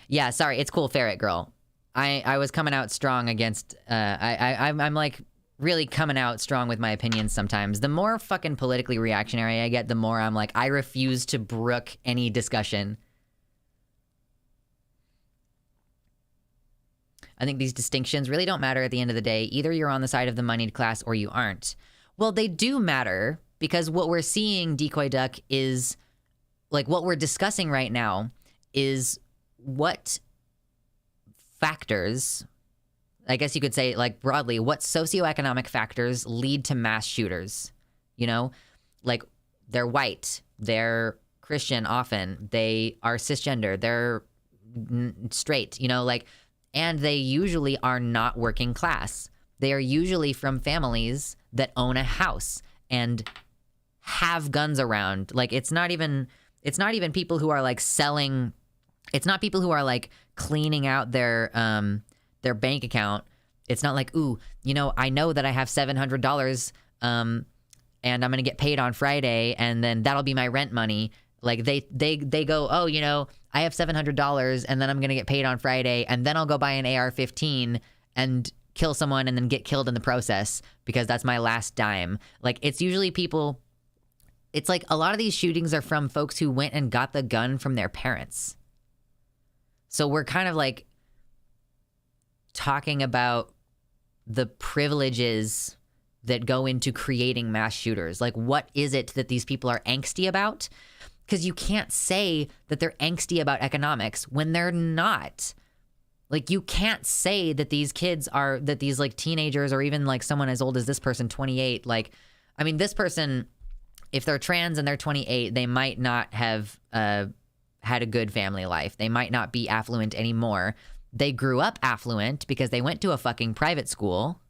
Yeah, sorry, it's cool, Ferret Girl. I was coming out strong against, I'm like really coming out strong with my opinions sometimes. The more fucking politically reactionary I get, the more I'm like, I refuse to brook any discussion. I think these distinctions really don't matter at the end of the day. Either you're on the side of the moneyed class or you aren't. Well, they do matter, because what we're seeing, Decoy Duck, is, like, what we're discussing right now is what factors, I guess you could say, like, broadly, what socioeconomic factors lead to mass shooters, you know? Like, they're white, they're Christian often, they are cisgender, they're straight, you know, like, and they usually are not working class. They are usually from families that own a house and have guns around. Like, it's not even people who are, like, selling. It's not people who are, like, cleaning out their bank account. It's not like, ooh, you know, I know that I have $700 and I'm gonna get paid on Friday, and then that'll be my rent money. Like, they go, oh, you know, I have $700 and then I'm gonna get paid on Friday, and then I'll go buy an AR-15 and kill someone and then get killed in the process because that's my last dime. Like, it's usually people... It's like a lot of these shootings are from folks who went and got the gun from their parents. So we're kind of, like, talking about the privileges that go into creating mass shooters. Like, what is it that these people are angsty about? Because you can't say that they're angsty about economics when they're not. Like, you can't say that these kids are, that these, like, teenagers, or even, like, someone as old as this person, 28, like, I mean, this person, if they're trans and they're 28, they might not have had a good family life. They might not be affluent anymore. They grew up affluent because they went to a fucking private school.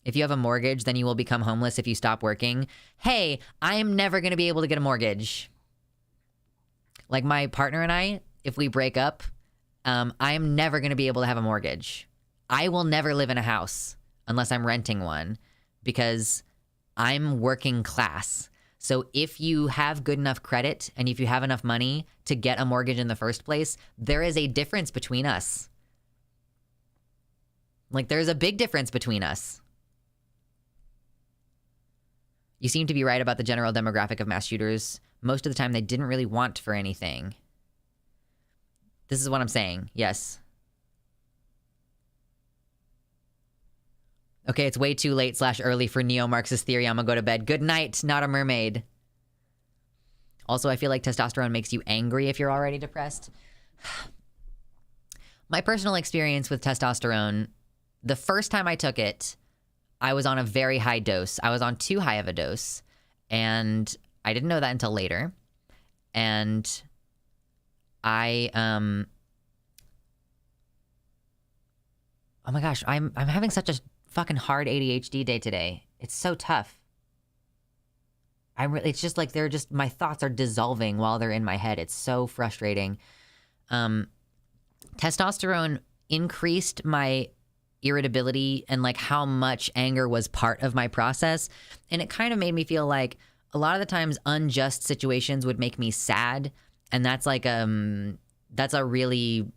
If you have a mortgage, then you will become homeless if you stop working. Hey, I am never going to be able to get a mortgage. Like, my partner and I, if we break up, I am never going to be able to have a mortgage. I will never live in a house unless I'm renting one, because I'm working class. So if you have good enough credit and if you have enough money to get a mortgage in the first place, there is a difference between us. Like, there's a big difference between us. You seem to be right about the general demographic of mass shooters. Most of the time, they didn't really want for anything. This is what I'm saying. Yes. Okay, it's way too late / early for neo-Marxist theory. I'm gonna go to bed. Good night, not a mermaid. Also, I feel like testosterone makes you angry if you're already depressed. My personal experience with testosterone, the first time I took it, I was on a very high dose. I was on too high of a dose, and I didn't know that until later. And I, oh my gosh, I'm having such a fucking hard ADHD day today. It's so tough. It's just like my thoughts are dissolving while they're in my head. It's so frustrating. Testosterone increased my irritability and like how much anger was part of my process. And it kind of made me feel like a lot of the times unjust situations would make me sad. And that's like, that's a really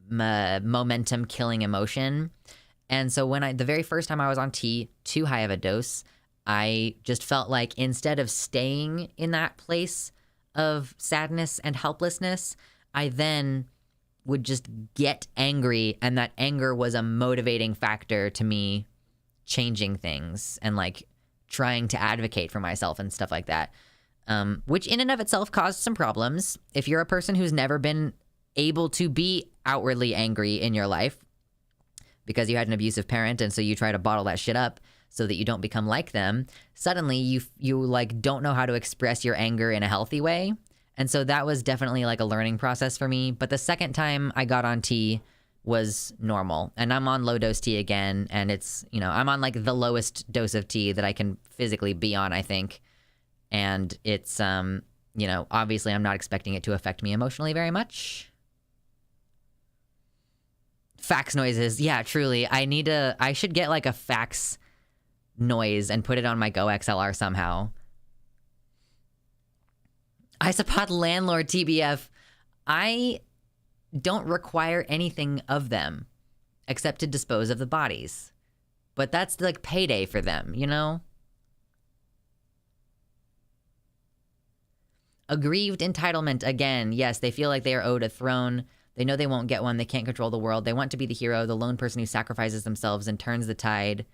momentum killing emotion. And so the very first time I was on too high of a dose, I just felt like instead of staying in that place of sadness and helplessness, I then would just get angry, and that anger was a motivating factor to me changing things and like trying to advocate for myself and stuff like that, which in and of itself caused some problems. If you're a person who's never been able to be outwardly angry in your life because you had an abusive parent and so you try to bottle that shit up so that you don't become like them, suddenly you like don't know how to express your anger in a healthy way. And so that was definitely like a learning process for me. But the second time I got on tea was normal. And I'm on low dose tea again. And it's, I'm on like the lowest dose of tea that I can physically be on, I think. And it's, obviously I'm not expecting it to affect me emotionally very much. Fax noises. Yeah, truly. I should get like a fax noise and put it on my Go XLR somehow. Isopod landlord TBF. I don't require anything of them except to dispose of the bodies. But that's like payday for them, Aggrieved entitlement again. Yes, they feel like they are owed a throne. They know they won't get one. They can't control the world. They want to be the hero, the lone person who sacrifices themselves and turns the tide.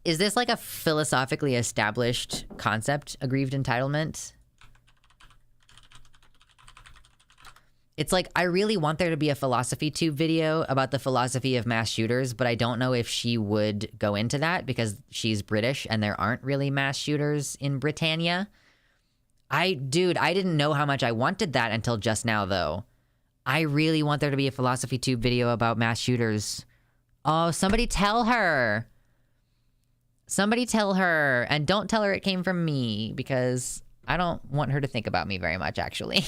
Is this like a philosophically established concept, aggrieved entitlement? It's like, I really want there to be a philosophy tube video about the philosophy of mass shooters, but I don't know if she would go into that because she's British and there aren't really mass shooters in Britannia. I didn't know how much I wanted that until just now, though. I really want there to be a philosophy tube video about mass shooters. Oh, somebody tell her. Somebody tell her. And don't tell her it came from me because I don't want her to think about me very much, actually.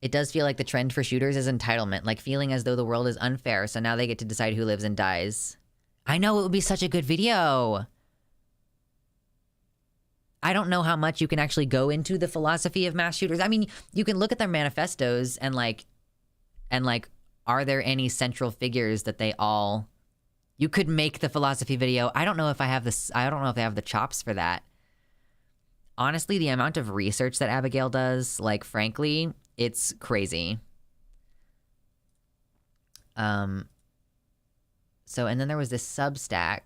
It does feel like the trend for shooters is entitlement, like feeling as though the world is unfair, so now they get to decide who lives and dies. I know, it would be such a good video. I don't know how much you can actually go into the philosophy of mass shooters. I mean, you can look at their manifestos and are there any central figures that they all... You could make the philosophy video. I don't know if I have this. I don't know if they have the chops for that. Honestly, the amount of research that Abigail does, like, frankly, it's crazy. And then there was this Substack.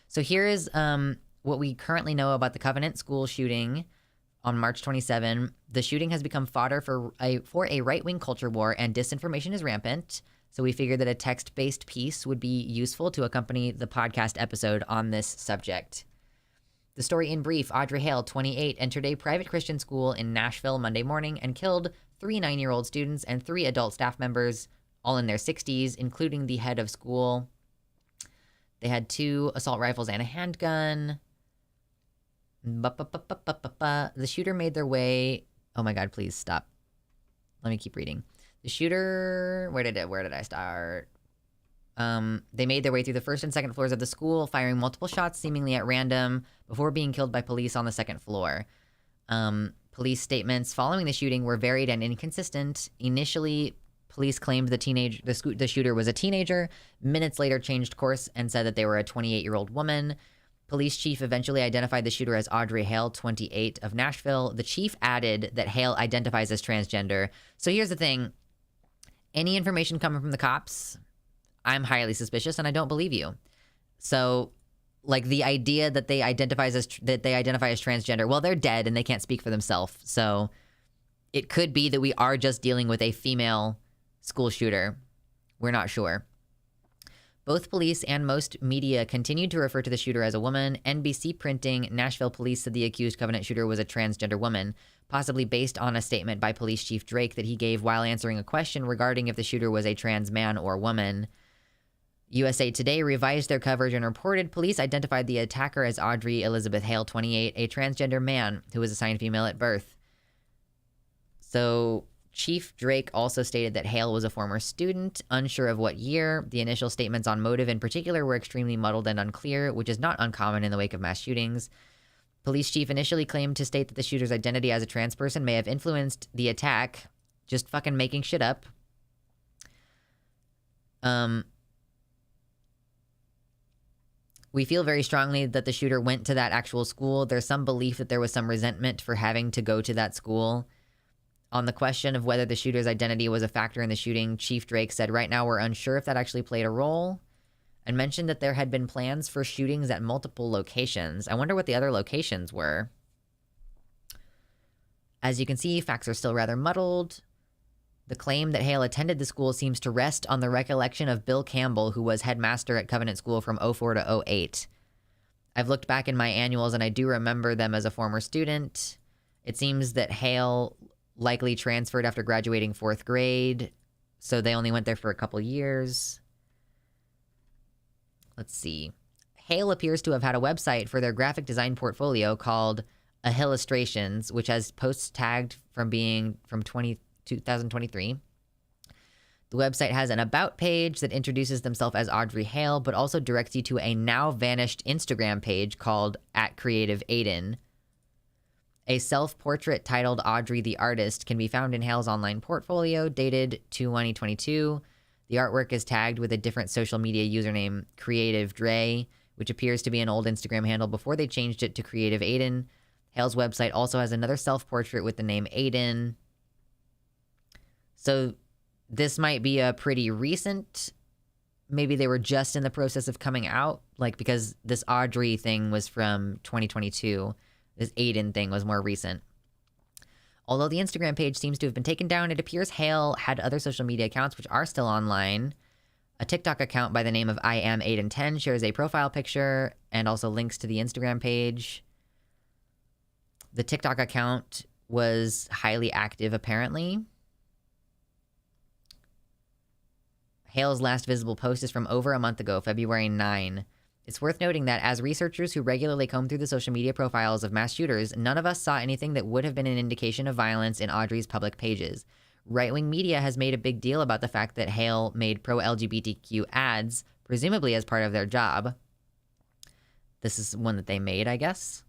So here is what we currently know about the Covenant School shooting on March 27. The shooting has become fodder for a right-wing culture war, and disinformation is rampant. So we figured that a text-based piece would be useful to accompany the podcast episode on this subject. The story in brief: Audrey Hale, 28, entered a private Christian school in Nashville Monday morning and killed 3 9-year-old students and 3 adult staff members, all in their 60s, including the head of school. They had 2 assault rifles and a handgun. The shooter made their way... Oh my God, please stop. Let me keep reading. The shooter... Where did I start? They made their way through the first and second floors of the school, firing multiple shots seemingly at random before being killed by police on the second floor. Police statements following the shooting were varied and inconsistent. Initially, police claimed the shooter was a teenager. Minutes later, changed course and said that they were a 28-year-old woman. Police chief eventually identified the shooter as Audrey Hale, 28, of Nashville. The chief added that Hale identifies as transgender. So here's the thing. Any information coming from the cops, I'm highly suspicious and I don't believe you. So, like, the idea that they identify as transgender, well, they're dead and they can't speak for themselves. So it could be that we are just dealing with a female school shooter. We're not sure. Both police and most media continued to refer to the shooter as a woman. NBC printing, Nashville police said the accused Covenant shooter was a transgender woman, possibly based on a statement by Police Chief Drake that he gave while answering a question regarding if the shooter was a trans man or woman. USA Today revised their coverage and reported police identified the attacker as Audrey Elizabeth Hale, 28, a transgender man who was assigned female at birth. So Chief Drake also stated that Hale was a former student, unsure of what year. The initial statements on motive in particular were extremely muddled and unclear, which is not uncommon in the wake of mass shootings. Police chief initially claimed to state that the shooter's identity as a trans person may have influenced the attack. Just fucking making shit up. We feel very strongly that the shooter went to that actual school. There's some belief that there was some resentment for having to go to that school. On the question of whether the shooter's identity was a factor in the shooting, Chief Drake said, right now we're unsure if that actually played a role, and mentioned that there had been plans for shootings at multiple locations. I wonder what the other locations were. As you can see, facts are still rather muddled. The claim that Hale attended the school seems to rest on the recollection of Bill Campbell, who was headmaster at Covenant School from 04 to 08. I've looked back in my annuals and I do remember them as a former student. It seems that Hale likely transferred after graduating 4th grade, so they only went there for a couple years. Let's see. Hale appears to have had a website for their graphic design portfolio called Illustrations, which has posts tagged from 2023. The website has an about page that introduces themselves as Audrey Hale, but also directs you to a now vanished Instagram page called @CreativeAiden. A self-portrait titled Audrey the Artist can be found in Hale's online portfolio, dated 2022. The artwork is tagged with a different social media username, Creative Dre, which appears to be an old Instagram handle before they changed it to Creative Aiden. Hale's website also has another self-portrait with the name Aiden. So this might be a pretty recent, maybe they were just in the process of coming out, like, because this Audrey thing was from 2022. This Aiden thing was more recent. Although the Instagram page seems to have been taken down, it appears Hale had other social media accounts which are still online. A TikTok account by the name of I Am Aiden 10 shares a profile picture and also links to the Instagram page. The TikTok account was highly active, apparently. Hale's last visible post is from over a month ago, February 9. It's worth noting that as researchers who regularly comb through the social media profiles of mass shooters, none of us saw anything that would have been an indication of violence in Audrey's public pages. Right-wing media has made a big deal about the fact that Hale made pro-LGBTQ ads, presumably as part of their job. This is one that they made, I guess.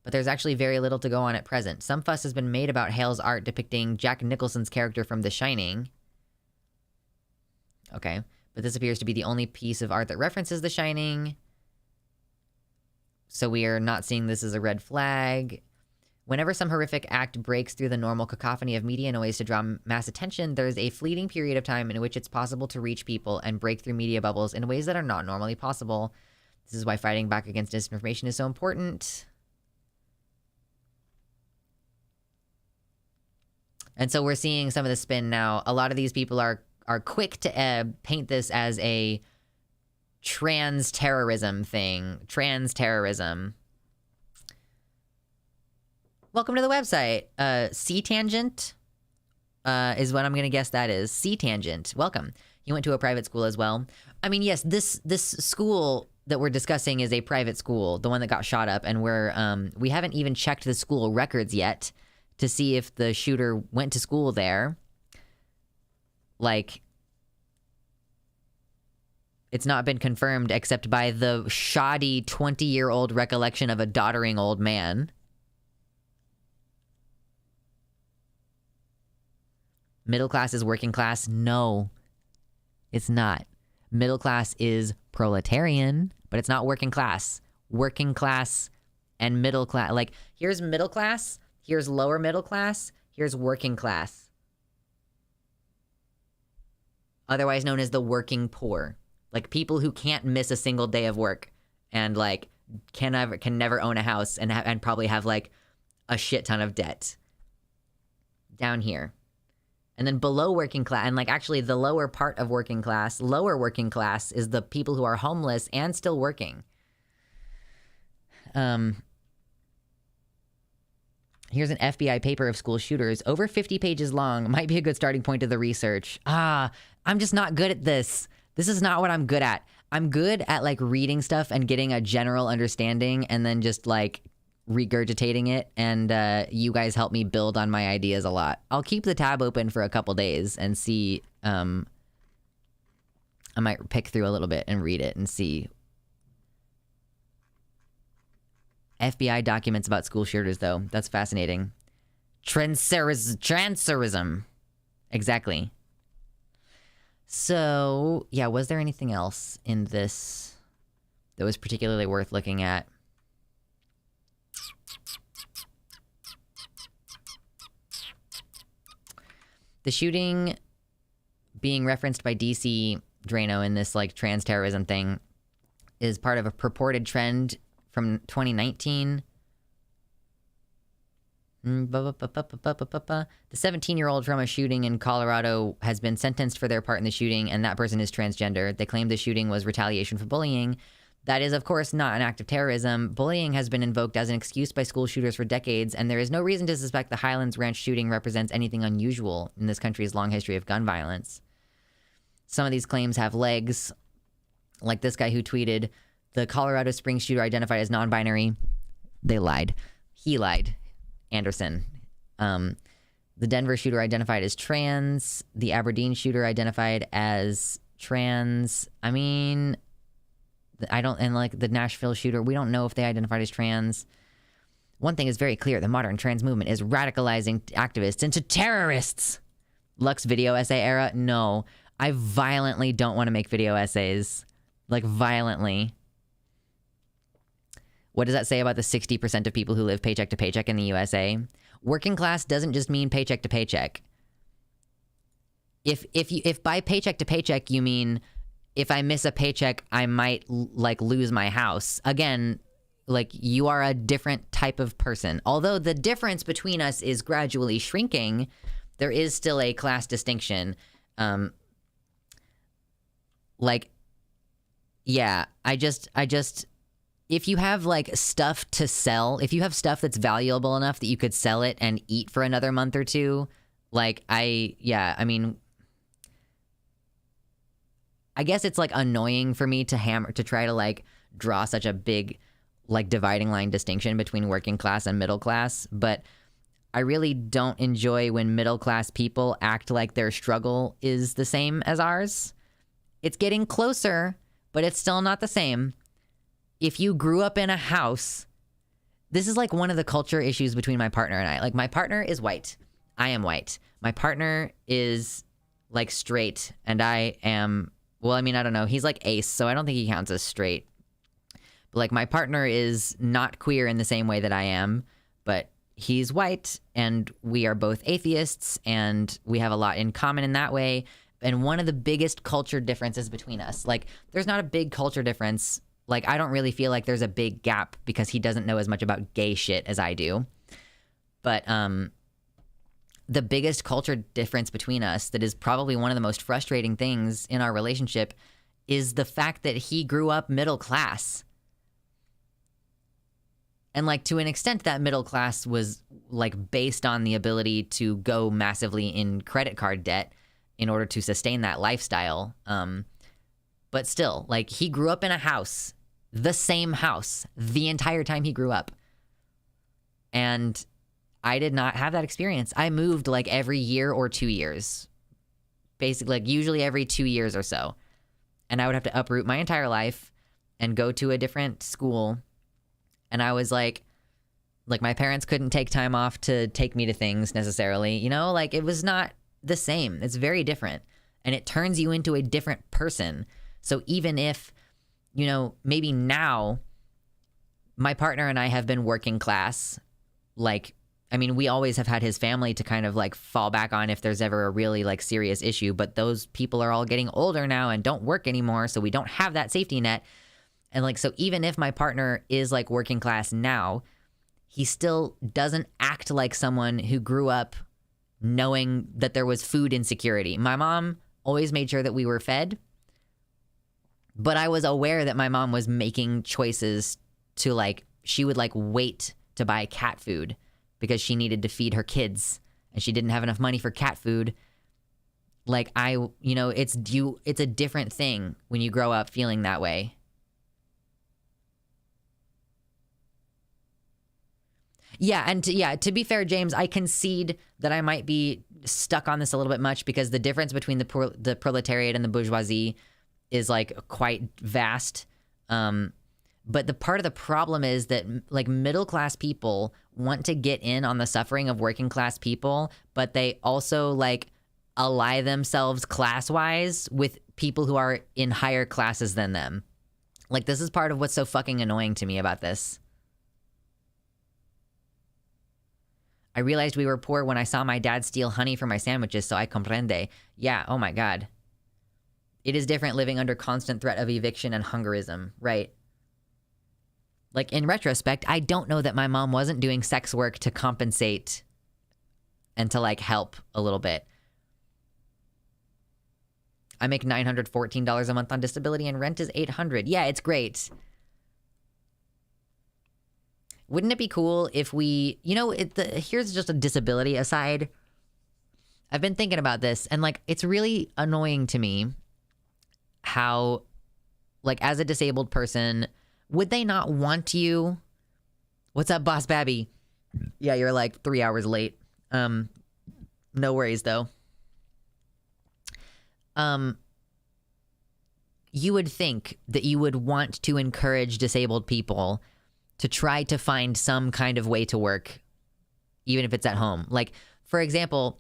But there's actually very little to go on at present. Some fuss has been made about Hale's art depicting Jack Nicholson's character from The Shining. Okay, but this appears to be the only piece of art that references The Shining. So we are not seeing this as a red flag. Whenever some horrific act breaks through the normal cacophony of media noise to draw mass attention, there's a fleeting period of time in which it's possible to reach people and break through media bubbles in ways that are not normally possible. This is why fighting back against disinformation is so important. And so we're seeing some of the spin now. A lot of these people are quick to paint this as a trans terrorism thing. Trans terrorism. Welcome to the website. C-Tangent is what I'm going to guess that is. C-Tangent. Welcome. You went to a private school as well. I mean, yes, this school that we're discussing is a private school, the one that got shot up, and we haven't even checked the school records yet to see if the shooter went to school there. Like, it's not been confirmed except by the shoddy 20-year-old recollection of a doddering old man. Middle class is working class? No, it's not. Middle class is proletarian, but it's not working class. Working class and middle class. Like, here's middle class, here's lower middle class, here's working class. otherwise known as the working poor. Like people who can't miss a single day of work and like can never own a house and probably have like a shit ton of debt. Down here. And then below working class, and like actually the lower part of working class, lower working class is the people who are homeless and still working. Here's an FBI paper of school shooters, over 50 pages long. Might be a good starting point of the research. I'm just not good at this. This is not what I'm good at. I'm good at like reading stuff and getting a general understanding and then just like regurgitating it. And you guys help me build on my ideas a lot. I'll keep the tab open for a couple days and see. I might pick through a little bit and read it and see. FBI documents about school shooters, though. That's fascinating. Transurism. Exactly. So, yeah, was there anything else in this that was particularly worth looking at? The shooting being referenced by DC Drano in this, like, trans terrorism thing is part of a purported trend from 2019. The 17-year-old from a shooting in Colorado has been sentenced for their part in the shooting, and that person is transgender. They claim the shooting was retaliation for bullying. That is, of course, not an act of terrorism. Bullying has been invoked as an excuse by school shooters for decades, and there is no reason to suspect the Highlands Ranch shooting represents anything unusual in this country's long history of gun violence. Some of these claims have legs, like this guy who tweeted, the Colorado Springs shooter identified as non-binary. They lied. He lied. Anderson. The Denver shooter identified as trans. The Aberdeen shooter identified as trans. I mean, and like the Nashville shooter, we don't know if they identified as trans. One thing is very clear. The modern trans movement is radicalizing activists into terrorists. Lux video essay era? No. I violently don't want to make video essays. Like, violently. What does that say about the 60% of people who live paycheck to paycheck in the USA? Working class doesn't just mean paycheck to paycheck. If by paycheck to paycheck you mean if I miss a paycheck, I might like lose my house. Again, like you are a different type of person. Although the difference between us is gradually shrinking, there is still a class distinction. I just if you have like stuff to sell, if you have stuff that's valuable enough that you could sell it and eat for another month or two, like I guess it's like annoying for me to try to like draw such a big like dividing line distinction between working class and middle class, but I really don't enjoy when middle class people act like their struggle is the same as ours. It's getting closer, but it's still not the same. If you grew up in a house, this is like one of the culture issues between my partner and I. Like my partner is white. I am white. My partner is like straight and I am, well, I mean, I don't know. He's like ace, so I don't think he counts as straight. But like my partner is not queer in the same way that I am, but he's white and we are both atheists and we have a lot in common in that way. And one of the biggest culture differences between us, like there's not a big culture difference. Like, I don't really feel like there's a big gap because he doesn't know as much about gay shit as I do. But the biggest culture difference between us that is probably one of the most frustrating things in our relationship is the fact that he grew up middle class. And, like, to an extent, that middle class was, like, based on the ability to go massively in credit card debt in order to sustain that lifestyle. But still, like, he grew up in a house, the same house, the entire time he grew up. And I did not have that experience. I moved, like, every year or 2 years. Basically, like, usually every 2 years or so. And I would have to uproot my entire life and go to a different school. And I was, like, my parents couldn't take time off to take me to things necessarily. You know, like, it was not the same. It's very different. And it turns you into a different person. So even if, you know, maybe now my partner and I have been working class, like I mean, we always have had his family to kind of like fall back on if there's ever a really like serious issue, but those people are all getting older now and don't work anymore, so we don't have that safety net. And like, so even if my partner is like working class now, he still doesn't act like someone who grew up knowing that there was food insecurity. My mom always made sure that we were fed, but I was aware that my mom was making choices to like, she would like wait to buy cat food because she needed to feed her kids and she didn't have enough money for cat food. Like it's a different thing when you grow up feeling that way. Yeah, and to be fair, James, I concede that I might be stuck on this a little bit much because the difference between the proletariat and the bourgeoisie is like quite vast. But the part of the problem is that like middle class people want to get in on the suffering of working class people, but they also like ally themselves class wise with people who are in higher classes than them. Like this is part of what's so fucking annoying to me about this. I realized we were poor when I saw my dad steal honey from my sandwiches, so I comprende. Yeah, oh my God. It is different living under constant threat of eviction and hungerism, right? Like, in retrospect, I don't know that my mom wasn't doing sex work to compensate and to, like, help a little bit. I make $914 a month on disability and rent is $800. Yeah, it's great. Wouldn't it be cool if we, here's just a disability aside. I've been thinking about this and like, it's really annoying to me how, like, as a disabled person, would they not want you? What's up, Boss Babby? Yeah, you're like 3 hours late. No worries though. You would think that you would want to encourage disabled people to try to find some kind of way to work, even if it's at home. Like, for example,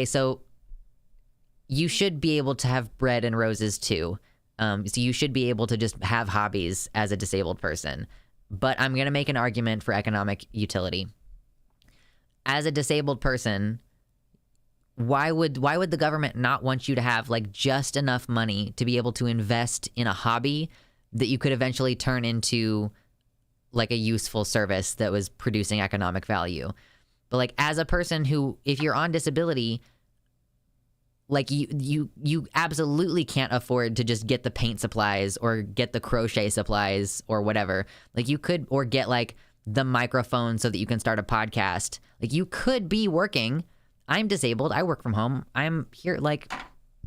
so you should be able to have bread and roses too. So you should be able to just have hobbies as a disabled person. But I'm going to make an argument for economic utility. As a disabled person, why would the government not want you to have like just enough money to be able to invest in a hobby that you could eventually turn into like a useful service that was producing economic value? But like as a person who, if you're on disability, like you absolutely can't afford to just get the paint supplies or get the crochet supplies or whatever. Like you could, or get like the microphone so that you can start a podcast. Like you could be working. I'm disabled. I work from home. I'm here. Like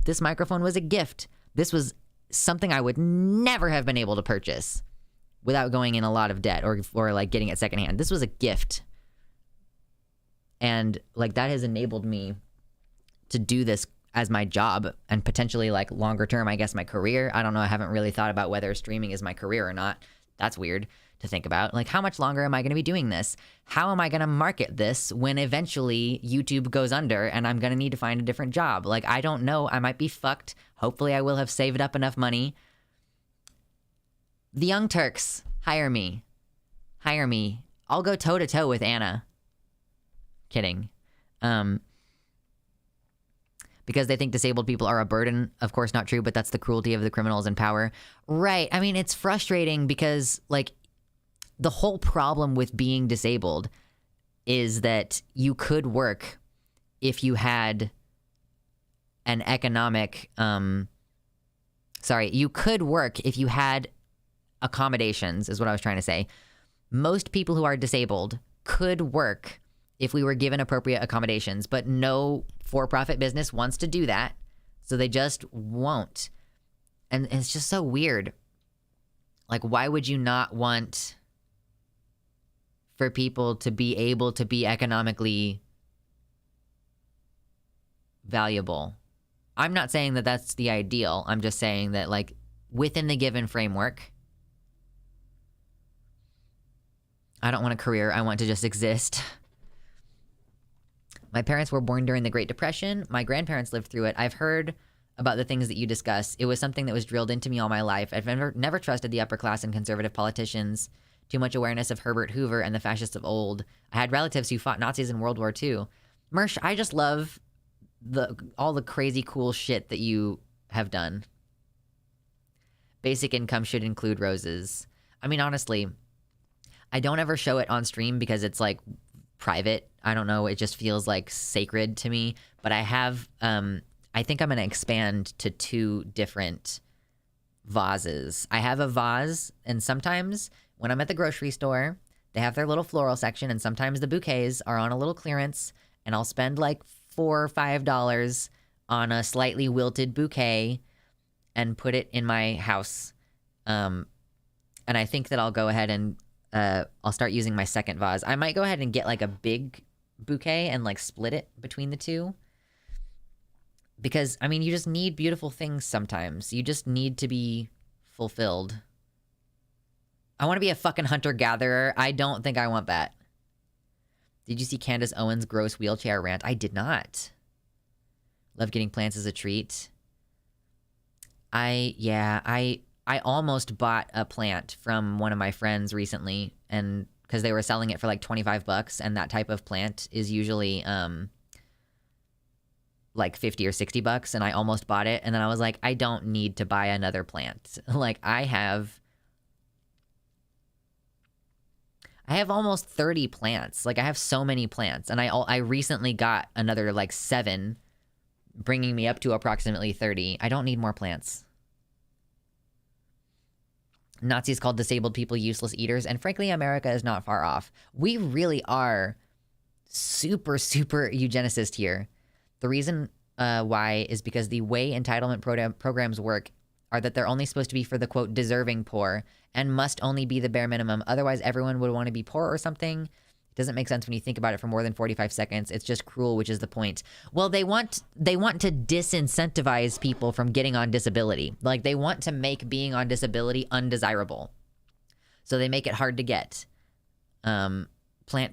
this microphone was a gift. This was something I would never have been able to purchase without going in a lot of debt or like getting it secondhand. This was a gift. And like that has enabled me to do this as my job and potentially like longer term, I guess, my career. I don't know. I haven't really thought about whether streaming is my career or not. That's weird to think about. Like, how much longer am I going to be doing this? How am I going to market this when eventually YouTube goes under and I'm going to need to find a different job? Like, I don't know. I might be fucked. Hopefully I will have saved up enough money. The Young Turks, hire me. Hire me. I'll go toe to toe with Anna. Kidding. Because they think disabled people are a burden. Of course, not true, but that's the cruelty of the criminals in power. Right. I mean, it's frustrating because, like, the whole problem with being disabled is that you could work if you had an economic, you could work if you had accommodations, is what I was trying to say. Most people who are disabled could work if we were given appropriate accommodations, but no for-profit business wants to do that, so they just won't. And it's just so weird. Like, why would you not want for people to be able to be economically valuable? I'm not saying that that's the ideal. I'm just saying that, like, within the given framework, I don't want a career. I want to just exist. My parents were born during the Great Depression. My grandparents lived through it. I've heard about the things that you discuss. It was something that was drilled into me all my life. I've never trusted the upper class and conservative politicians Too much awareness of Herbert Hoover and the fascists of old. I had relatives who fought Nazis in World War II. Mersh, I just love all the crazy cool shit that you have done. Basic income should include roses. I mean, honestly, I don't ever show it on stream because it's like private. I don't know. It just feels like sacred to me. But I have, I think I'm going to expand to 2 different vases. I have a vase, and sometimes when I'm at the grocery store, they have their little floral section, and sometimes the bouquets are on a little clearance, and I'll spend like $4 or $5 on a slightly wilted bouquet and put it in my house. And I think that I'll go ahead and I'll start using my second vase. I might go ahead and get like a big bouquet and like split it between the 2. Because, I mean, you just need beautiful things sometimes. You just need to be fulfilled. I want to be a fucking hunter-gatherer. I don't think I want that. Did you see Candace Owens' gross wheelchair rant? I did not. Love getting plants as a treat. I almost bought a plant from one of my friends recently, and because they were selling it for like $25, and that type of plant is usually like $50 or $60, and I almost bought it, and then I was like, I don't need to buy another plant. Like, I have almost 30 plants. Like, I have so many plants, and I recently got another like 7, bringing me up to approximately 30. I don't need more plants. Nazis called disabled people useless eaters, and frankly, America is not far off. We really are super, super eugenicist here. The reason why is because the way entitlement programs work are that they're only supposed to be for the, quote, deserving poor, and must only be the bare minimum. Otherwise, everyone would want to be poor or something. It doesn't make sense when you think about it for more than 45 seconds. It's just cruel, which is the point. Well, they want to disincentivize people from getting on disability. Like, they want to make being on disability undesirable. So they make it hard to get. Plant,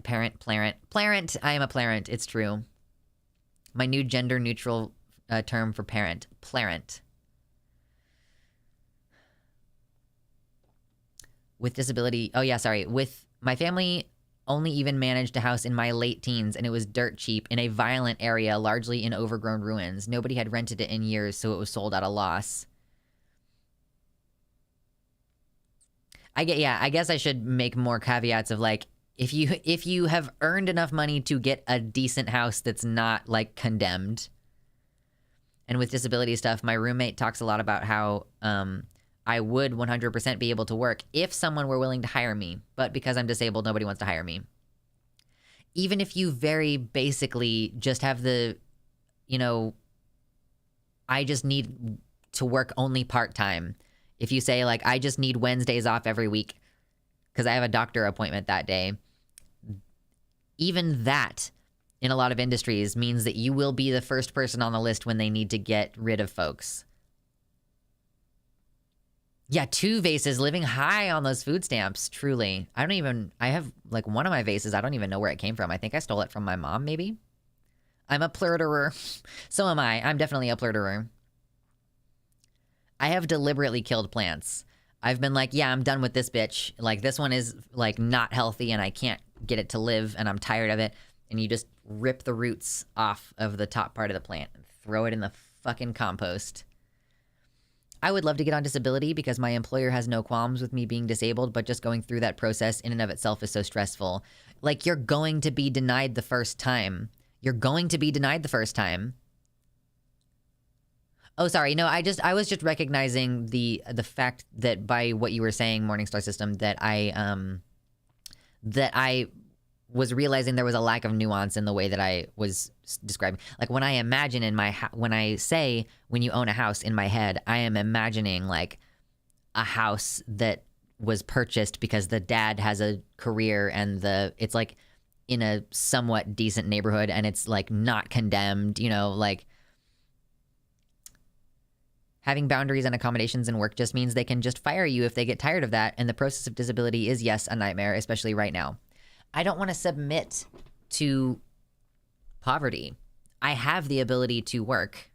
parent, plarent. I am a plarent. It's true. My new gender-neutral term for parent. Plarent. With disability... Oh, yeah, sorry. With my family... only even managed a house in my late teens, and it was dirt cheap in a violent area, largely in overgrown ruins. Nobody had rented it in years, so it was sold at a loss. I guess I should make more caveats of like, if you have earned enough money to get a decent house that's not like condemned. And with disability stuff, my roommate talks a lot about how I would 100% be able to work if someone were willing to hire me. But because I'm disabled, nobody wants to hire me. Even if you very basically just have the, I just need to work only part-time. If you say, like, I just need Wednesdays off every week because I have a doctor appointment that day, even that in a lot of industries means that you will be the first person on the list when they need to get rid of folks. Yeah, 2 vases, living high on those food stamps, truly. I have, like, one of my vases, I don't even know where it came from. I think I stole it from my mom, maybe? I'm a plurderer. So am I. I'm definitely a plurderer. I have deliberately killed plants. I've been like, yeah, I'm done with this bitch. Like, this one is, like, not healthy, and I can't get it to live, and I'm tired of it. And you just rip the roots off of the top part of the plant and throw it in the fucking compost. I would love to get on disability because my employer has no qualms with me being disabled, but just going through that process in and of itself is so stressful. Like, you're going to be denied the first time. You're going to be denied the first time. Oh, sorry. No, I was just recognizing the fact that by what you were saying, Morningstar System, that I was realizing there was a lack of nuance in the way that I was describing. Like, when I imagine when I say when you own a house in my head, I am imagining like a house that was purchased because the dad has a career and it's like in a somewhat decent neighborhood and it's like not condemned, like having boundaries and accommodations in work just means they can just fire you if they get tired of that. And the process of disability is, yes, a nightmare, especially right now. I don't want to submit to poverty. I have the ability to work.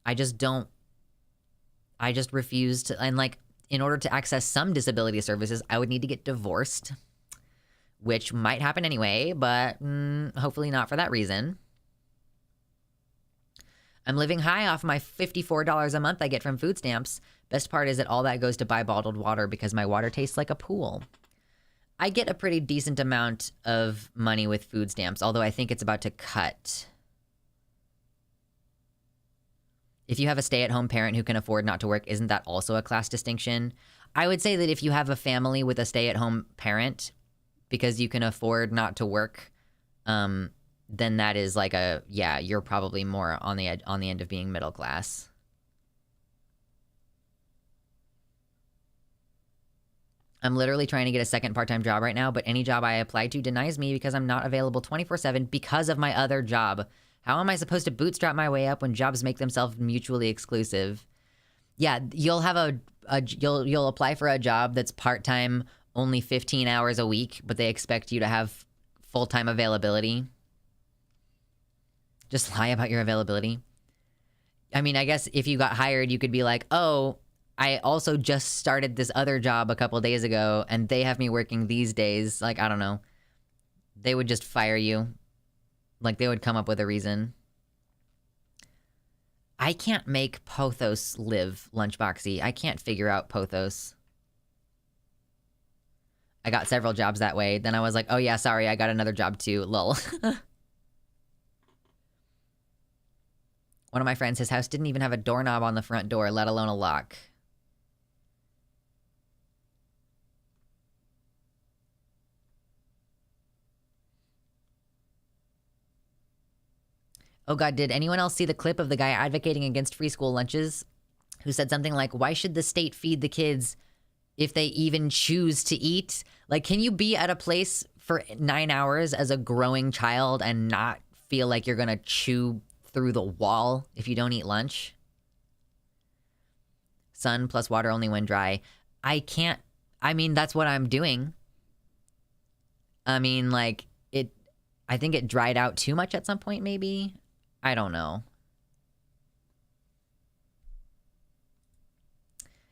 I just refuse to. And like, in order to access some disability services, I would need to get divorced, which might happen anyway, but hopefully not for that reason. I'm living high off my $54 a month I get from food stamps. Best part is that all that goes to buy bottled water because my water tastes like a pool. I get a pretty decent amount of money with food stamps, although I think it's about to cut. If you have a stay-at-home parent who can afford not to work, isn't that also a class distinction? I would say that if you have a family with a stay-at-home parent because you can afford not to work, then that is like you're probably more on the end of being middle class. I'm literally trying to get a second part-time job right now, but any job I apply to denies me because I'm not available 24/7 because of my other job. How am I supposed to bootstrap my way up when jobs make themselves mutually exclusive? Yeah, you'll have you'll apply for a job that's part-time, only 15 hours a week, but they expect you to have full-time availability. Just lie about your availability. I mean, I guess if you got hired, you could be like, oh, I also just started this other job a couple days ago, and they have me working these days. Like, I don't know. They would just fire you. Like, they would come up with a reason. I can't make Pothos live, Lunchboxy. I can't figure out Pothos. I got several jobs that way. Then I was like, oh yeah, sorry, I got another job too. Lol. One of my friends, his house didn't even have a doorknob on the front door, let alone a lock. Oh god, did anyone else see the clip of the guy advocating against free school lunches who said something like, why should the state feed the kids if they even choose to eat? Like, can you be at a place for 9 hours as a growing child and not feel like you're gonna chew through the wall if you don't eat lunch? Sun plus water only when dry. I can't, I mean, that's what I'm doing. I mean, like, I think it dried out too much at some point, maybe. I don't know.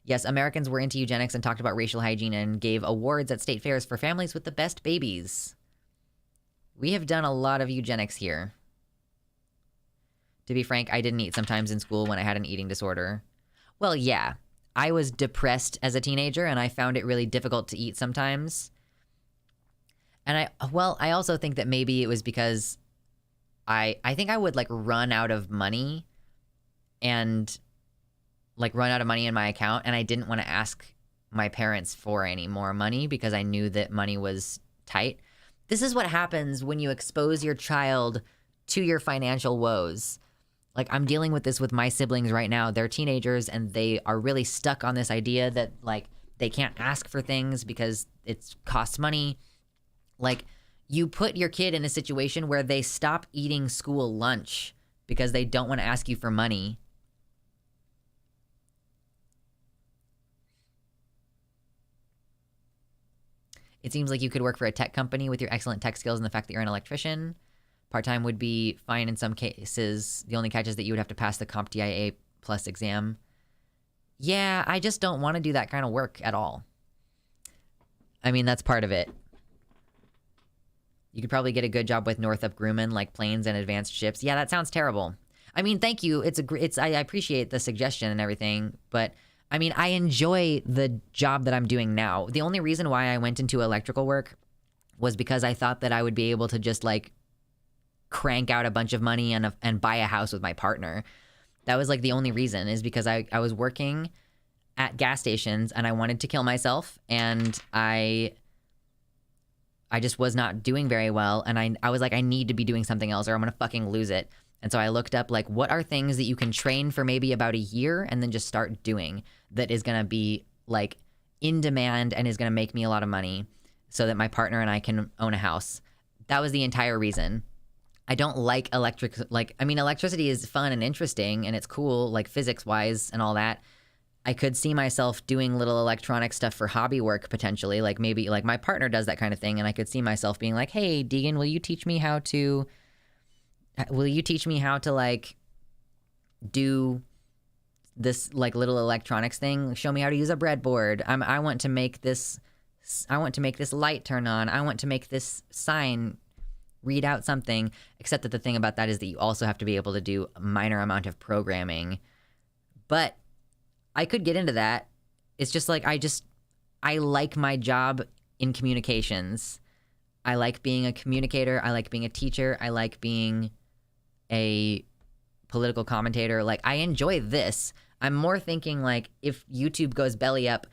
Yes, Americans were into eugenics and talked about racial hygiene and gave awards at state fairs for families with the best babies. We have done a lot of eugenics here. To be frank, I didn't eat sometimes in school when I had an eating disorder. Well, yeah. I was depressed as a teenager and I found it really difficult to eat sometimes. And I also think that maybe it was because I think I would like run out of money and like run out of money in my account, and I didn't want to ask my parents for any more money because I knew that money was tight. This is what happens when you expose your child to your financial woes. Like, I'm dealing with this with my siblings right now. They're teenagers and they are really stuck on this idea that like they can't ask for things because it costs money. Like, you put your kid in a situation where they stop eating school lunch because they don't want to ask you for money. It seems like you could work for a tech company with your excellent tech skills and the fact that you're an electrician. Part-time would be fine in some cases. The only catch is that you would have to pass the CompTIA plus exam. Yeah, I just don't want to do that kind of work at all. I mean, that's part of it. You could probably get a good job with Northrop Grumman, like planes and advanced ships. Yeah, that sounds terrible. I mean, thank you. I appreciate the suggestion and everything, but I mean, I enjoy the job that I'm doing now. The only reason why I went into electrical work was because I thought that I would be able to just like crank out a bunch of money and buy a house with my partner. That was like the only reason, is because I was working at gas stations and I wanted to kill myself, and I just was not doing very well, and I was like, I need to be doing something else or I'm gonna fucking lose it. And so I looked up like, what are things that you can train for maybe about a year and then just start doing that is gonna be like in demand and is gonna make me a lot of money so that my partner and I can own a house. That was the entire reason. I don't like electricity is fun and interesting and it's cool, like physics-wise and all that. I could see myself doing little electronic stuff for hobby work potentially, like maybe like my partner does that kind of thing, and I could see myself being like, hey, Deegan, will you teach me how to like do this like little electronics thing. Show me how to use a breadboard. I want to make this. I want to make this light turn on. I want to make this sign read out something. Except that the thing about that is that you also have to be able to do a minor amount of programming. But I could get into that. It's just like I like my job in communications. I like being a communicator. I like being a teacher. I like being a political commentator. Like, I enjoy this. I'm more thinking like, if YouTube goes belly up,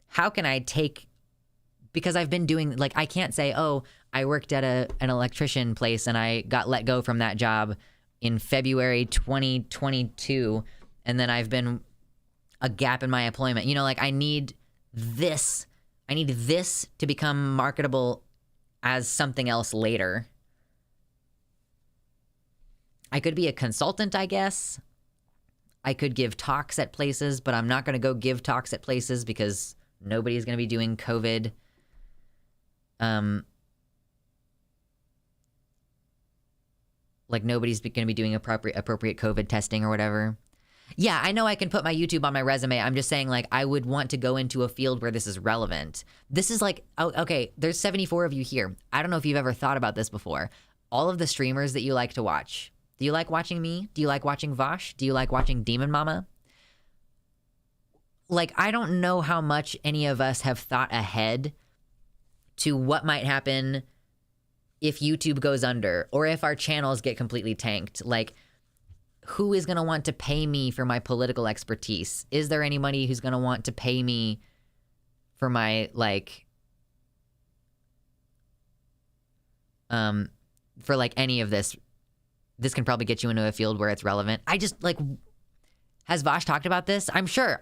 how can I take, because I've been doing, like, I can't say, oh, I worked at an electrician place and I got let go from that job in February 2022, and then I've been a gap in my employment. You know, like, I need this to become marketable as something else later. I could be a consultant, I guess. I could give talks at places, but I'm not going to go give talks at places because nobody's going to be doing COVID. Like, nobody's going to be doing appropriate COVID testing or whatever. Yeah, I know I can put my YouTube on my resume. I'm just saying, like, I would want to go into a field where this is relevant. This is like, oh, okay, there's 74 of you here. I don't know if you've ever thought about this before. All of the streamers that you like to watch. Do you like watching me? Do you like watching Vosh? Do you like watching Demon Mama? Like, I don't know how much any of us have thought ahead to what might happen if YouTube goes under or if our channels get completely tanked. Like, who is going to want to pay me for my political expertise? Is there anybody who's going to want to pay me for my, like, for, like, any of this? This can probably get you into a field where it's relevant. I just, like, has Vosh talked about this? I'm sure.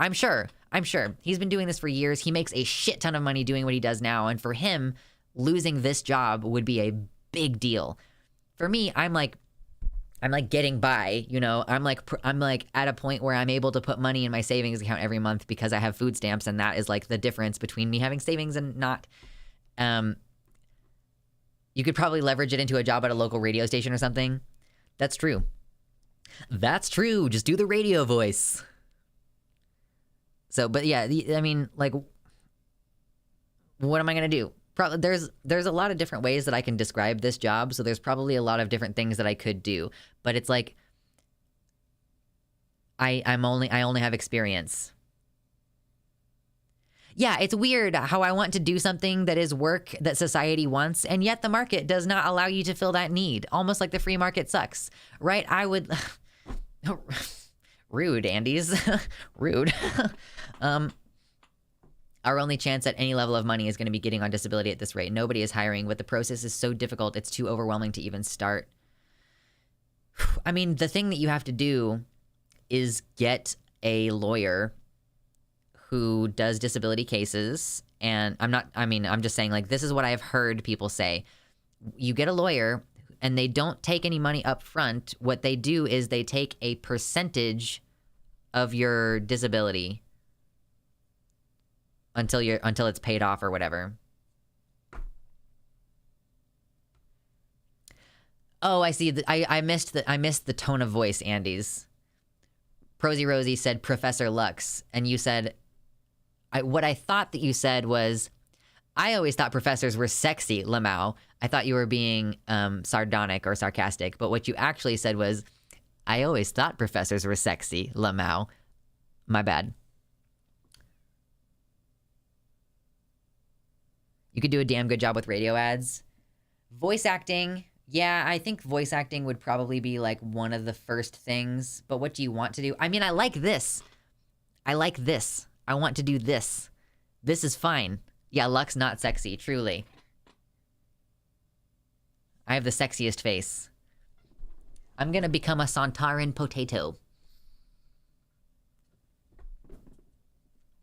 He's been doing this for years. He makes a shit ton of money doing what he does now. And for him, losing this job would be a big deal. For me, I'm like getting by, you know. I'm like at a point where I'm able to put money in my savings account every month because I have food stamps, and that is like the difference between me having savings and not. You could probably leverage it into a job at a local radio station or something. That's true. That's true. Just do the radio voice. So, but yeah, I mean, like, what am I gonna do? Probably there's a lot of different ways that I can describe this job, so there's probably a lot of different things that I could do. But it's like I only have experience. Yeah, it's weird how I want to do something that is work that society wants, and yet the market does not allow you to fill that need. Almost like the free market sucks, right? I would rude, Andes. Rude. Our only chance at any level of money is going to be getting on disability at this rate. Nobody is hiring, but the process is so difficult, it's too overwhelming to even start. I mean, the thing that you have to do is get a lawyer who does disability cases. And I'm just saying, like, this is what I've heard people say. You get a lawyer and they don't take any money up front. What they do is they take a percentage of your disability until it's paid off or whatever. Oh, I see. I missed the tone of voice, Andes. Prosy Rosie said Professor Lux, and you said, what I thought that you said was, I always thought professors were sexy, Lamau. I thought you were being sardonic or sarcastic, but what you actually said was, I always thought professors were sexy, Lamau. My bad. You could do a damn good job with radio ads. Voice acting. Yeah, I think voice acting would probably be like one of the first things. But what do you want to do? I mean, I like this. I like this. I want to do this. This is fine. Yeah, Lux not sexy, truly. I have the sexiest face. I'm gonna become a Santarin potato.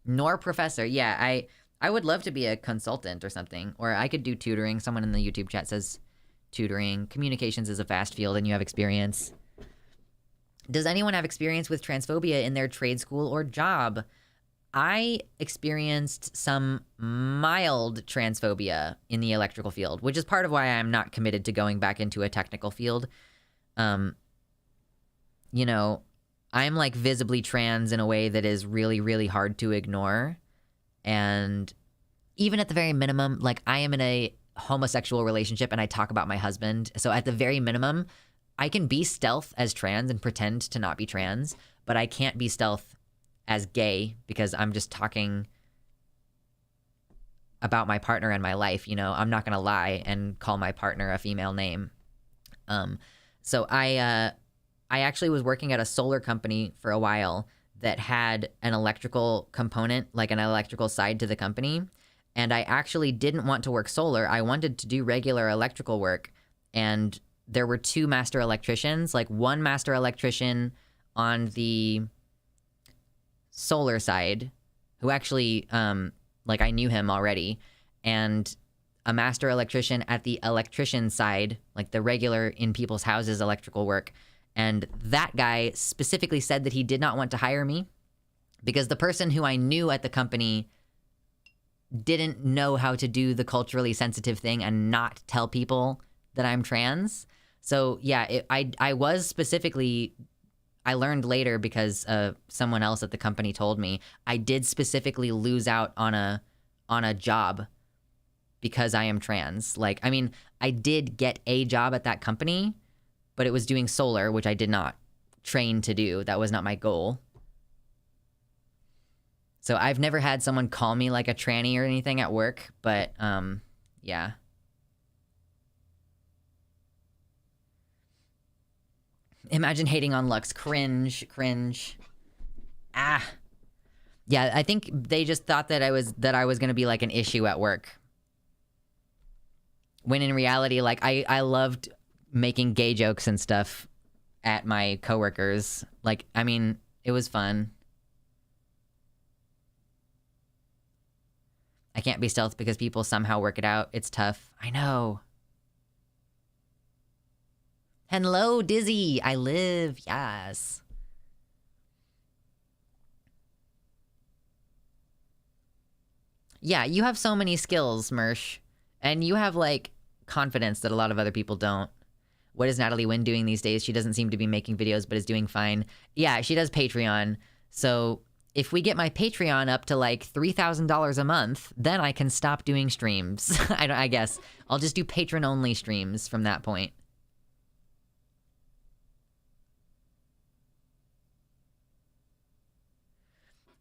Nor professor. Yeah, I would love to be a consultant or something. Or I could do tutoring. Someone in the YouTube chat says tutoring. Communications is a vast field and you have experience. Does anyone have experience with transphobia in their trade school or job? I experienced some mild transphobia in the electrical field, which is part of why I'm not committed to going back into a technical field. You know, I'm like visibly trans in a way that is really, really hard to ignore. And even at the very minimum, like I am in a homosexual relationship and I talk about my husband. So at the very minimum, I can be stealth as trans and pretend to not be trans, but I can't be stealth as gay because I'm just talking about my partner and my life. You know, I'm not going to lie and call my partner a female name. So I actually was working at a solar company for a while that had an electrical component, like an electrical side to the company. And I actually didn't want to work solar. I wanted to do regular electrical work. And there were 2 master electricians, like one master electrician on the solar side, who actually, like I knew him already, and a master electrician at the electrician side, like the regular in people's houses electrical work. And that guy specifically said that he did not want to hire me because the person who I knew at the company didn't know how to do the culturally sensitive thing and not tell people that I'm trans. So yeah, I was specifically, I learned later because someone else at the company told me, I did specifically lose out on a job because I am trans. Like, I mean, I did get a job at that company, but it was doing solar, which I did not train to do. That was not my goal. So I've never had someone call me like a tranny or anything at work, but yeah. Imagine hating on Lux. Cringe, cringe. Ah. Yeah, I think they just thought that I was going to be like an issue at work. When in reality, like I loved making gay jokes and stuff at my coworkers. Like, I mean, it was fun. I can't be stealth because people somehow work it out. It's tough. I know. Hello, Dizzy. I live. Yes. Yeah, you have so many skills, Mersh. And you have, like, confidence that a lot of other people don't. What is Natalie Wynn doing these days? She doesn't seem to be making videos, but is doing fine. Yeah, she does Patreon. So if we get my Patreon up to, like, $3,000 a month, then I can stop doing streams. I guess. I'll just do patron-only streams from that point.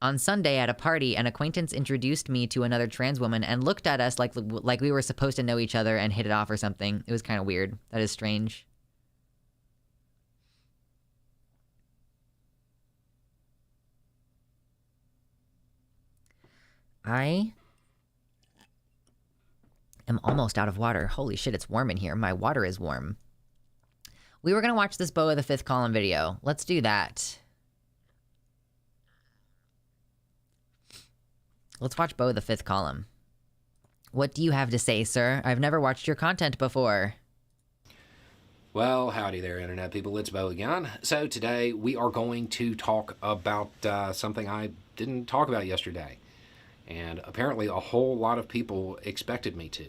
On Sunday at a party, an acquaintance introduced me to another trans woman and looked at us like we were supposed to know each other and hit it off or something. It was kind of weird. That is strange. I am almost out of water. Holy shit, it's warm in here. My water is warm. We were going to watch this Beau of the Fifth Column video. Let's do that. Let's watch Beau of the Fifth Column. What do you have to say, sir? I've never watched your content before. Well, howdy there, Internet people. It's Beau again. So today we are going to talk about something I didn't talk about yesterday. And apparently a whole lot of people expected me to.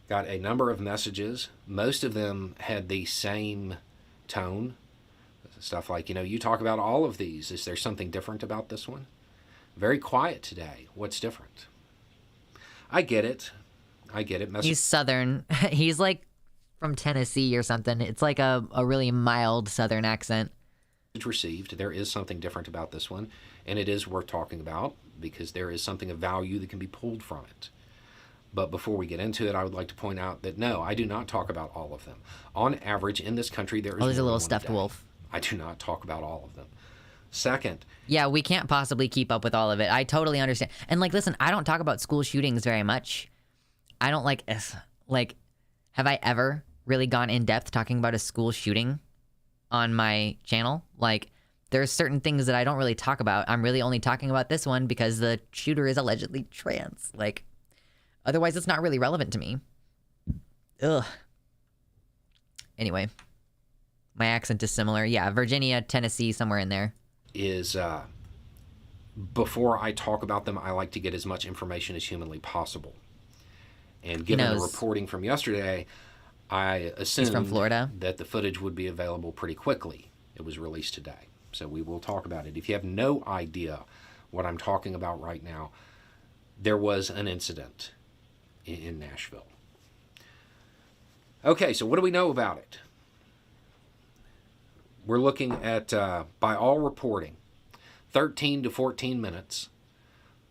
Got a number of messages. Most of them had the same tone. Stuff like, you talk about all of these. Is there something different about this one? Very quiet today. What's different? I get it. He's Southern. He's like from Tennessee or something. It's like a really mild Southern accent. Received. There is something different about this one, and it is worth talking about because there is something of value that can be pulled from it. But before we get into it, I would like to point out that no, I do not talk about all of them. On average, in this country, there is there's a more little than one stuffed a day. wolf. I do not talk about all of them. Second, yeah, we can't possibly keep up with all of it. I totally understand. And like, listen, I don't talk about school shootings very much. I don't like, have I ever really gone in depth talking about a school shooting on my channel? Like, there's certain things that I don't really talk about. I'm really only talking about this one because the shooter is allegedly trans. Like, otherwise it's not really relevant to me. Ugh. Anyway, my accent is similar. Yeah, Virginia, Tennessee, somewhere in there. Is before I talk about them, I like to get as much information as humanly possible. And given the reporting from yesterday, I assumed from Florida. that the footage would be available pretty quickly. It was released today. So we will talk about it. If you have no idea what I'm talking about right now, there was an incident in Nashville. Okay, so what do we know about it? We're looking at, by all reporting, 13 to 14 minutes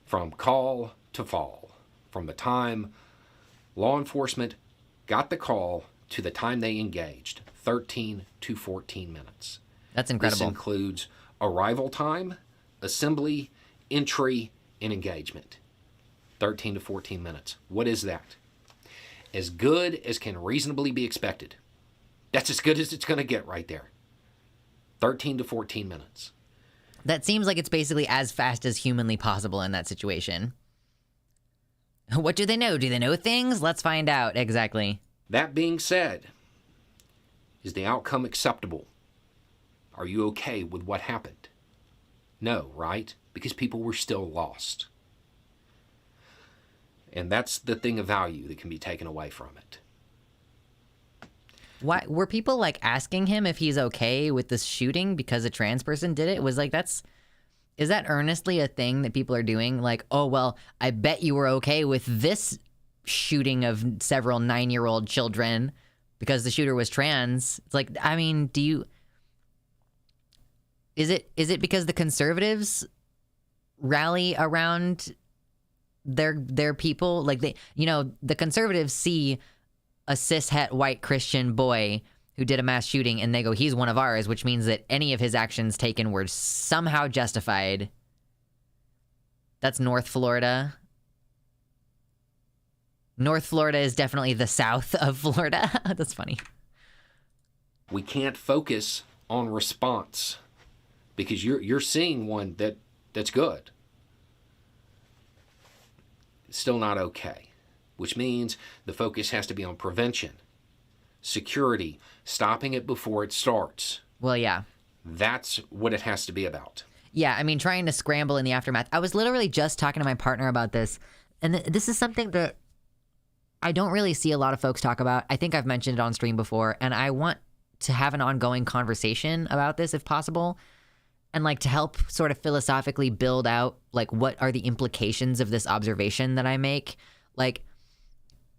from call to fall, from the time law enforcement got the call to the time they engaged, 13 to 14 minutes. That's incredible. This includes arrival time, assembly, entry, and engagement. 13 to 14 minutes. What is that? As good as can reasonably be expected. That's as good as it's going to get right there. 13 to 14 minutes. That seems like it's basically as fast as humanly possible in that situation. What do they know? Do they know things? Let's find out. Exactly. That being said, is the outcome acceptable? Are you okay with what happened? No, right? Because people were still lost. And that's the thing of value that can be taken away from it. Why were people like asking him if he's okay with this shooting because a trans person did it? It was like, is that earnestly a thing that people are doing? Like, oh, well, I bet you were okay with this shooting of several 9-year-old children because the shooter was trans. It's like, I mean, is it because the conservatives rally around their people? Like the conservatives see a cishet white Christian boy who did a mass shooting and they go, he's one of ours, which means that any of his actions taken were somehow justified. That's North Florida. North Florida is definitely the south of Florida. That's funny. We can't focus on response because you're seeing one that's good. It's still not okay. Which means the focus has to be on prevention, security, stopping it before it starts. Well, yeah. That's what it has to be about. Yeah, I mean, trying to scramble in the aftermath. I was literally just talking to my partner about this, and this is something that I don't really see a lot of folks talk about. I think I've mentioned it on stream before, and I want to have an ongoing conversation about this if possible, and like to help sort of philosophically build out like what are the implications of this observation that I make. Like,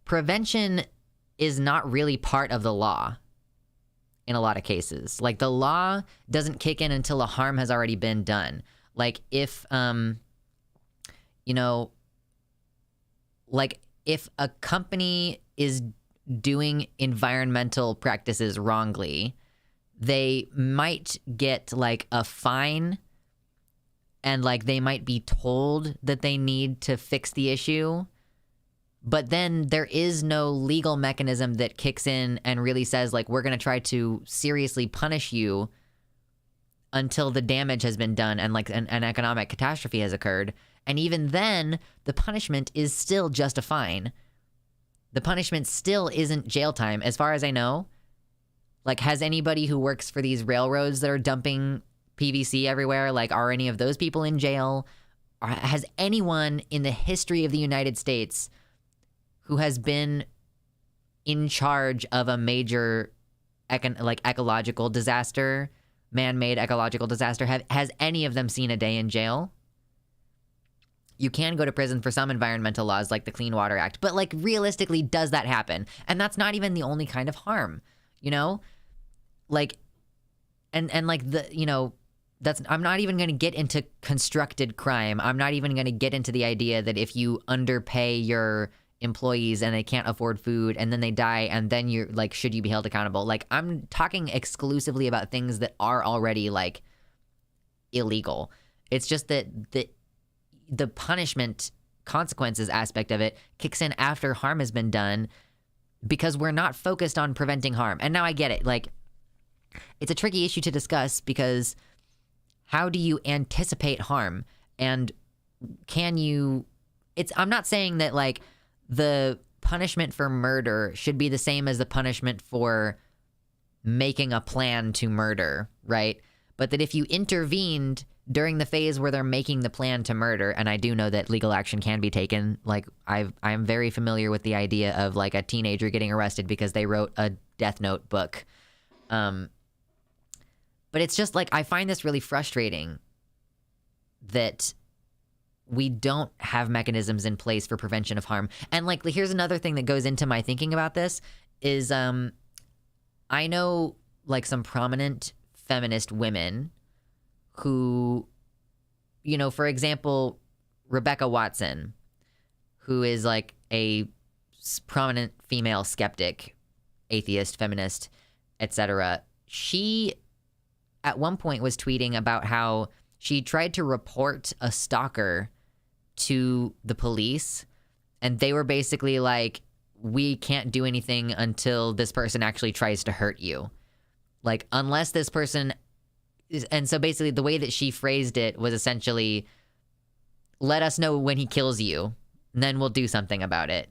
prevention is not really part of the law in a lot of cases. Like, the law doesn't kick in until a harm has already been done. Like, if a company is doing environmental practices wrongly, they might get like a fine and like they might be told that they need to fix the issue. But then there is no legal mechanism that kicks in and really says, like, we're going to try to seriously punish you until the damage has been done and, like, an economic catastrophe has occurred. And even then, the punishment is still just a fine. The punishment still isn't jail time. As far as I know, like, has anybody who works for these railroads that are dumping PVC everywhere, like, are any of those people in jail? Or has anyone in the history of the United States who has been in charge of a major ecological disaster, man-made ecological disaster, has any of them seen a day in jail? You can go to prison for some environmental laws like the Clean Water Act, but like realistically, does that happen? And that's not even the only kind of harm, you know? Like, and like the, you know, I'm not even going to get into constructed crime. I'm not even going to get into the idea that if you underpay your employees and they can't afford food and then they die and then you're like, should you be held accountable? Like, I'm talking exclusively about things that are already like illegal. It's just that the punishment consequences aspect of it kicks in after harm has been done because we're not focused on preventing harm. And now I get it. Like, it's a tricky issue to discuss because how do you anticipate harm? And I'm not saying that like the punishment for murder should be the same as the punishment for making a plan to murder, right? But that if you intervened during the phase where they're making the plan to murder, and I do know that legal action can be taken, like I'm very familiar with the idea of like a teenager getting arrested because they wrote a Death Note book. But it's just like, I find this really frustrating that we don't have mechanisms in place for prevention of harm. And like, here's another thing that goes into my thinking about this is I know like some prominent feminist women who, you know, for example, Rebecca Watson, who is like a prominent female skeptic, atheist, feminist, etc. She at one point was tweeting about how she tried to report a stalker to the police, and they were basically like, we can't do anything until this person actually tries to hurt you. Like, unless this person is, and so basically the way that she phrased it was essentially, let us know when he kills you, and then we'll do something about it.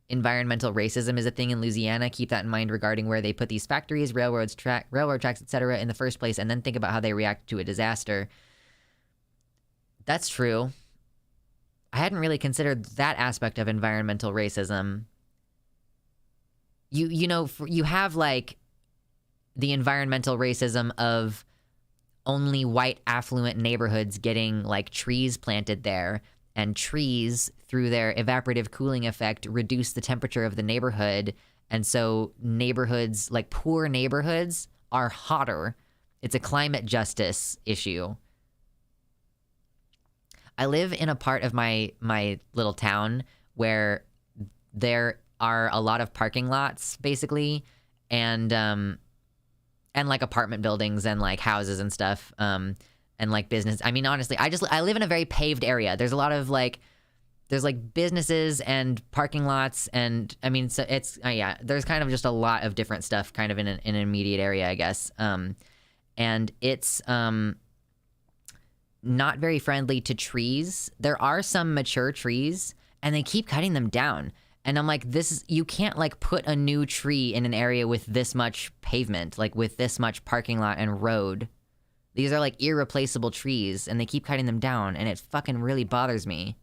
Environmental racism is a thing in Louisiana. Keep that in mind regarding where they put these factories, railroad tracks, etc. in the first place, and then think about how they react to a disaster. That's true. I hadn't really considered that aspect of environmental racism. You know, you have like the environmental racism of only white affluent neighborhoods getting like trees planted there, and trees, through their evaporative cooling effect, reduce the temperature of the neighborhood. And so neighborhoods, like poor neighborhoods, are hotter. It's a climate justice issue. I live in a part of my little town where there are a lot of parking lots, basically, and like apartment buildings and like houses and stuff. And like business. I mean, honestly, I live in a very paved area. There's a lot of like, there's like businesses and parking lots, and I mean, so it's yeah. There's kind of just a lot of different stuff, kind of in an immediate area, I guess. And it's not very friendly to trees. There are some mature trees, and they keep cutting them down. And I'm like, you can't like put a new tree in an area with this much pavement, like with this much parking lot and road. These are like irreplaceable trees, and they keep cutting them down, and it fucking really bothers me.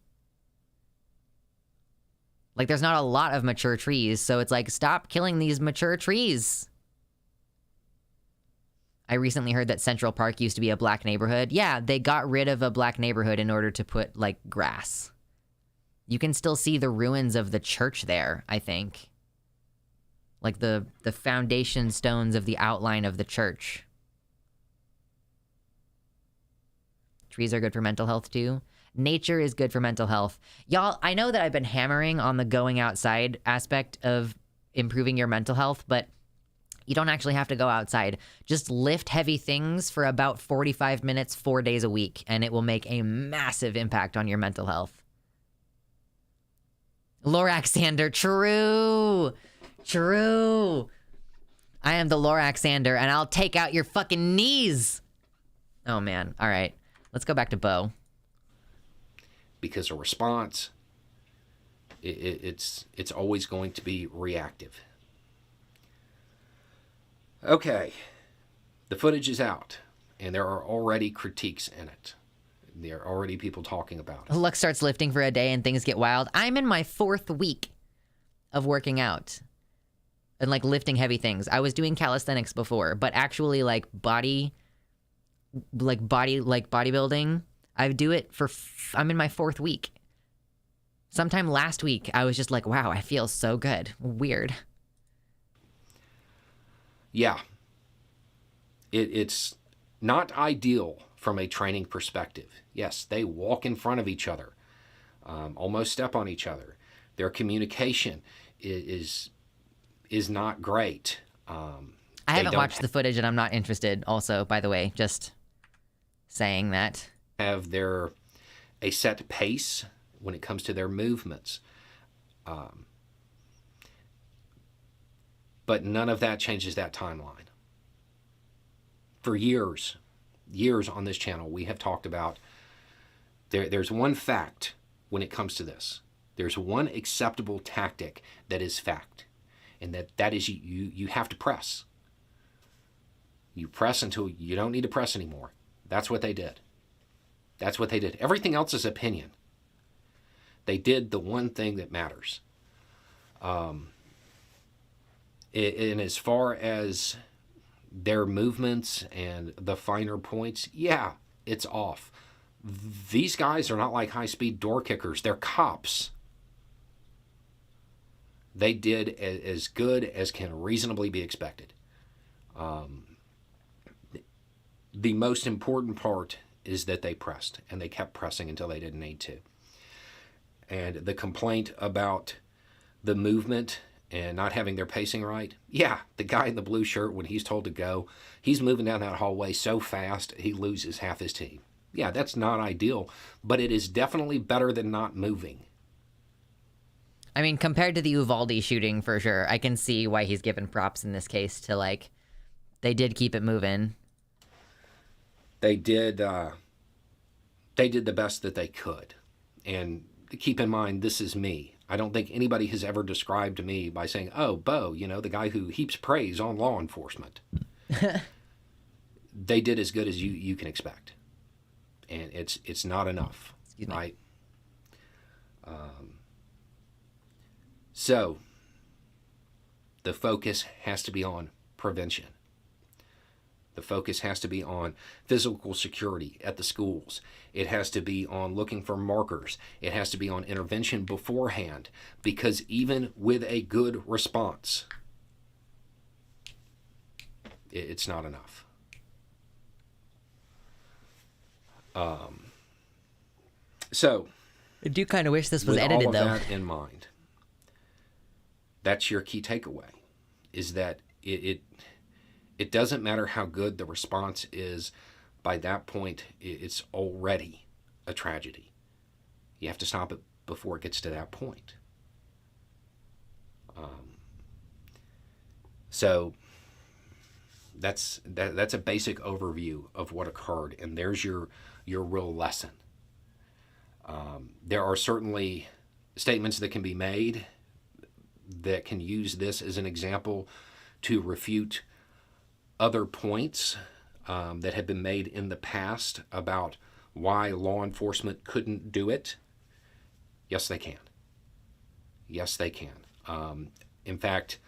Like, there's not a lot of mature trees, so it's like, stop killing these mature trees. I recently heard that Central Park used to be a black neighborhood. Yeah, they got rid of a black neighborhood in order to put, like, grass. You can still see the ruins of the church there, I think. Like, the foundation stones of the outline of the church. Trees are good for mental health, too. Nature is good for mental health. Y'all, I know that I've been hammering on the going outside aspect of improving your mental health, but you don't actually have to go outside. Just lift heavy things for about 45 minutes, 4 days a week, and it will make a massive impact on your mental health. Luxander, true. True. I am the Luxander, and I'll take out your fucking knees. Oh, man. All right. Let's go back to Bo. Because a response, it's always going to be reactive. Okay, the footage is out, and there are already critiques in it. There are already people talking about it. Lux starts lifting for a day and things get wild. I'm in my 4th week of working out and like lifting heavy things. I was doing calisthenics before, but actually like bodybuilding, I do it for, I'm in my 4th week. Sometime last week, I was just like, wow, I feel so good. Weird. Yeah. It's not ideal from a training perspective. Yes, they walk in front of each other, almost step on each other. Their communication is not great. I haven't watched the footage, and I'm not interested also, by the way, just saying that. Have a set pace when it comes to their movements. But none of that changes that timeline. For years on this channel, we have talked about there's one fact when it comes to this. There's one acceptable tactic that is fact, and that is you have to press. You press until you don't need to press anymore. That's what they did. That's what they did. Everything else is opinion. They did the one thing that matters. And as far as their movements and the finer points, yeah, it's off. These guys are not like high-speed door kickers. They're cops. They did as good as can reasonably be expected. The most important part is that they pressed, and they kept pressing until they didn't need to. And the complaint about the movement and not having their pacing right, yeah, the guy in the blue shirt, when he's told to go, he's moving down that hallway so fast he loses half his team. Yeah, that's not ideal, but it is definitely better than not moving. I mean, compared to the Uvalde shooting, for sure, I can see why he's given props in this case to, like, they did keep it moving. They did the best that they could. And keep in mind, this is me. I don't think anybody has ever described me by saying, oh, Bo, the guy who heaps praise on law enforcement. They did as good as you can expect. And it's not enough, right? So the focus has to be on prevention. The focus has to be on physical security at the schools. It has to be on looking for markers. It has to be on intervention beforehand, because even with a good response, it's not enough. So I do kind of wish this was with edited, all of though. that in mind, that's your key takeaway, is that it doesn't matter how good the response is. By that point, it's already a tragedy. You have to stop it before it gets to that point. So that's a basic overview of what occurred, and there's your real lesson. There are certainly statements that can be made that can use this as an example to refute other points that have been made in the past about why law enforcement couldn't do it. Yes, they can. Yes, they can. In fact,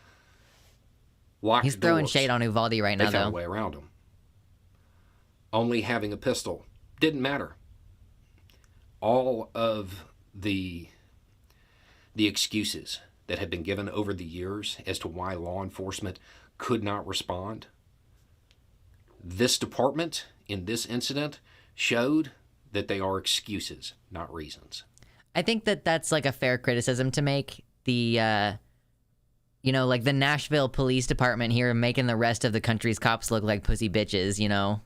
locked He's throwing doors, shade on Uvalde right now, they found though. a way around them. Only having a pistol didn't matter. All of the excuses that have been given over the years as to why law enforcement could not respond, this department in this incident showed that they are excuses, not reasons. I think that that's like a fair criticism to make. The, like the Nashville Police Department here making the rest of the country's cops look like pussy bitches,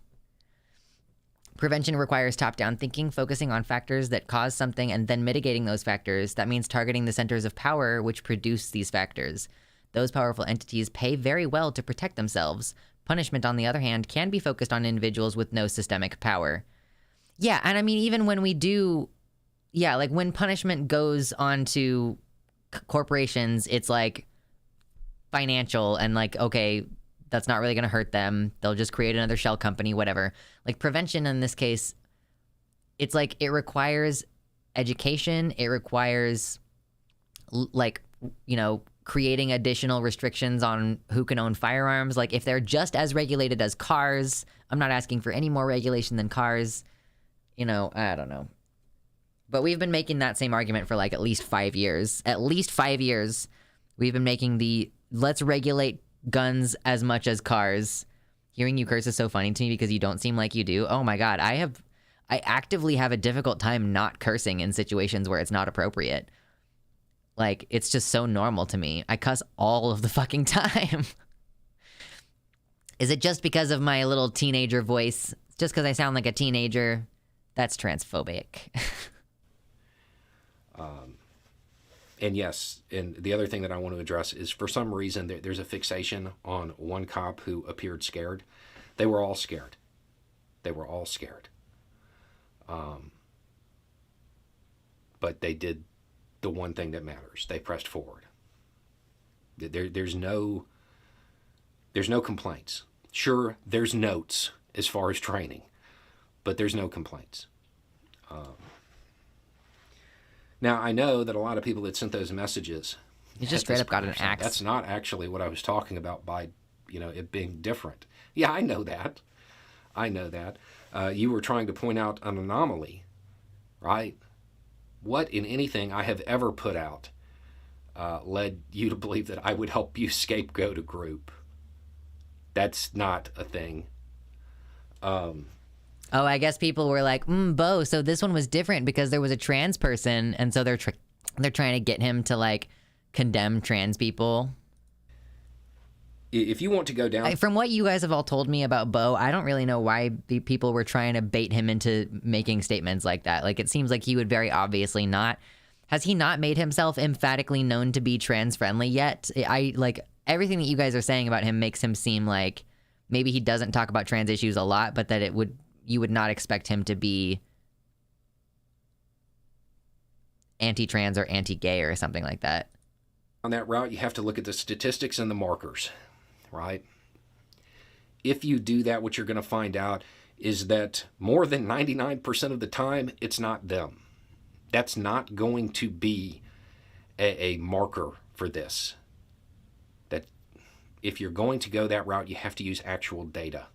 Prevention requires top-down thinking, focusing on factors that cause something and then mitigating those factors. That means targeting the centers of power which produce these factors. Those powerful entities pay very well to protect themselves. Punishment, on the other hand, can be focused on individuals with no systemic power. Yeah, and I mean, even when we do, like when punishment goes on to corporations, it's like financial and like, okay, that's not really going to hurt them. They'll just create another shell company, whatever. Like prevention in this case, it's like it requires education. It requires creating additional restrictions on who can own firearms. Like if they're just as regulated as cars, I'm not asking for any more regulation than cars. I don't know. But we've been making that same argument for like at least 5 years. At least 5 years, we've been making the let's regulate guns as much as cars. Hearing you curse is so funny to me because you don't seem like you do. Oh my God, I actively have a difficult time not cursing in situations where it's not appropriate. Like, it's just so normal to me. I cuss all of the fucking time. Is it just because of my little teenager voice? Just because I sound like a teenager? That's transphobic. And yes, and the other thing that I want to address is for some reason there's a fixation on one cop who appeared scared. They were all scared. They were all scared. But they did the one thing that matters. They pressed forward. There's no complaints. Sure, there's notes as far as training, but there's no complaints. Now, I know that a lot of people that sent those messages, He just straight up got an axe. That's not actually what I was talking about by, it being different. Yeah, I know that. You were trying to point out an anomaly, right? What in anything I have ever put out led you to believe that I would help you scapegoat a group? That's not a thing. Oh, I guess people were like, Bo, so this one was different because there was a trans person, and so they're trying to get him to, like, condemn trans people. If you want to go down... From what you guys have all told me about Bo, I don't really know why people were trying to bait him into making statements like that. Like, it seems like he would very obviously not... Has he not made himself emphatically known to be trans-friendly yet? Everything that you guys are saying about him makes him seem like maybe he doesn't talk about trans issues a lot, but that you would not expect him to be anti-trans or anti-gay or something like that. On that route, you have to look at the statistics and the markers, right? If you do that, what you're going to find out is that more than 99% of the time, it's not them. That's not going to be a marker for this. That if you're going to go that route, you have to use actual data.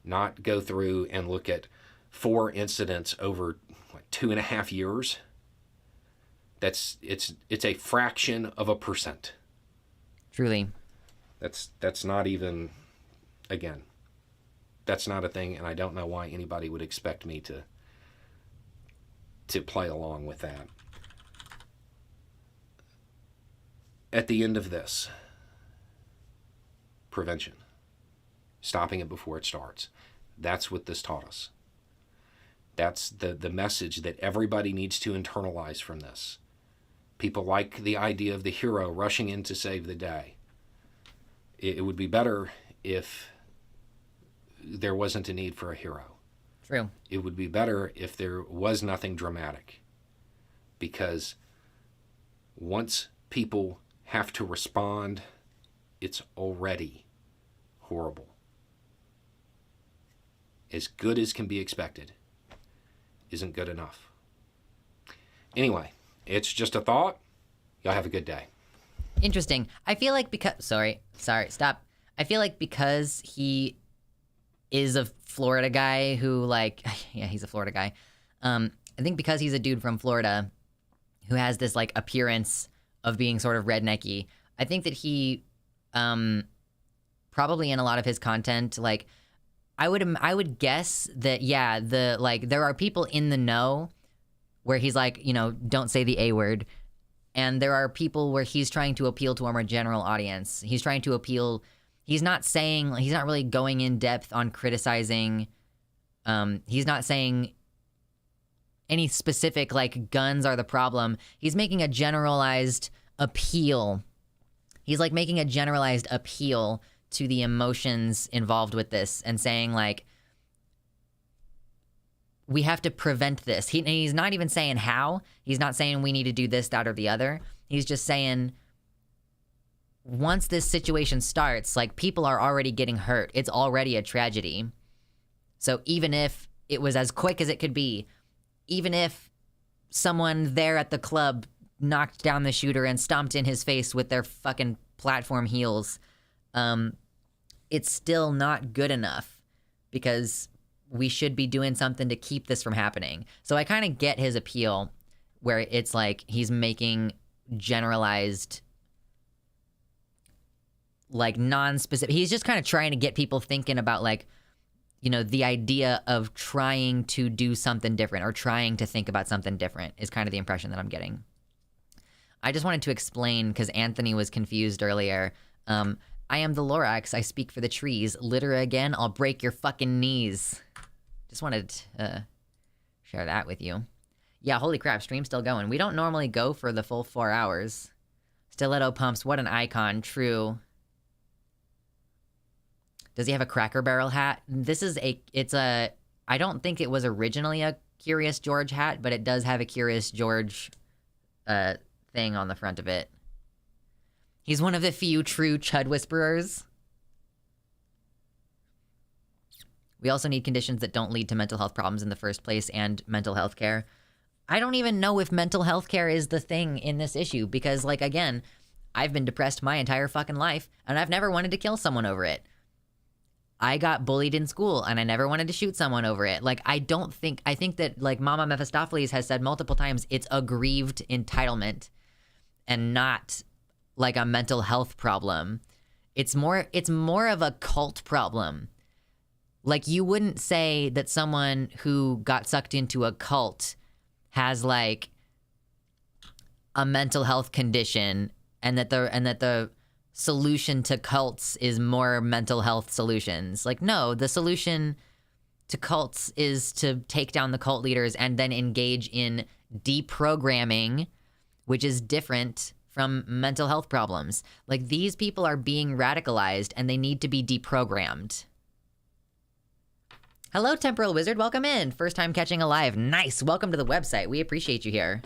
Not go through and look at 4 incidents over 2.5 years. It's a fraction of a percent. Truly. That's not even, again, that's not a thing, and I don't know why anybody would expect me to play along with that. At the end of this, prevention. Stopping it before it starts. That's what this taught us. That's the message that everybody needs to internalize from this. People like the idea of the hero rushing in to save the day. It would be better if there wasn't a need for a hero. True. It would be better if there was nothing dramatic. Because once people have to respond, it's already horrible. As good as can be expected isn't good enough. Anyway, it's just a thought. Y'all have a good day. Interesting. I feel like because... Sorry, stop. I feel like because he is a Florida guy who, like... Yeah, he's a Florida guy. I think because he's a dude from Florida who has this, like, appearance of being sort of rednecky, I think that he probably in a lot of his content, like... I would guess that, yeah, there are people in the know where he's like, don't say the A word. And there are people where he's trying to appeal to a more general audience. He's trying to appeal, he's not really going in depth on criticizing. He's not saying any specific, like, guns are the problem. He's making a generalized appeal. He's like making a generalized appeal to the emotions involved with this and saying, like, we have to prevent this. He's not even saying how. He's not saying we need to do this, that, or the other. He's just saying once this situation starts, like, people are already getting hurt. It's already a tragedy. So even if it was as quick as it could be, even if someone there at the club knocked down the shooter and stomped in his face with their fucking platform heels, it's still not good enough because we should be doing something to keep this from happening. So I kind of get his appeal where it's like he's making generalized, like, non-specific. He's just kind of trying to get people thinking about, like, the idea of trying to do something different or trying to think about something different is kind of the impression that I'm getting. I just wanted to explain because Anthony was confused earlier. I am the Lorax. I speak for the trees. Litter again, I'll break your fucking knees. Just wanted to share that with you. Yeah, holy crap, stream's still going. We don't normally go for the full 4 hours. Stiletto pumps, what an icon, true. Does he have a Cracker Barrel hat? I don't think it was originally a Curious George hat, but it does have a Curious George thing on the front of it. He's one of the few true Chud whisperers. We also need conditions that don't lead to mental health problems in the first place and mental health care. I don't even know if mental health care is the thing in this issue because, like, again, I've been depressed my entire fucking life and I've never wanted to kill someone over it. I got bullied in school and I never wanted to shoot someone over it. Like, I think that, like, Mama Mephistopheles has said multiple times, it's aggrieved entitlement and not like a mental health problem. It's more of a cult problem. Like, you wouldn't say that someone who got sucked into a cult has like a mental health condition and that the solution to cults is more mental health solutions. Like, no, the solution to cults is to take down the cult leaders and then engage in deprogramming, which is different from mental health problems. Like, these people are being radicalized and they need to be deprogrammed. Hello, Temporal Wizard. Welcome in. First time catching a live. Nice. Welcome to the website. We appreciate you here.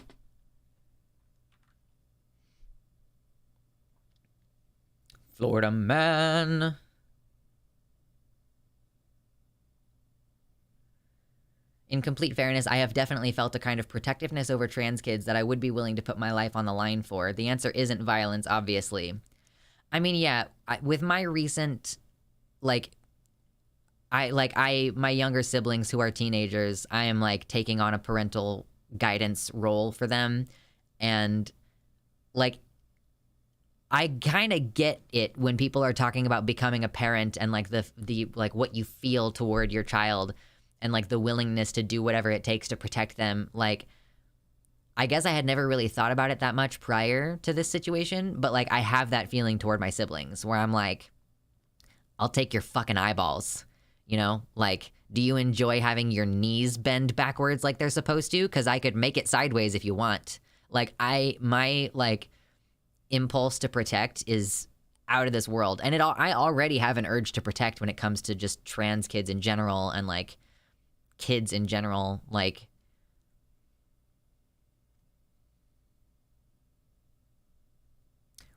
Florida man. In complete fairness, I have definitely felt a kind of protectiveness over trans kids that I would be willing to put my life on the line for. The answer isn't violence, obviously. I mean, yeah, with my recent, like, my younger siblings who are teenagers, I am like taking on a parental guidance role for them. And like, I kind of get it when people are talking about becoming a parent and like the like what you feel toward your child and like the willingness to do whatever it takes to protect them. Like, I guess I had never really thought about it that much prior to this situation, but like I have that feeling toward my siblings where I'm like, I'll take your fucking eyeballs. You know, like, do you enjoy having your knees bend backwards like they're supposed to? Because I could make it sideways if you want. Like, my like impulse to protect is out of this world, and I already have an urge to protect when it comes to just trans kids in general and like kids in general. Like,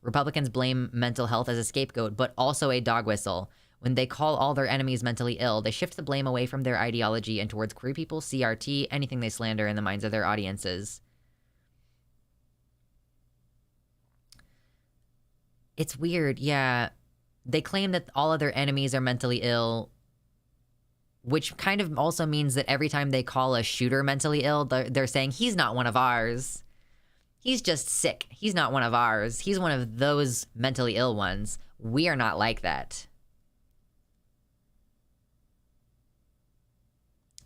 Republicans blame mental health as a scapegoat, but also a dog whistle. When they call all their enemies mentally ill, they shift the blame away from their ideology and towards queer people, CRT, anything they slander in the minds of their audiences. It's weird, yeah. They claim that all of their enemies are mentally ill, which kind of also means that every time they call a shooter mentally ill, they're saying, he's not one of ours. He's just sick. He's not one of ours. He's one of those mentally ill ones. We are not like that.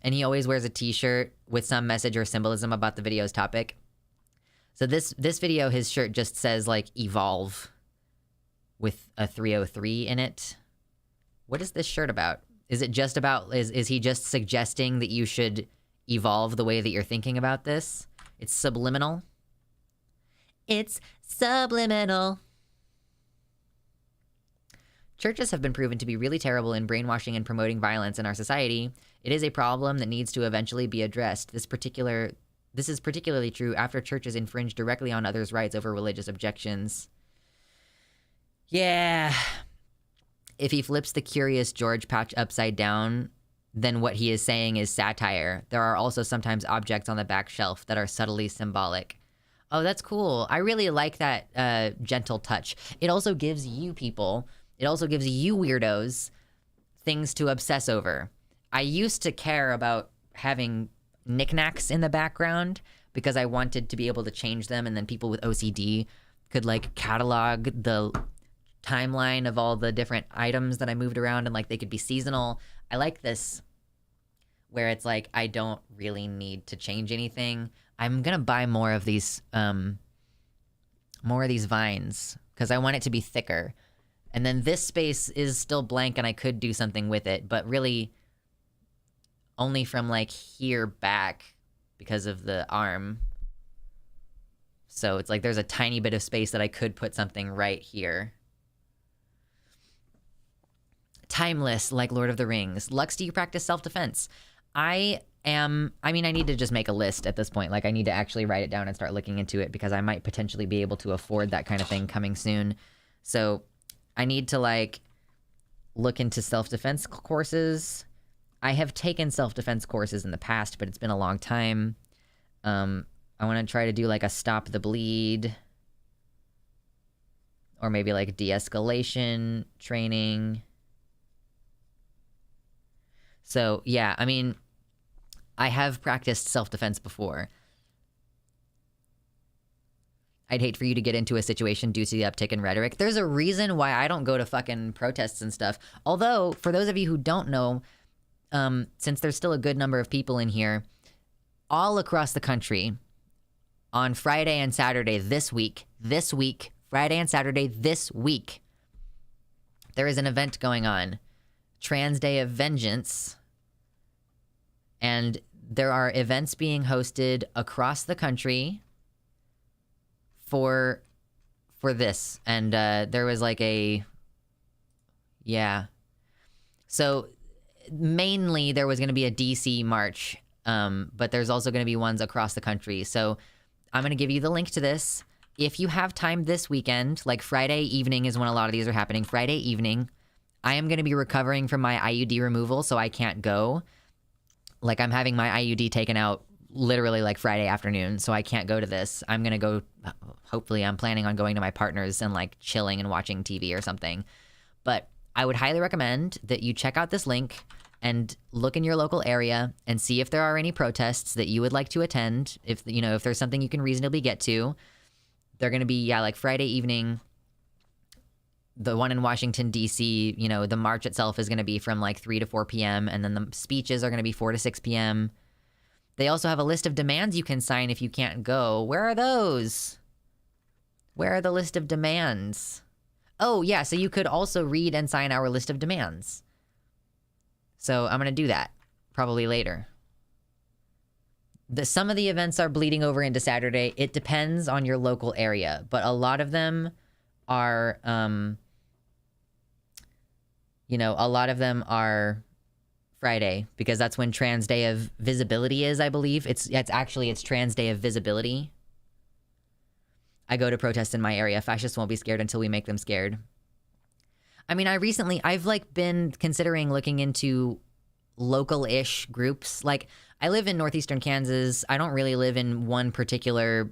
And he always wears a t-shirt with some message or symbolism about the video's topic. So this video, his shirt just says, like, evolve with a 303 in it. What is this shirt about? Is it just about, is he just suggesting that you should evolve the way that you're thinking about this? It's subliminal. It's subliminal. Churches have been proven to be really terrible in brainwashing and promoting violence in our society. It is a problem that needs to eventually be addressed. This is particularly true after churches infringe directly on others' rights over religious objections. Yeah. If he flips the Curious George patch upside down, then what he is saying is satire. There are also sometimes objects on the back shelf that are subtly symbolic. Oh, that's cool. I really like that gentle touch. It also gives you people, it also gives you weirdos things to obsess over. I used to care about having knickknacks in the background because I wanted to be able to change them, and then people with OCD could like catalog the timeline of all the different items that I moved around, and like they could be seasonal. I like this where it's like I don't really need to change anything. I'm gonna buy more of these vines because I want it to be thicker. And then this space is still blank and I could do something with it, but really only from like here back because of the arm. So it's like there's a tiny bit of space that I could put something right here. Timeless, like Lord of the Rings. Lux, do you practice self-defense? I need to just make a list at this point. Like, I need to actually write it down and start looking into it because I might potentially be able to afford that kind of thing coming soon. So I need to, like, look into self-defense courses. I have taken self-defense courses in the past, but it's been a long time. I want to try to do like a stop the bleed, or maybe like de-escalation training. So yeah, I mean, I have practiced self-defense before. I'd hate for you to get into a situation due to the uptick in rhetoric. There's a reason why I don't go to fucking protests and stuff. Although, for those of you who don't know, since there's still a good number of people in here, all across the country, on Friday and Saturday this week, Friday and Saturday this week, there is an event going on, Trans Day of Vengeance, and there are events being hosted across the country for this, and there was like so mainly there was going to be a DC march, but there's also going to be ones across the country. So I'm going to give you the link to this. If you have time this weekend, like Friday evening is when a lot of these are happening. Friday evening, I am going to be recovering from my IUD removal, so I can't go. Like, I'm having my IUD taken out literally like Friday afternoon, so I can't go to this. I'm going to go, hopefully I'm planning on going to my partner's and like chilling and watching TV or something. But I would highly recommend that you check out this link and look in your local area and see if there are any protests that you would like to attend. If, you know, if there's something you can reasonably get to. They're going to be, like Friday evening. The one in Washington, D.C., you know, the march itself is going to be from like 3 to 4 p.m. And then the speeches are going to be 4 to 6 p.m. They also have a list of demands you can sign if you can't go. Where are those? Where are the list of demands? Oh, yeah, so you could also read and sign our list of demands. So I'm going to do that probably later. Some of the events are bleeding over into Saturday. It depends on your local area, but a lot of them are, a lot of them are Friday, because that's when Trans Day of Visibility is, I believe. It's Trans Day of Visibility. I go to protests in my area. Fascists won't be scared until we make them scared. I mean, I've like been considering looking into local-ish groups. Like, I live in northeastern Kansas. I don't really live in one particular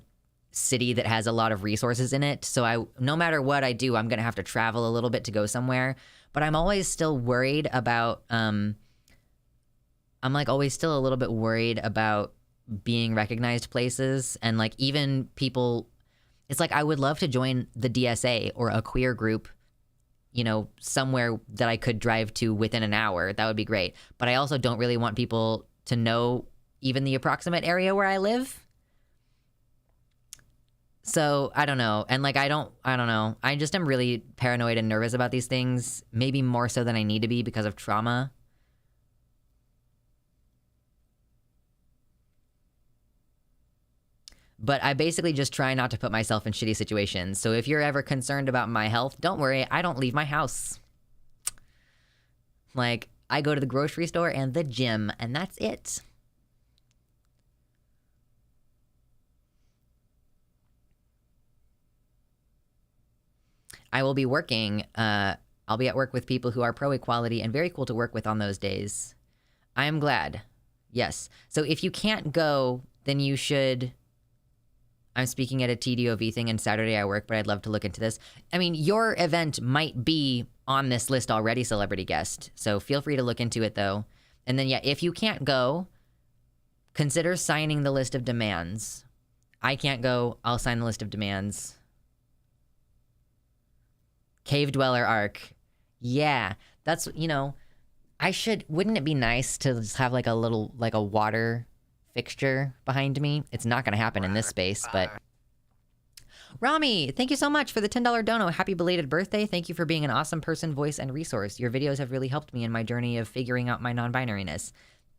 city that has a lot of resources in it. So no matter what I do, I'm going to have to travel a little bit to go somewhere. But I'm always still worried about, I'm like always still a little bit worried about being recognized places. And like even people, it's like I would love to join the DSA or a queer group, somewhere that I could drive to within an hour. That would be great. But I also don't really want people to know even the approximate area where I live. So I don't know. And like, I don't know. I just am really paranoid and nervous about these things, maybe more so than I need to be because of trauma. But I basically just try not to put myself in shitty situations. So if you're ever concerned about my health, don't worry. I don't leave my house. Like, I go to the grocery store and the gym, and that's it. I will be working. I'll be at work with people who are pro-equality and very cool to work with on those days. I am glad. Yes. So if you can't go, then you should... I'm speaking at a TDOV thing, and Saturday I work, but I'd love to look into this. I mean, your event might be on this list already, celebrity guest. So feel free to look into it, though. And then, yeah, if you can't go, consider signing the list of demands. I can't go. I'll sign the list of demands. Cave Dweller Arc. Yeah, that's, wouldn't it be nice to just have like a little, like a water fixture behind me? It's not going to happen in this space, but... Rami, thank you so much for the $10 dono. Happy belated birthday. Thank you for being an awesome person, voice, and resource. Your videos have really helped me in my journey of figuring out my non-binariness.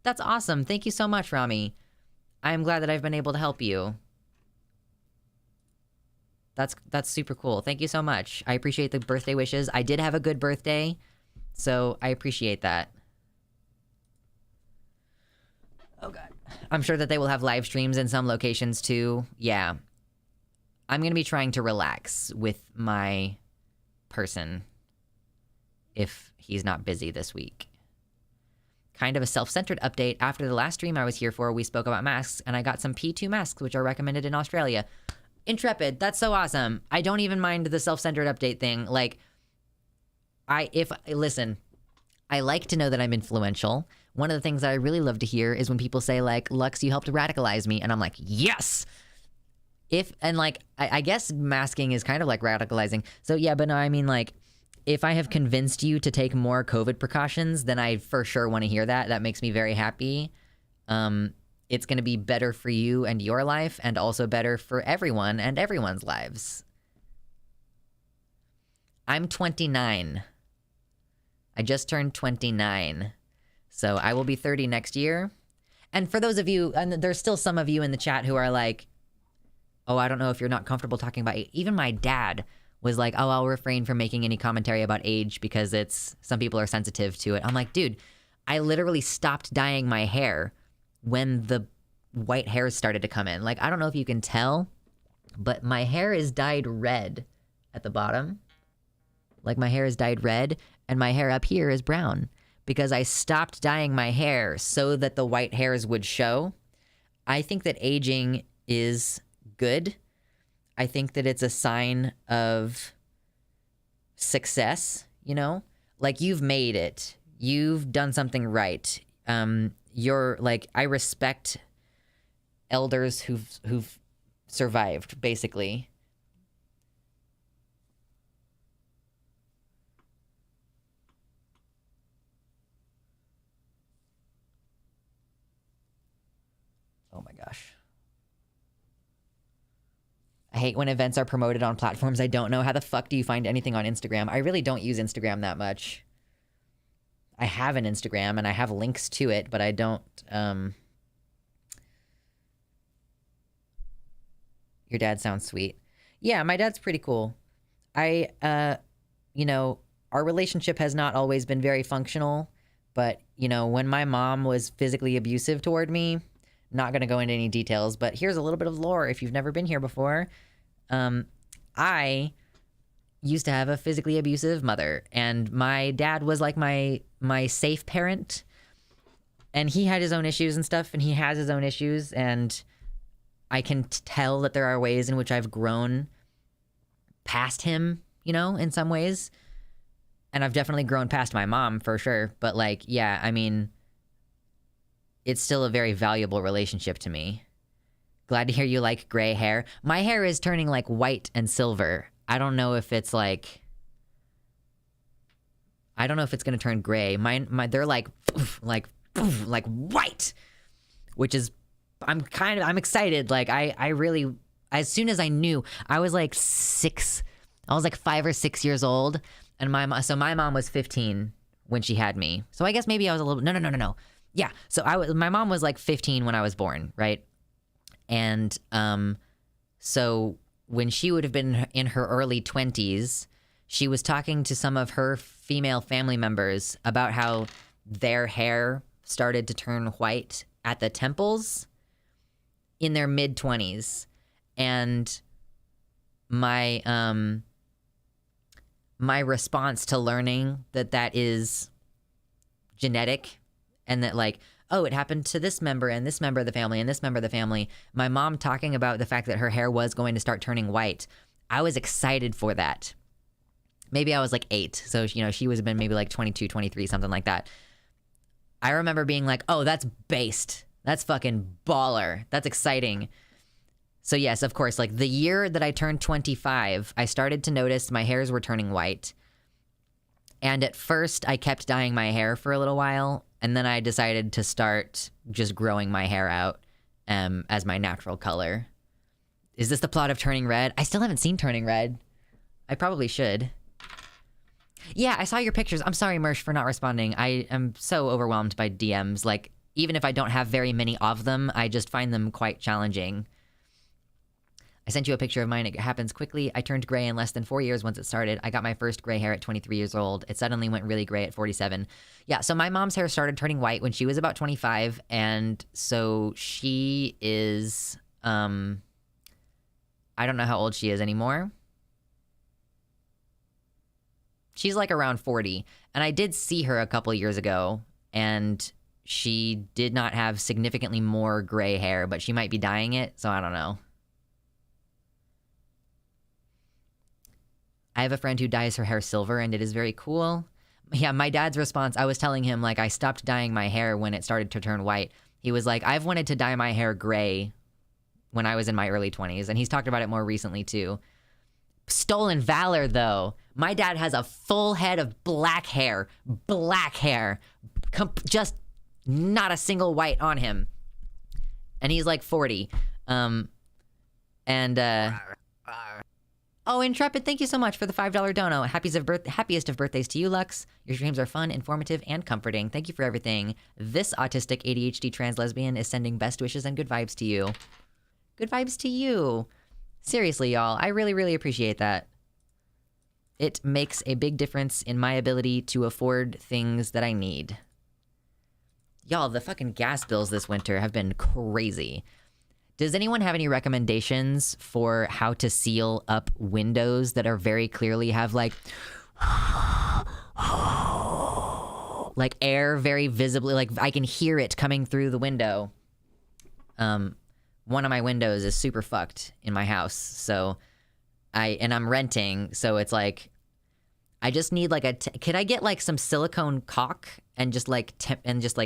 That's awesome. Thank you so much, Rami. I'm glad that I've been able to help you. That's super cool. Thank you so much. I appreciate the birthday wishes. I did have a good birthday, so I appreciate that. Oh, God. I'm sure that they will have live streams in some locations, too. Yeah. I'm going to be trying to relax with my person if he's not busy this week. kind of a self-centered update. After the last stream I was here for, we spoke about masks, and I got some P2 masks, which are recommended in Australia. Intrepid, that's so awesome. I don't even mind the self-centered update thing. Like, listen, I like to know that I'm influential. One of the things that I really love to hear is when people say, like, Lux, you helped radicalize me. And I'm like, yes! I guess masking is kind of like radicalizing. So yeah, but no, I mean, like, if I have convinced you to take more COVID precautions, then I for sure want to hear that. That makes me very happy. It's going to be better for you and your life, and also better for everyone and everyone's lives. I'm 29. I just turned 29. So I will be 30 next year. And for those of you, and there's still some of you in the chat who are like, oh, I don't know if you're not comfortable talking about it. Even my dad was like, oh, I'll refrain from making any commentary about age because some people are sensitive to it. I'm like, dude, I literally stopped dyeing my hair when the white hairs started to come in. Like, I don't know if you can tell, but my hair is dyed red at the bottom. Like, my hair is dyed red, and my hair up here is brown because I stopped dyeing my hair so that the white hairs would show. I think that aging is good. I think that it's a sign of success, you know? Like, you've made it. You've done something right. You're like, I respect elders who've survived, basically. Oh my gosh. I hate when events are promoted on platforms I don't know. How the fuck do you find anything on Instagram? I really don't use Instagram that much. I have an Instagram and I have links to it, but I don't, Your dad sounds sweet. Yeah, my dad's pretty cool. Our relationship has not always been very functional, but, when my mom was physically abusive toward me, not going to go into any details, but here's a little bit of lore if you've never been here before. I used to have a physically abusive mother, and my dad was like my safe parent, and he had his own issues and stuff, and he has his own issues, and I can tell that there are ways in which I've grown past him, in some ways, and I've definitely grown past my mom for sure, but yeah, I mean, it's still a very valuable relationship to me. Glad to hear you like gray hair. My hair is turning like white and silver. I don't know if it's I don't know if it's gonna turn gray. They're like white, which is, I'm excited. Like I really, as soon as I knew, I was like 5 or 6 years old, and my mom was 15 when she had me. So I guess maybe I was a little, no. Yeah, so my mom was like 15 when I was born, right? And so when she would have been in her early 20s, she was talking to some of her female family members about how their hair started to turn white at the temples in their mid-20s. And my response to learning that is genetic, and that it happened to this member and this member of the family and this member of the family. My mom talking about the fact that her hair was going to start turning white. I was excited for that. Maybe I was like 8. So, she was been maybe like 22, 23, something like that. I remember being like, oh, that's based. That's fucking baller. That's exciting. So yes, of course, the year that I turned 25, I started to notice my hairs were turning white. And at first I kept dyeing my hair for a little while. And then I decided to start just growing my hair out as my natural color. Is this the plot of Turning Red? I still haven't seen Turning Red. I probably should. Yeah, I saw your pictures. I'm sorry, Mersh, for not responding. I am so overwhelmed by DMs. Even if I don't have very many of them, I just find them quite challenging. I sent you a picture of mine. It happens quickly. I turned gray in less than 4 years once it started. I got my first gray hair at 23 years old. It suddenly went really gray at 47. Yeah, so my mom's hair started turning white when she was about 25, and so she is, I don't know how old she is anymore. She's around 40, and I did see her a couple years ago, and she did not have significantly more gray hair, but she might be dyeing it, so I don't know. I have a friend who dyes her hair silver, and it is very cool. Yeah, my dad's response, I was telling him, like, I stopped dyeing my hair when it started to turn white. He was like, I've wanted to dye my hair gray when I was in my early 20s, and he's talked about it more recently, too. Stolen valor, though. My dad has a full head of black hair. Black hair. Just not a single white on him. And he's like 40. Oh, Intrepid, thank you so much for the $5 dono. Happiest of birthdays to you, Lux. Your streams are fun, informative, and comforting. Thank you for everything. This autistic ADHD trans lesbian is sending best wishes and good vibes to you. Good vibes to you. Seriously, y'all, I really, really appreciate that. It makes a big difference in my ability to afford things that I need. Y'all, the fucking gas bills this winter have been crazy. Does anyone have any recommendations for how to seal up windows that are very clearly have like air very visibly, like I can hear it coming through the window? One of my windows is super fucked in my house, so I'm renting, so it's like I just need like could I get like some silicone caulk and just like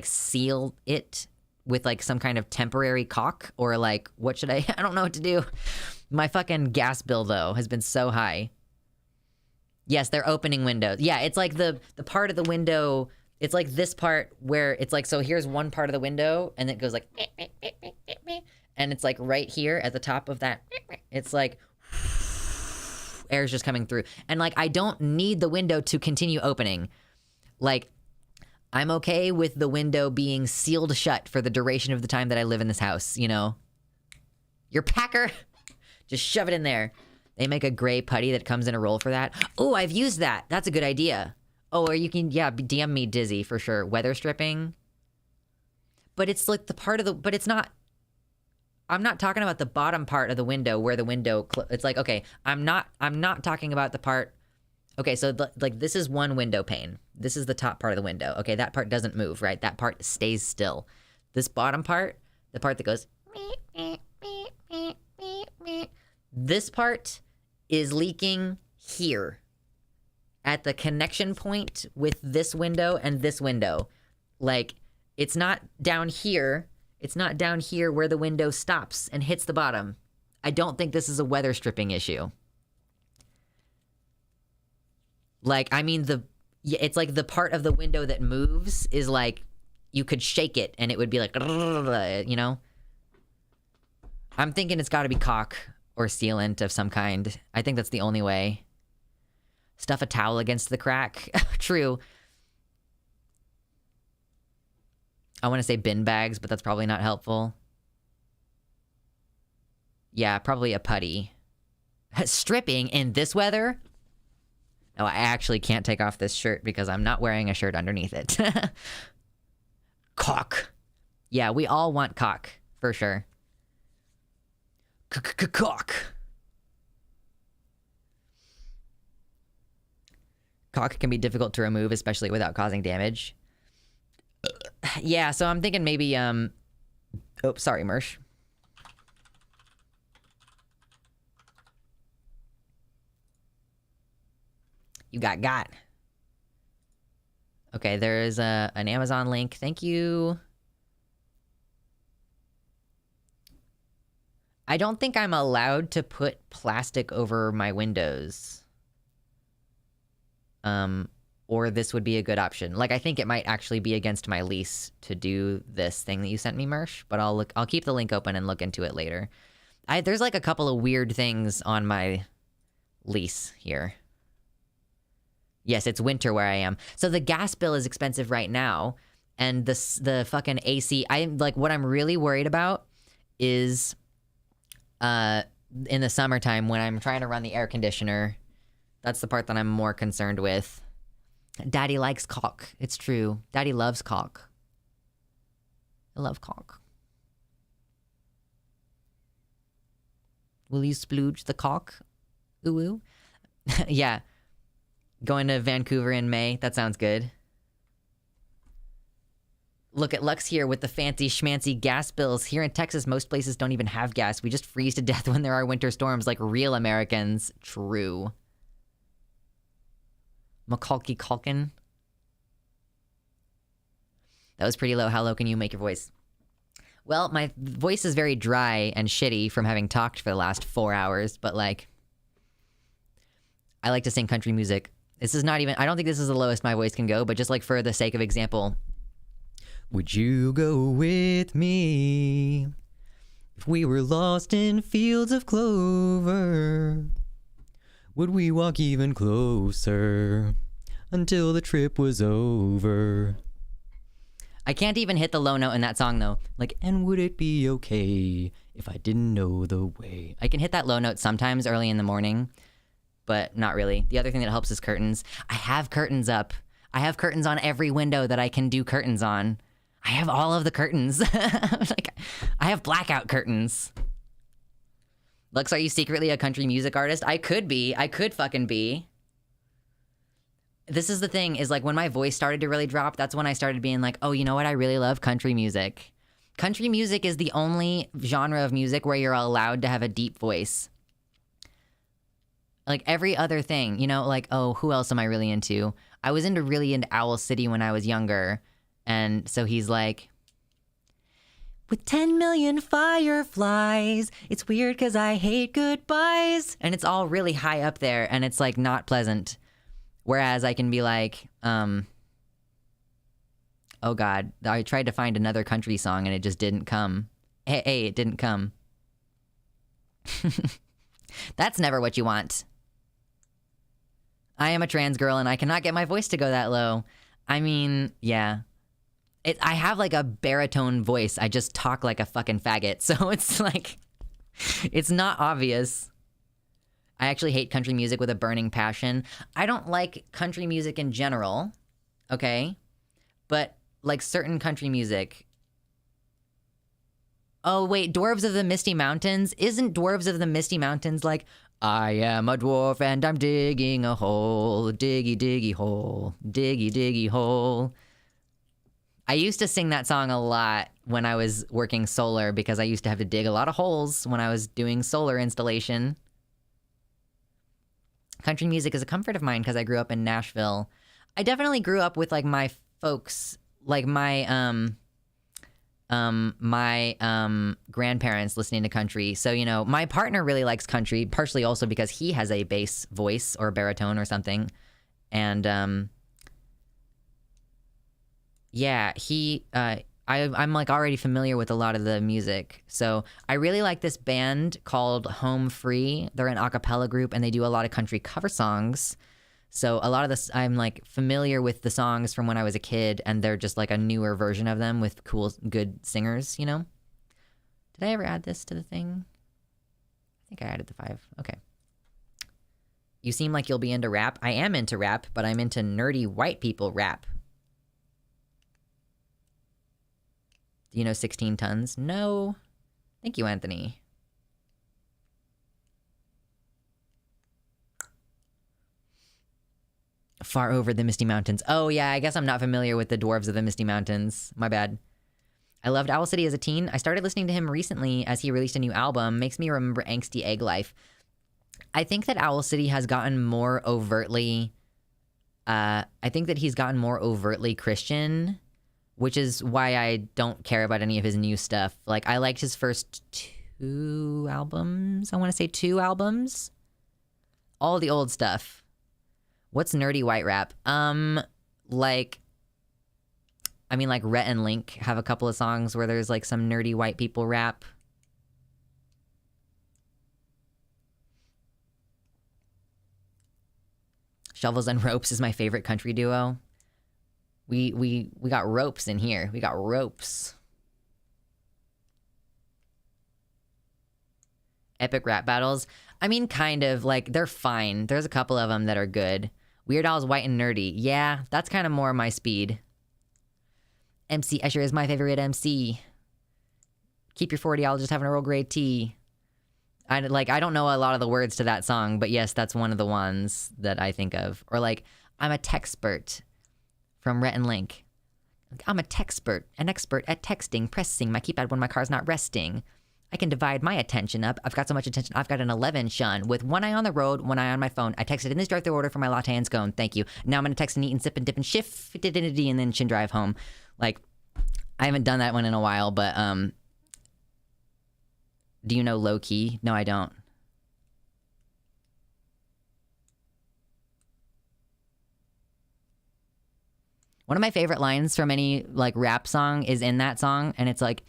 seal it with like some kind of temporary caulk, or like what should I don't know what to do. My fucking gas bill though has been so high. Yes, they're opening windows. Yeah, it's like the part of the window, it's like this part where it's like, so here's one part of the window and it goes like and it's like right here at the top of that, it's like air's just coming through, and like I don't need the window to continue opening. Like I'm okay with the window being sealed shut for the duration of the time that I live in this house, you know? Your packer, just shove it in there. They make a gray putty that comes in a roll for that. Oh, I've used that. That's a good idea. Oh, or you can, yeah, DM me Dizzy for sure. Weather stripping. But it's like the part of the, but it's not, I'm not talking about the bottom part of the window where the window, it's like, okay, I'm not talking about the part. Okay, so like this is one window pane. This is the top part of the window. Okay, that part doesn't move, right? That part stays still. This bottom part, the part that goes, this part is leaking here at the connection point with this window and this window. Like, it's not down here. It's not down here where the window stops and hits the bottom. I don't think this is a weather stripping issue. Like, I mean, it's like the part of the window that moves is like, you could shake it and it would be like, you know? I'm thinking it's got to be caulk or sealant of some kind. I think that's the only way. Stuff a towel against the crack. True. I want to say bin bags, but that's probably not helpful. Yeah, probably a putty. Stripping in this weather? Oh, I actually can't take off this shirt because I'm not wearing a shirt underneath it. Caulk. Yeah, we all want caulk, for sure. Caulk. Caulk can be difficult to remove, especially without causing damage. Yeah, so I'm thinking maybe, oh, sorry, Mersh. You got. Okay, there is an Amazon link. Thank you. I don't think I'm allowed to put plastic over my windows. Or this would be a good option. Like, I think it might actually be against my lease to do this thing that you sent me, Mersh. But I'll keep the link open and look into it later. There's like a couple of weird things on my lease here. Yes, it's winter where I am. So the gas bill is expensive right now, and the fucking AC. What I'm really worried about is, in the summertime when I'm trying to run the air conditioner. That's the part that I'm more concerned with. Daddy likes caulk. It's true. Daddy loves caulk. I love caulk. Will you splooge the caulk? Ooh ooh. Yeah. Going to Vancouver in May. That sounds good. Look at Lux here with the fancy schmancy gas bills. Here in Texas, most places don't even have gas. We just freeze to death when there are winter storms like real Americans. True. Macaulay Culkin. That was pretty low. How low can you make your voice? Well, my voice is very dry and shitty from having talked for the last 4 hours, but like, I like to sing country music. This is not even, I don't think this is the lowest my voice can go, but just like for the sake of example. Would you go with me if we were lost in fields of clover? Would we walk even closer until the trip was over? I can't even hit the low note in that song though. Like, and would it be okay if I didn't know the way? I can hit that low note sometimes early in the morning, but not really. The other thing that helps is curtains. I have curtains up. I have curtains on every window that I can do curtains on. I have all of the curtains. Like, I have blackout curtains. Lux, are you secretly a country music artist? I could be. I could fucking be. This is the thing, is like when my voice started to really drop, that's when I started being like, oh, you know what? I really love country music. Country music is the only genre of music where you're allowed to have a deep voice. Like every other thing, you know, like, oh, who else am I really into? I was really into Owl City when I was younger. And so he's like, with 10 million fireflies, it's weird because I hate goodbyes. And it's all really high up there and it's like not pleasant. Whereas I can be like, oh God, I tried to find another country song and it just didn't come. Hey, it didn't come. That's never what you want. I am a trans girl and I cannot get my voice to go that low. I mean, yeah. I have like a baritone voice. I just talk like a fucking faggot. So it's like, it's not obvious. I actually hate country music with a burning passion. I don't like country music in general, okay? But like certain country music. Oh wait, Dwarves of the Misty Mountains? Isn't Dwarves of the Misty Mountains like, I am a dwarf and I'm digging a hole, diggy diggy hole, diggy diggy hole. I used to sing that song a lot when I was working solar because I used to have to dig a lot of holes when I was doing solar installation. Country music is a comfort of mine because I grew up in Nashville. I definitely grew up with like my folks, like my grandparents listening to country. So, you know, my partner really likes country, partially also because he has a bass voice or baritone or something. And yeah, I'm like already familiar with a lot of the music. So I really like this band called Home Free. They're an a cappella group and they do a lot of country cover songs. So a lot of this, I'm like familiar with the songs from when I was a kid and they're just like a newer version of them with cool, good singers, you know? Did I ever add this to the thing? I think I added the 5. Okay. You seem like you'll be into rap. I am into rap, but I'm into nerdy white people rap. Do you know 16 Tons? No. Thank you, Anthony. Far over the Misty Mountains. Oh, yeah, I guess I'm not familiar with the Dwarves of the Misty Mountains. My bad. I loved Owl City as a teen. I started listening to him recently as he released a new album. Makes me remember angsty egg life. I think that Owl City has gotten more overtly... I think that he's gotten more overtly Christian, which is why I don't care about any of his new stuff. Like, I liked his first 2 albums. I want to say 2 albums. All the old stuff. What's nerdy white rap? Like, I mean, like Rhett and Link have a couple of songs where there's like some nerdy white people rap. Shovels and Ropes is my favorite country duo. We got ropes in here. We got ropes. Epic rap battles. I mean, kind of. Like, they're fine. There's a couple of them that are good. Weird Al's White and Nerdy. Yeah, that's kind of more my speed. MC Escher is my favorite MC. Keep your 40, I'll just have an Earl Grey tea. I don't know a lot of the words to that song, but yes, that's one of the ones that I think of. Or like, I'm a techspert from Rhett and Link. I'm a texpert, an expert at texting, pressing my keypad when my car's not resting. I can divide my attention up. I've got so much attention. I've got an 11 shun with one eye on the road, one eye on my phone. I texted in this drive-thru order for my latte and scone. Thank you. Now I'm going to text and eat and sip and dip and shift and then chin drive home. Like, I haven't done that one in a while, but do you know Low Key? No, I don't. One of my favorite lines from any like rap song is in that song, and it's like,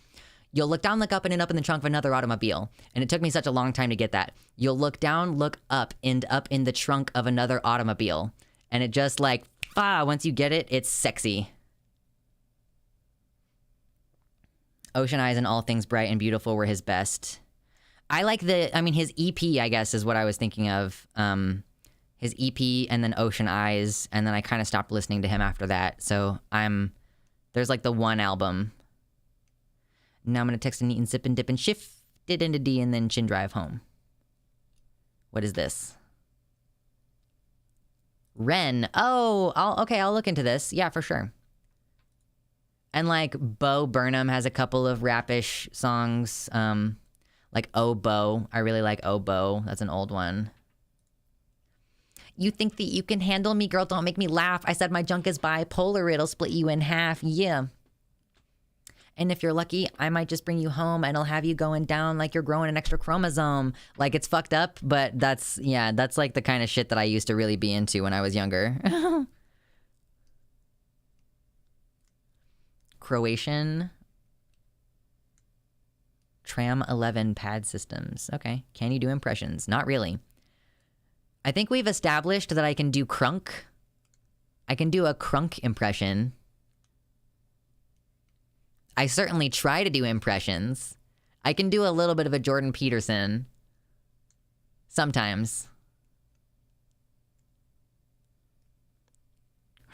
you'll look down, look up, and end up in the trunk of another automobile. And it took me such a long time to get that. You'll look down, look up, end up in the trunk of another automobile. And it just like, once you get it, it's sexy. Ocean Eyes and All Things Bright and Beautiful were his best. I like his EP, I guess, is what I was thinking of. His EP and then Ocean Eyes, and then I kind of stopped listening to him after that. So there's like the one album. Now I'm going to text and eat and sip and dip and shift it into D and then chin drive home. What is this? Ren. Oh, I'll look into this. Yeah, for sure. And like Bo Burnham has a couple of rapish songs. Like Oh Bo. I really like Oh Bo. That's an old one. You think that you can handle me, girl? Don't make me laugh. I said my junk is bipolar. It'll split you in half. Yeah. And if you're lucky, I might just bring you home and I'll have you going down like you're growing an extra chromosome. Like, it's fucked up, but that's like the kind of shit that I used to really be into when I was younger. Croatian. Tram 11 pad systems. Okay. Can you do impressions? Not really. I think we've established that I can do crunk. I can do a crunk impression. I certainly try to do impressions. I can do a little bit of a Jordan Peterson. Sometimes.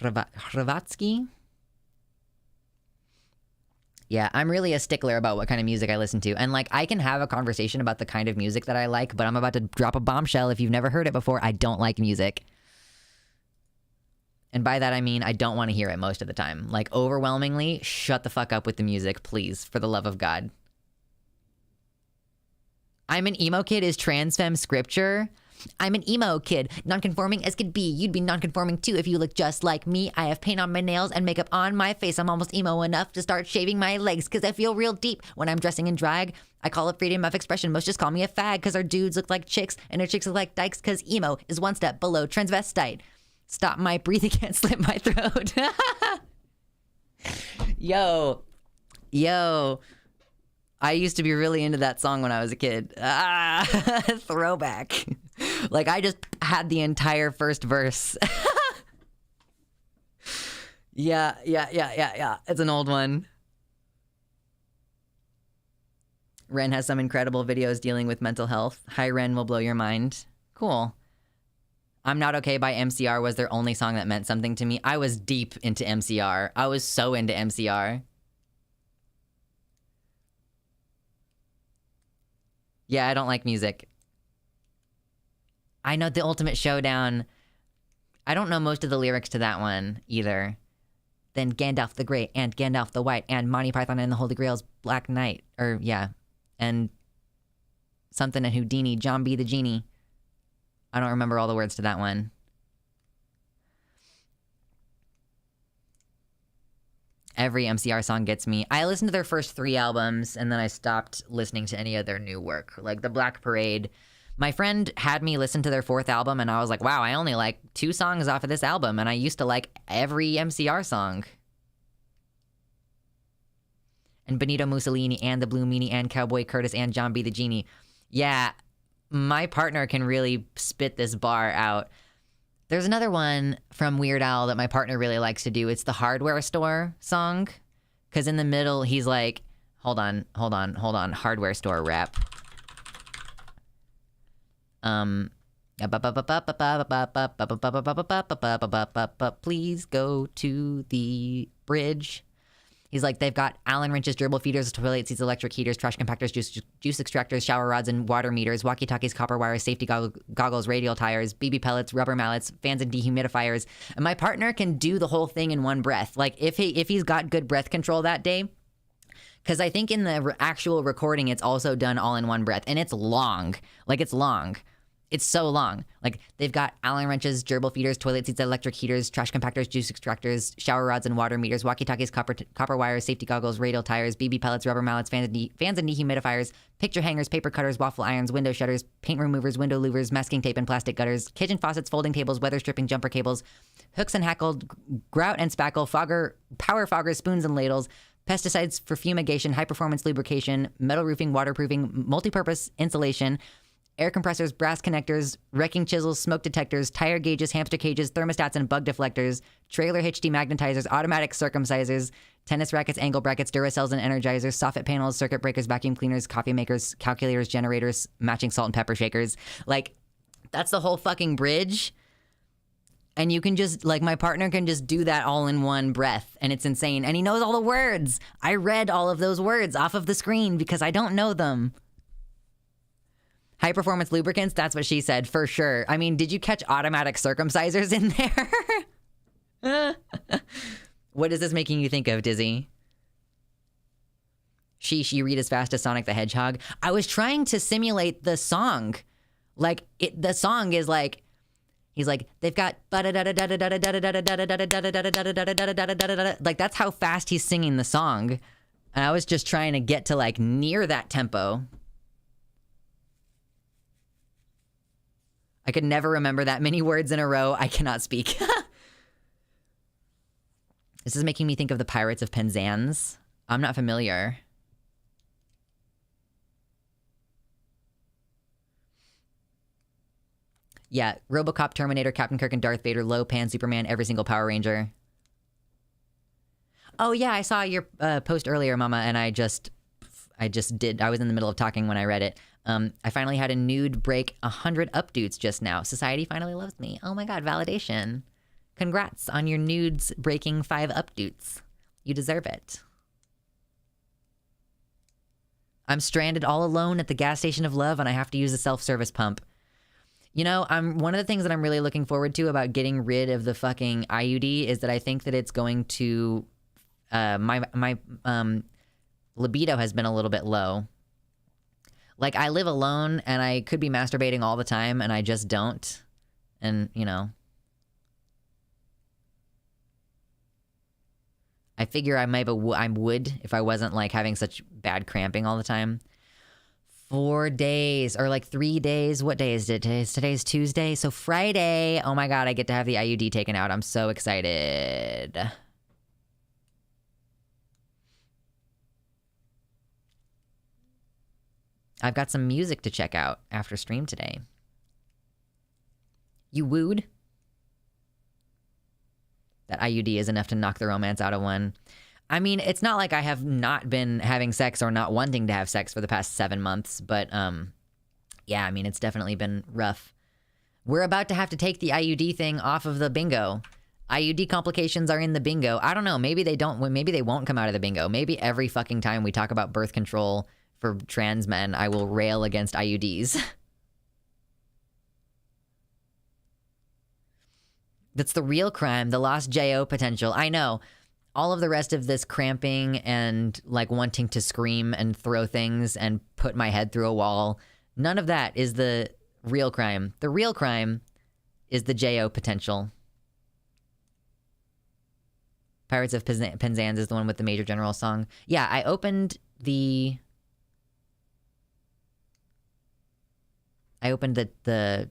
Hrvatsky? Yeah, I'm really a stickler about what kind of music I listen to. And like, I can have a conversation about the kind of music that I like, but I'm about to drop a bombshell. If you've never heard it before, I don't like music. And by that, I mean, I don't want to hear it most of the time. Like, overwhelmingly, shut the fuck up with the music, please, for the love of God. I'm an emo kid is trans femme scripture. I'm an emo kid, nonconforming as could be. You'd be nonconforming too if you look just like me. I have paint on my nails and makeup on my face. I'm almost emo enough to start shaving my legs because I feel real deep when I'm dressing in drag. I call it freedom of expression. Most just call me a fag because our dudes look like chicks and our chicks look like dykes because emo is one step below transvestite. Stop my breathing, can't slip my throat. Yo. I used to be really into that song when I was a kid. Throwback. Like, I just had the entire first verse. Yeah. It's an old one. Ren has some incredible videos dealing with mental health. Hi, Ren will blow your mind. Cool. I'm Not Okay by MCR was their only song that meant something to me. I was deep into MCR. I was so into MCR. Yeah, I don't like music. I know The Ultimate Showdown. I don't know most of the lyrics to that one either. Then Gandalf the Great and Gandalf the White and Monty Python and the Holy Grail's Black Knight. Or, yeah. And something and Houdini, John B. the Genie. I don't remember all the words to that one. Every MCR song gets me. I listened to their first 3 albums, and then I stopped listening to any of their new work. Like The Black Parade. My friend had me listen to their 4th album, and I was like, wow, I only like 2 songs off of this album, and I used to like every MCR song. And Benito Mussolini, and The Blue Meanie, and Cowboy Curtis, and John B. the Genie. Yeah, my partner can really spit this bar out. There's another one from Weird Al that my partner really likes to do. It's the Hardware Store song. Because in the middle, he's like, hold on, hardware store rap. Please go to the bridge. He's like, they've got Allen wrenches, gerbil feeders, toilet seats, electric heaters, trash compactors, juice extractors, shower rods, and water meters, walkie-talkies, copper wires, safety goggles, radial tires, BB pellets, rubber mallets, fans and dehumidifiers. And my partner can do the whole thing in one breath. Like, if he's got good breath control that day, because I think in the actual recording, it's also done all in one breath. And it's long. Like, it's long. It's so long. Like, they've got Allen wrenches, gerbil feeders, toilet seats, electric heaters, trash compactors, juice extractors, shower rods and water meters, walkie-talkies, copper wires, safety goggles, radial tires, BB pellets, rubber mallets, fans and dehumidifiers, picture hangers, paper cutters, waffle irons, window shutters, paint removers, window louvers, masking tape and plastic gutters, kitchen faucets, folding tables, weather stripping jumper cables, hooks and hackle, grout and spackle, power foggers, spoons and ladles, pesticides for fumigation, high-performance lubrication, metal roofing, waterproofing, multi-purpose insulation, air compressors, brass connectors, wrecking chisels, smoke detectors, tire gauges, hamster cages, thermostats and bug deflectors, trailer hitch demagnetizers, automatic circumcisers, tennis rackets, angle brackets, Duracells and energizers, soffit panels, circuit breakers, vacuum cleaners, coffee makers, calculators, generators, matching salt and pepper shakers. Like, that's the whole fucking bridge. And you can just, like, my partner can just do that all in one breath, and it's insane. And he knows all the words. I read all of those words off of the screen because I don't know them. High performance lubricants, that's what she said, for sure. I mean, did you catch automatic circumcisers in there? What is this making you think of, Dizzy? She read as fast as Sonic the Hedgehog. I was trying to simulate the song. Like, the song is like, he's like, they've got like, that's how fast he's singing the song. And I was just trying to get to like near that tempo. I could never remember that many words in a row. I cannot speak. This is making me think of the Pirates of Penzance. I'm not familiar. Yeah, RoboCop, Terminator, Captain Kirk, and Darth Vader, Lo-Pan, Superman, every single Power Ranger. Oh yeah, I saw your post earlier, Mama, and I was in the middle of talking when I read it. I finally had a nude break 100 updates just now. Society finally loves me. Oh my God, validation. Congrats on your nudes breaking 5 updates. You deserve it. I'm stranded all alone at the gas station of love and I have to use a self-service pump. You know, one of the things that I'm really looking forward to about getting rid of the fucking IUD is that I think that it's going to, my libido has been a little bit low. Like, I live alone, and I could be masturbating all the time, and I just don't. And, you know. I figure I would if I wasn't, like, having such bad cramping all the time. 4 days, or like 3 days. What day is it? Today's Tuesday, so Friday. Oh my God, I get to have the IUD taken out. I'm so excited. I've got some music to check out after stream today. You wooed? That IUD is enough to knock the romance out of one. I mean, it's not like I have not been having sex or not wanting to have sex for the past 7 months, but yeah, I mean, it's definitely been rough. We're about to have to take the IUD thing off of the bingo. IUD complications are in the bingo. I don't know, maybe they won't come out of the bingo. Maybe every fucking time we talk about birth control for trans men, I will rail against IUDs. That's the real crime, the lost JO potential. I know. All of the rest of this cramping and like wanting to scream and throw things and put my head through a wall, none of that is the real crime. The real crime is the JO potential. Pirates of Penzance is the one with the Major General song. Yeah, I opened the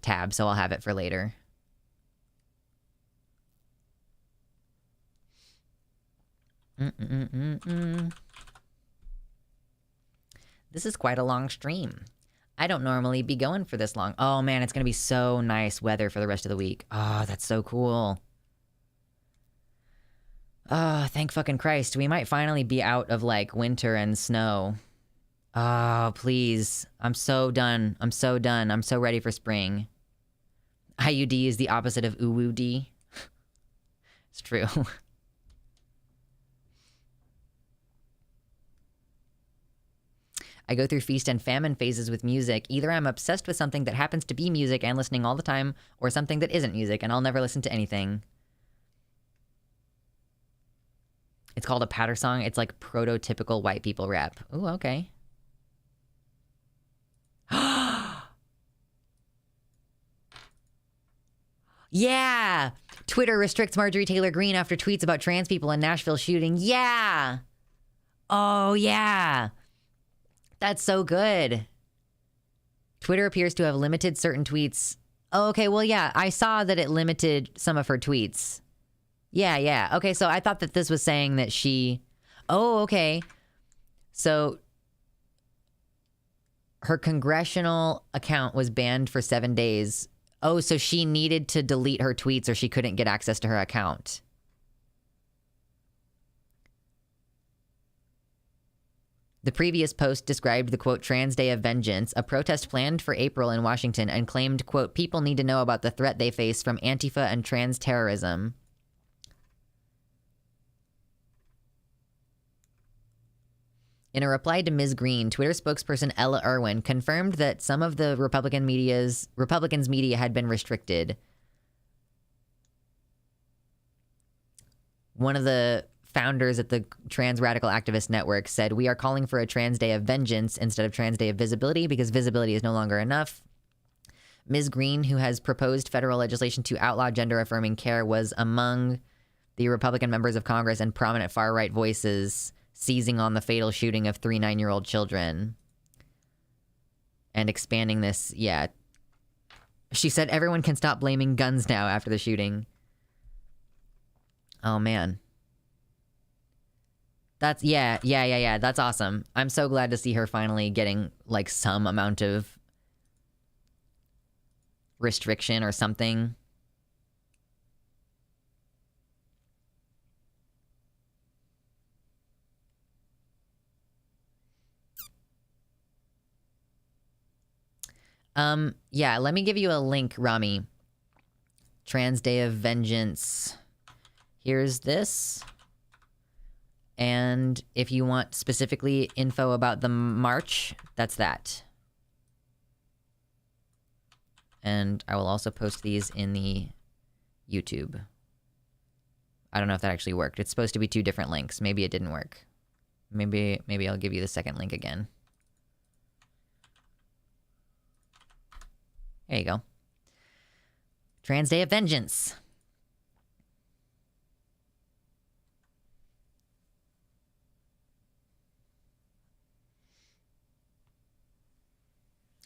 tab, so I'll have it for later. This is quite a long stream. I don't normally be going for this long. Oh man, it's gonna be so nice weather for the rest of the week. Oh, that's so cool. Oh, thank fucking Christ. We might finally be out of like winter and snow. Oh, please. I'm so done. I'm so done. I'm so ready for spring. IUD is the opposite of UWD. It's true. I go through feast and famine phases with music. Either I'm obsessed with something that happens to be music and listening all the time, or something that isn't music and I'll never listen to anything. It's called a patter song. It's like prototypical white people rap. Ooh, okay. Yeah! Twitter restricts Marjorie Taylor Greene after tweets about trans people in Nashville shooting. Yeah! Oh, yeah! That's so good. Twitter appears to have limited certain tweets. Oh, okay, well, yeah, I saw that it limited some of her tweets. Yeah. Okay, so I thought that this was saying that she... Oh, okay. So her congressional account was banned for 7 days. Oh, so she needed to delete her tweets or she couldn't get access to her account. The previous post described the, quote, Trans Day of Vengeance, a protest planned for April in Washington, and claimed, quote, people need to know about the threat they face from Antifa and trans terrorism. In a reply to Ms. Green, Twitter spokesperson Ella Irwin confirmed that some of the Republicans' media had been restricted. One of the founders at the Trans Radical Activist Network said, we are calling for a Trans Day of Vengeance instead of Trans Day of Visibility because visibility is no longer enough. Ms. Green, who has proposed federal legislation to outlaw gender-affirming care, was among the Republican members of Congress and prominent far-right voices seizing on the fatal shooting of 3 9-year-old children and expanding this. Yeah. She said everyone can stop blaming guns now after the shooting. Oh, man. That's, yeah. That's awesome. I'm so glad to see her finally getting, like, some amount of restriction or something. Yeah, let me give you a link, Rami. Trans Day of Vengeance. Here's this. And if you want specifically info about the march, that's that. And I will also post these in the YouTube. I don't know if that actually worked. It's supposed to be 2 different links. Maybe it didn't work. Maybe I'll give you the second link again. There you go. Trans Day of Vengeance.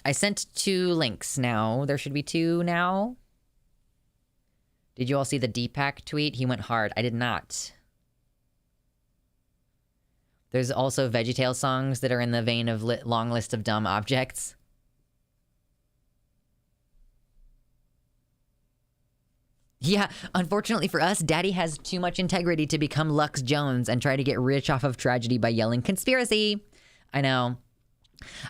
I sent 2 links now. There should be 2 now. Did you all see the Deepak tweet? He went hard. I did not. There's also VeggieTales songs that are in the vein of long list of dumb objects. Yeah, unfortunately for us, Daddy has too much integrity to become Lux Jones and try to get rich off of tragedy by yelling conspiracy. I know.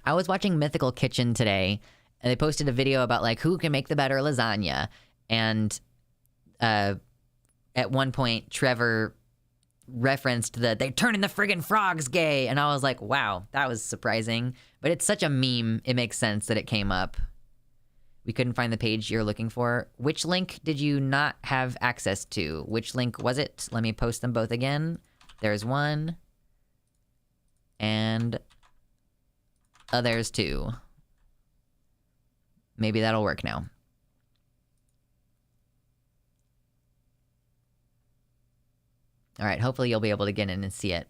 I was watching Mythical Kitchen today, and they posted a video about, like, who can make the better lasagna. And at one point, Trevor referenced that they're turning the friggin' frogs gay. And I was like, wow, that was surprising. But it's such a meme, it makes sense that it came up. We couldn't find the page you're looking for. Which link did you not have access to? Which link was it? Let me post them both again. There's one. And there's 2. Maybe that'll work now. All right, hopefully you'll be able to get in and see it.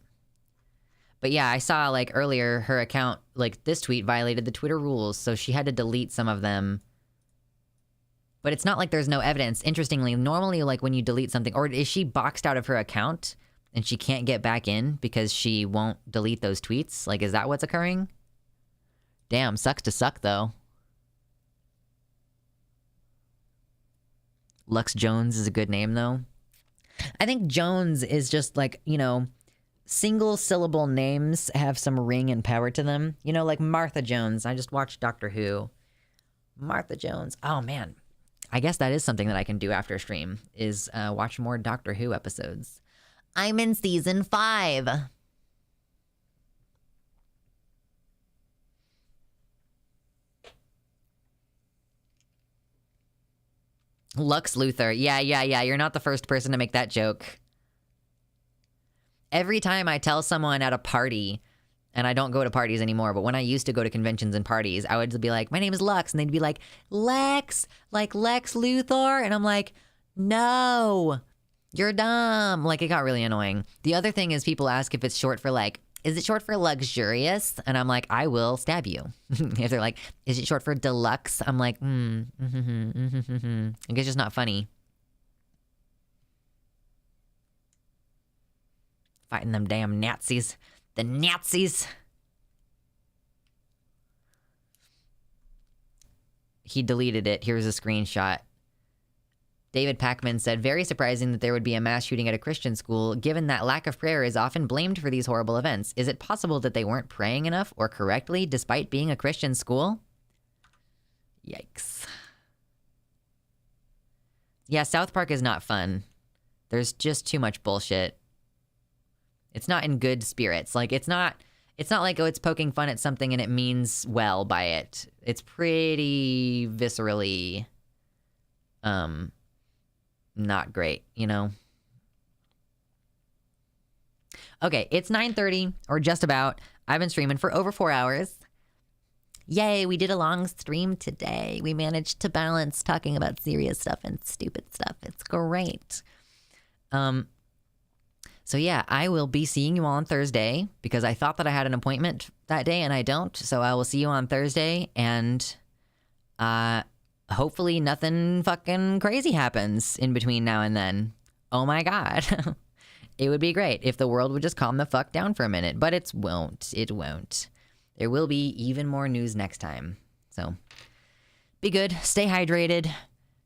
But yeah, I saw, like, earlier her account, like, this tweet violated the Twitter rules, so she had to delete some of them. But it's not like there's no evidence. Interestingly, normally, like, when you delete something, or is she boxed out of her account and she can't get back in because she won't delete those tweets? Like, is that what's occurring? Damn, sucks to suck, though. Lux Jones is a good name, though. I think Jones is just, like, you know, single syllable names have some ring and power to them. You know, like Martha Jones. I just watched Doctor Who. Martha Jones. Oh, man. I guess that is something that I can do after stream, is watch more Doctor Who episodes. I'm in season 5. Lux Luthor. Yeah. You're not the first person to make that joke. Every time I tell someone at a party, and I don't go to parties anymore, but when I used to go to conventions and parties, I would be like, my name is Lux. And they'd be like, Lex, like Lex Luthor. And I'm like, no, you're dumb. Like, it got really annoying. The other thing is people ask if it's short for like, is it short for luxurious? And I'm like, I will stab you. If they're like, is it short for deluxe? I'm like, It's just not funny. Fighting them damn Nazis. The Nazis. He deleted it. Here's a screenshot. David Packman said, very surprising that there would be a mass shooting at a Christian school, given that lack of prayer is often blamed for these horrible events. Is it possible that they weren't praying enough or correctly despite being a Christian school? Yikes. Yeah, South Park is not fun. There's just too much bullshit. It's not in good spirits. Like, it's not like, oh, it's poking fun at something and it means well by it. It's pretty viscerally, not great, you know? Okay, it's 9:30, or just about. I've been streaming for over 4 hours. Yay, we did a long stream today. We managed to balance talking about serious stuff and stupid stuff. It's great. So yeah, I will be seeing you on Thursday because I thought that I had an appointment that day and I don't. So I will see you on Thursday and hopefully nothing fucking crazy happens in between now and then. Oh my God. It would be great if the world would just calm the fuck down for a minute, but it won't. It won't. There will be even more news next time. So be good. Stay hydrated.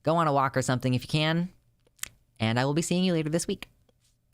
Go on a walk or something if you can. And I will be seeing you later this week.